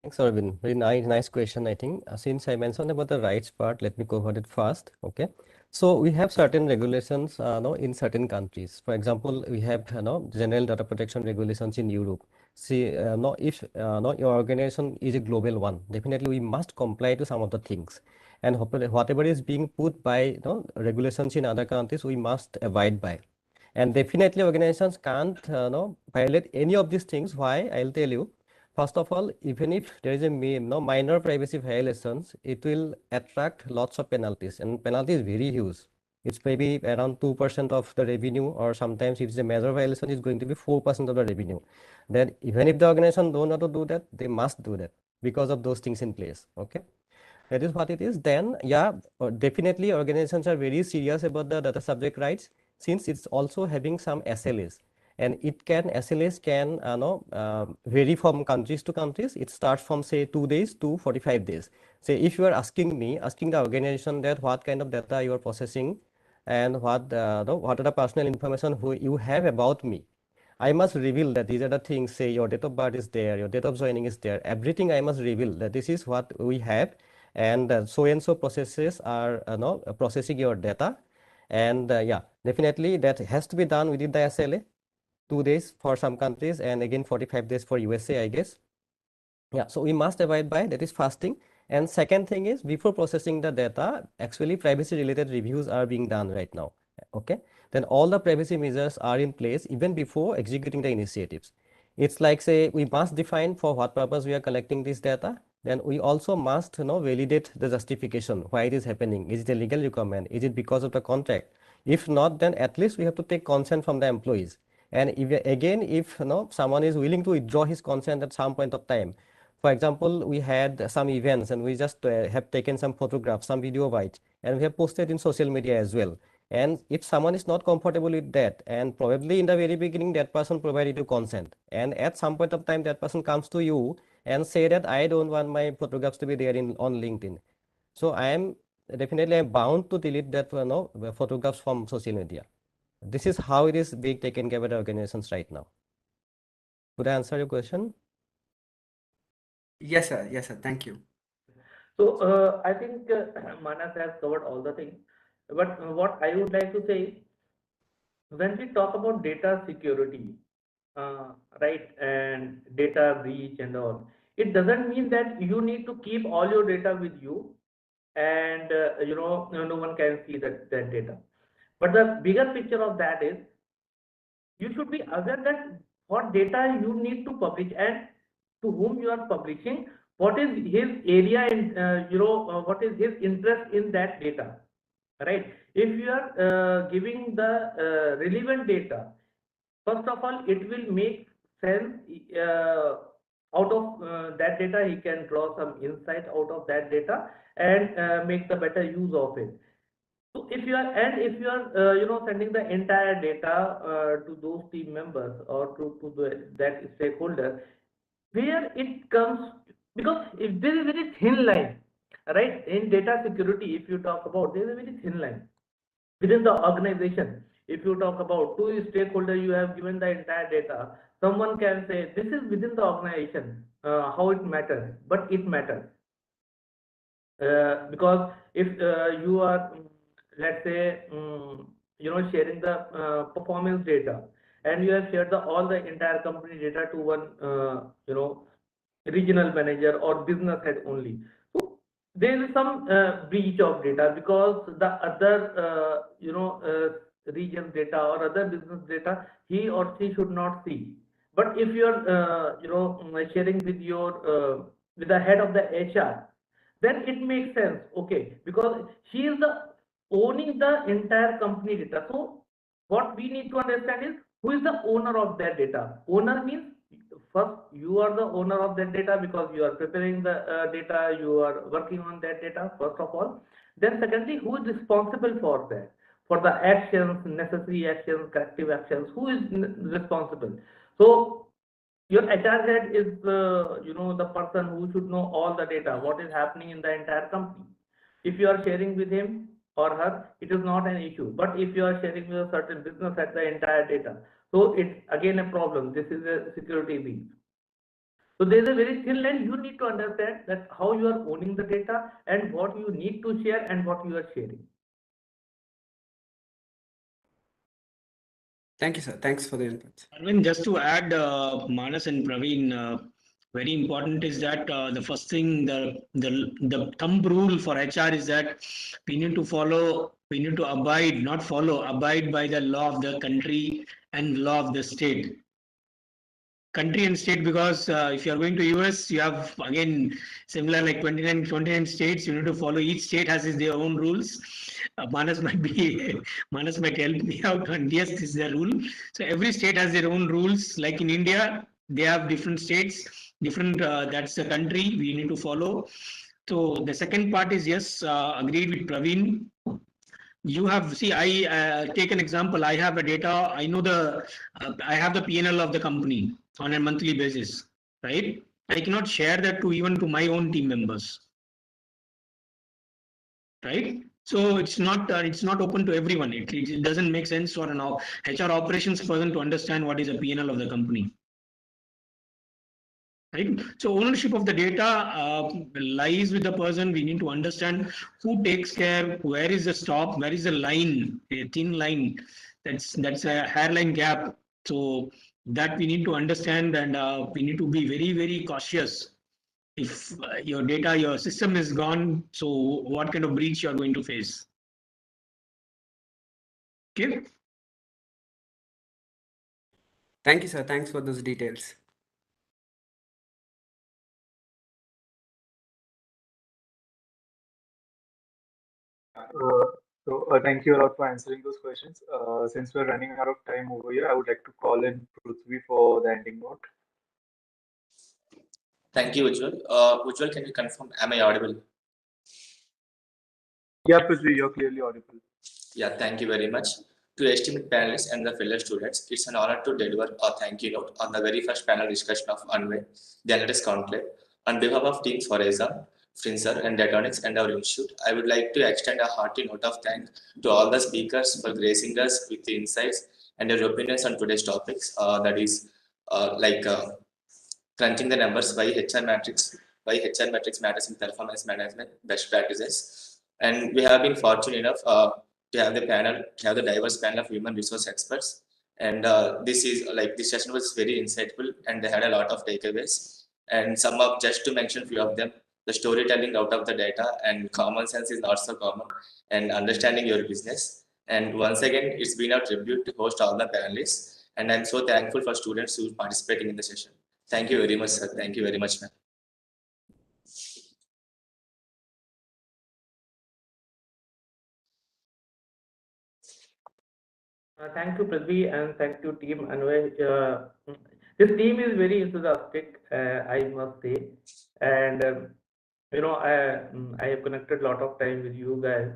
Thanks, Arvind. Very nice question, I think. Since I mentioned about the rights part, let me cover it first. Okay. So we have certain regulations in certain countries. For example, we have general data protection regulations in Europe. See, if your organization is a global one, definitely we must comply to some of the things. And whatever is being put by regulations in other countries, we must abide by. And definitely organizations can't violate any of these things. Why? I'll tell you. First of all, even if there is a minor privacy violations, it will attract lots of penalties, and penalty is very huge. It's maybe around 2% of the revenue, or sometimes if it's a major violation, it's going to be 4% of the revenue. Then even if the organization don't want to do that, they must do that because of those things in place. Okay. That is what it is. Then, yeah, definitely organizations are very serious about the data subject rights, since it's also having some SLAs. And SLAs can vary from countries to countries. It starts from say 2 days to 45 days. Say if you are asking the organization that what kind of data you are processing and what are the personal information who you have about me, I must reveal that these are the things, say your date of birth is there, your date of joining is there, everything I must reveal that this is what we have, and so processes are processing your data. And yeah, definitely that has to be done within the SLA. 2 days for some countries, and again 45 days for USA, I guess. Yeah, so we must abide by that is first thing. And second thing is, before processing the data, actually privacy related reviews are being done right now. Okay, then all the privacy measures are in place even before executing the initiatives. It's like, say, we must define for what purpose we are collecting this data. Then we also must validate the justification why it is happening. Is it a legal requirement? Is it because of the contract? If not, then at least we have to take consent from the employees. And if someone is willing to withdraw his consent at some point of time, for example, we had some events and we just have taken some photographs, some video bites, and we have posted in social media as well. And if someone is not comfortable with that, and probably in the very beginning that person provided you consent, and at some point of time that person comes to you and say that I don't want my photographs to be there on LinkedIn, so I'm bound to delete that photographs from social media. This is how it is being taken care by the organizations right now. Could I answer your question? Yes, sir. Yes, sir. Thank you. So I think Manas has covered all the things. But what I would like to say, when we talk about data security, right, and data breach and all, it doesn't mean that you need to keep all your data with you, and no one can see that data. But the bigger picture of that is, you should be aware that what data you need to publish and to whom you are publishing, what is his area and what is his interest in that data, right? If you are giving the relevant data, first of all, it will make sense. Out of that data, he can draw some insight out of that data and make the better use of it. So if you are sending the entire data to those team members or that stakeholder, where it comes, because if there is a very thin line, right, in data security, if you talk about, there is a very thin line within the organization. If you talk about two stakeholder, you have given the entire data. Someone can say this is within the organization, how it matters, but it matters. Because if you are, let's say, sharing the performance data, and you have shared all the entire company data to one regional manager or business head only, so there is some breach of data, because the other region's data or other business data, he or she should not see. But if you're sharing with your with the head of the HR, then it makes sense, okay, because she is the owning the entire company data. So what we need to understand is who is the owner of that data. Owner means first you are the owner of that data because you are preparing the data, you are working on that data first of all. Then secondly, who is responsible for that, for the actions, necessary actions, corrective actions, who is responsible. So your HR head is the person who should know all the data, what is happening in the entire company. If you are sharing with him or her, it is not an issue. But if you are sharing with a certain business at the entire data, so it's again a problem. This is a security breach. So there's a very thin line. You need to understand that how you are owning the data and what you need to share and what you are sharing. Thank you, sir. Thanks for the input. Arvind, just to add, Manas and Praveen, very important is that the first thing, the thumb rule for HR is that we need to abide, not follow, abide by the law of the country and law of the state. Country and state, because if you are going to US, you have again similar like 29 states. You need to follow. Each state has their own rules. Manas might help me out. And yes, this is the rule. So every state has their own rules. Like in India, they have different states, different. That's the country we need to follow. So the second part is yes, agreed with Praveen. You have, see, I take an example. I have a data. I know I have the P&L of the company on a monthly basis, right? I cannot share that even to my own team members, right? So it's not open to everyone. It doesn't make sense for an HR operations person to understand what is a P&L of the company. Right. So ownership of the data lies with the person. We need to understand who takes care, where is the stop, where is the line, a thin line. That's a hairline gap. So that we need to understand, and we need to be very, very cautious. If your system is gone, so what kind of breach you are going to face? Okay. Thank you, sir. Thanks for those details. Thank you a lot for answering those questions. Since we're running out of time over here, I would like to call in Prithvi for the ending note. Thank you, Ujjwal. Ujjwal, can you confirm, am I audible? Yeah, Prithvi, you're clearly audible. Yeah, thank you very much. To esteemed panelists and the fellow students, it's an honor to deliver a thank you note on the very first panel discussion of Anvay, the Analytics Conclave. On behalf of teams Foreza, Frinzer, and Datonics and our institute, I would like to extend a hearty note of thanks to all the speakers for gracing us with the insights and their opinions on today's topics. That is crunching the numbers, why HR matrix matters in performance management, best practices. And we have been fortunate enough to have the diverse panel of human resource experts. And this session was very insightful, and they had a lot of takeaways. And just to mention a few of them, the storytelling out of the data and common sense is not so common, and understanding your business. And once again, it's been a tribute to host all the panelists. And I'm so thankful for students who are participating in the session. Thank you very much, sir. Thank you very much, ma'am. Thank you, Prithvi, and thank you, team Anvay. This team is very enthusiastic, I must say, and I have connected a lot of time with you guys.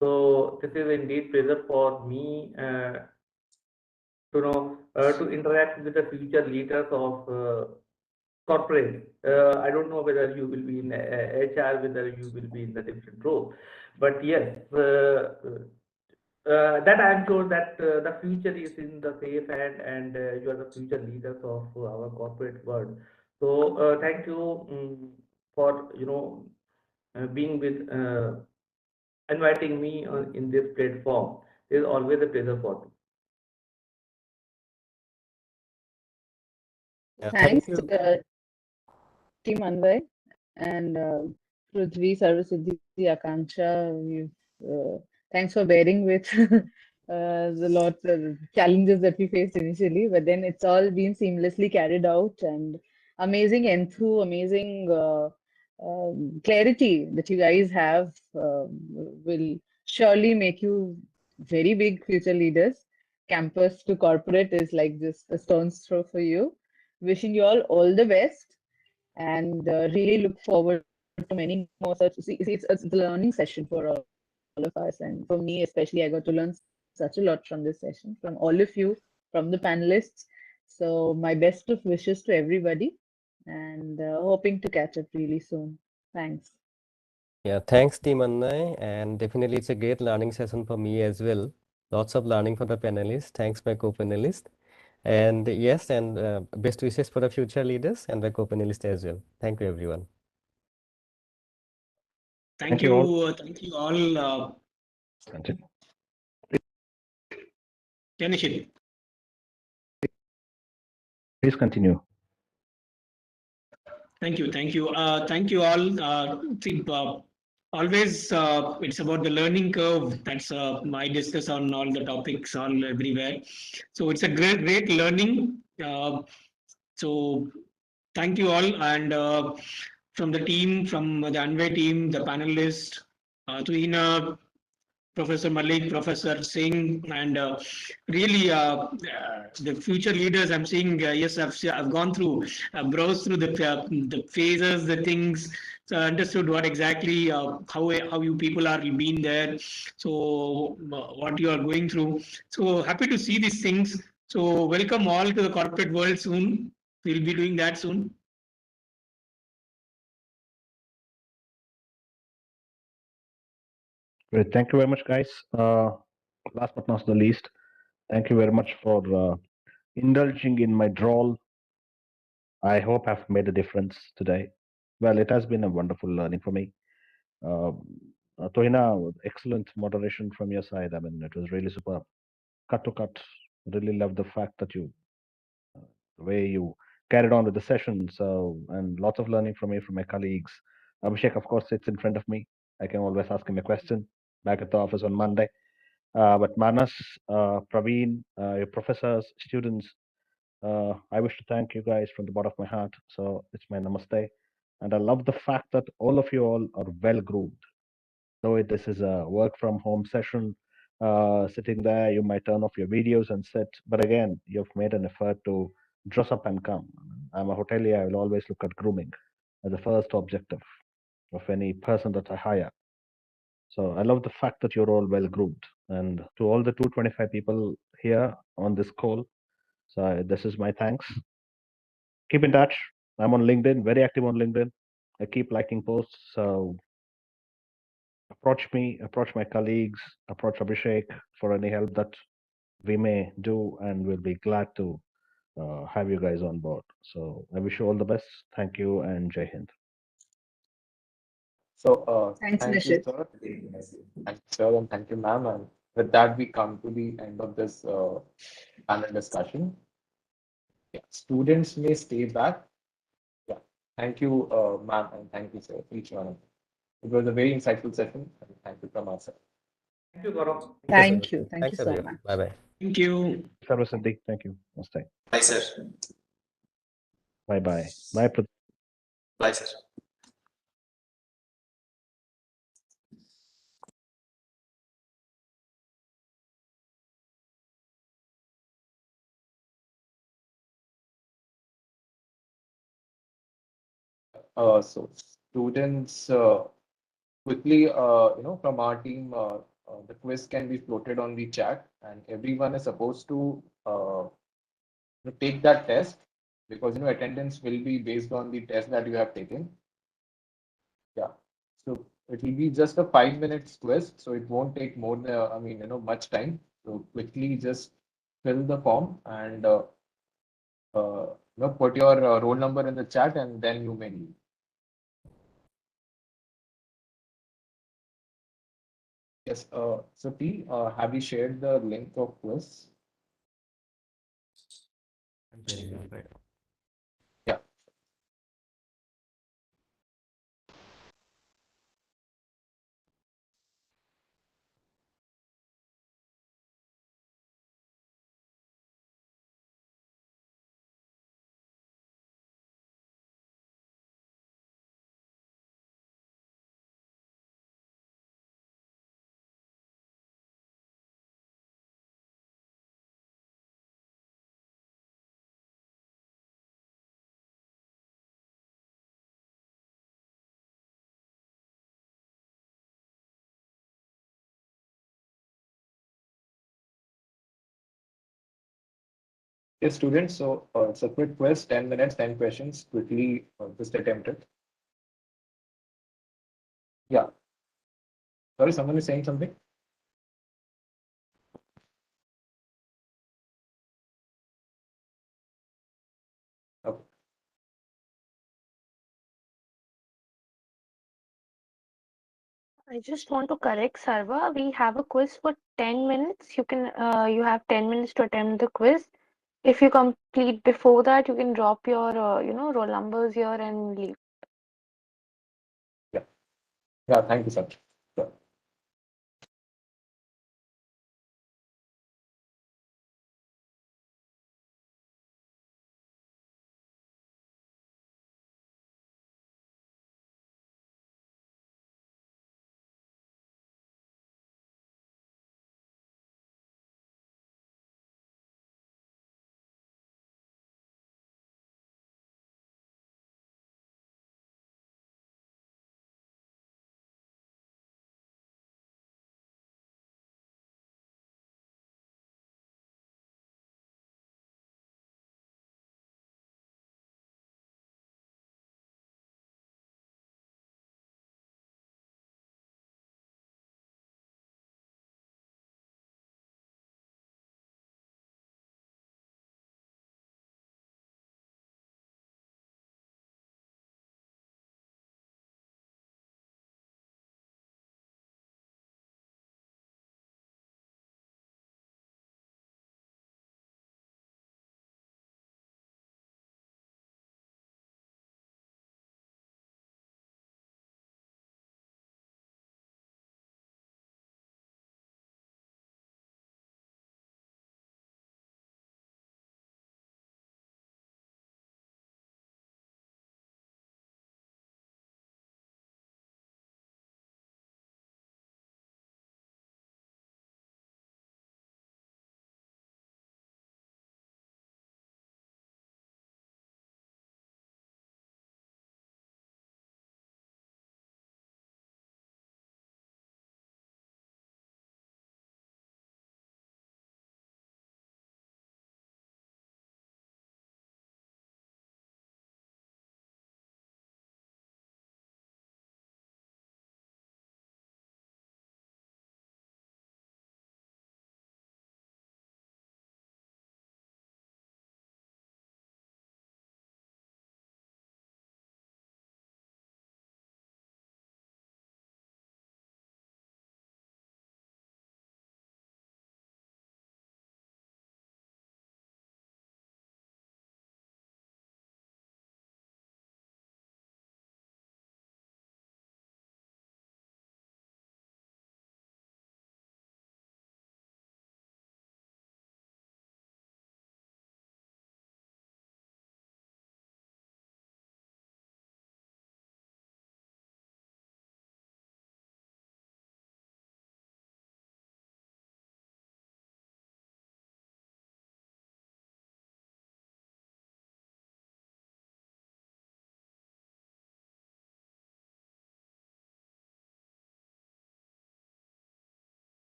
So this is indeed pleasure for me to interact with the future leaders of corporate. I don't know whether you will be in HR, whether you will be in the different role, but yes. That I'm sure that the future is in the safe hand, and you are the future leaders of our corporate world. So thank you for being with inviting me in this platform. It is always a pleasure for me. Yeah, Thanks, thank you. Team Anvay and Prithvi, Sarvasiddhi, Akanksha. Thanks for bearing with The lot of challenges that we faced initially, but then it's all been seamlessly carried out, and amazing enthu, amazing clarity that you guys have will surely make you very big future leaders. Campus to corporate is like just a stone's throw for you. Wishing you all the best, and really look forward to many more such. It's a learning session for all of us, and for me especially, I got to learn such a lot from this session, from all of you, from the panelists. So my best of wishes to everybody, and hoping to catch up really soon. Thanks. Yeah, thanks, Team Annai. And definitely, it's a great learning session for me as well. Lots of learning for the panelists. Thanks, my co-panelist. And yes, and best wishes for the future leaders and the co-panelist as well. Thank you, everyone. Thank you all. you. Thank you all. Continue. Yeah, Nishith. Please continue. Thank you. Thank you. Thank you all. Always, it's about the learning curve. That's I discuss on all the topics, all everywhere. So it's a great learning. So thank you all, and from the team, from the Anvay team, the panelists, Tuhina, Professor Malik, Professor Singh, and really the future leaders. I'm seeing yes, I've gone through, browsed through the phases, the things. So I understood what exactly how you people are being there. So what you are going through. So happy to see these things. So welcome all to the corporate world soon. We'll be doing that soon. Great. Thank you very much, guys. Last but not the least, thank you very much for indulging in my drawl. I hope I've made a difference today. Well, it has been a wonderful learning for me. Tuhina, excellent moderation from your side. I mean, it was really superb. Cut to cut. Really love the fact that the way you carried on with the session. So, and lots of learning from me, from my colleagues. Abhishek, of course, sits in front of me. I can always ask him a question back at the office on Monday. But Manas, Praveen, your professors, students, I wish to thank you guys from the bottom of my heart. So it's my namaste. And I love the fact that all of you all are well groomed. So this is a work from home session. Sitting there, you might turn off your videos and sit. But again, you've made an effort to dress up and come. I'm a hotelier. I will always look at grooming as the first objective of any person that I hire. So I love the fact that you're all well groomed. And to all the 225 people here on this call, so this is my thanks. Keep in touch. I'm on LinkedIn, very active on LinkedIn. I keep liking posts. So approach me, approach my colleagues, approach Abhishek for any help that we may do, and we'll be glad to have you guys on board. So I wish you all the best. Thank you, and Jai Hind. So Thanks, thank you, Nishith. sir. Thank you, sir, and thank you, ma'am. And with that, we come to the end of this panel discussion. Yeah, students may stay back. Yeah, thank you, ma'am, and thank you, sir, each one of you. It was a very insightful session, and thank you from our side. Thank you, Gaurav. Thank you. Thank you Thanks, so everyone. much. Bye-bye. Thank you. Service Cindy, thank you. Namaste. Bye, sir. Bye bye. Bye. Bye, sir. So students, quickly, from our team, the quiz can be floated on the chat, and everyone is supposed to take that test, because attendance will be based on the test that you have taken. Yeah. So it will be just a 5 minutes quiz, so it won't take more than, much time. So quickly just fill the form and put your roll number in the chat, and then you may leave. Yes. So P, have you shared the link of quiz? I'm sharing it right now. Yeah. Yes, students, so it's a quick quiz, 10 minutes, 10 questions, quickly just attempt it. Yeah. Sorry, someone is saying something? Okay. I just want to correct Sarva. We have a quiz for 10 minutes. You have 10 minutes to attempt the quiz. If you complete before that, you can drop your, roll numbers here and leave. Yeah. Yeah, thank you, sir.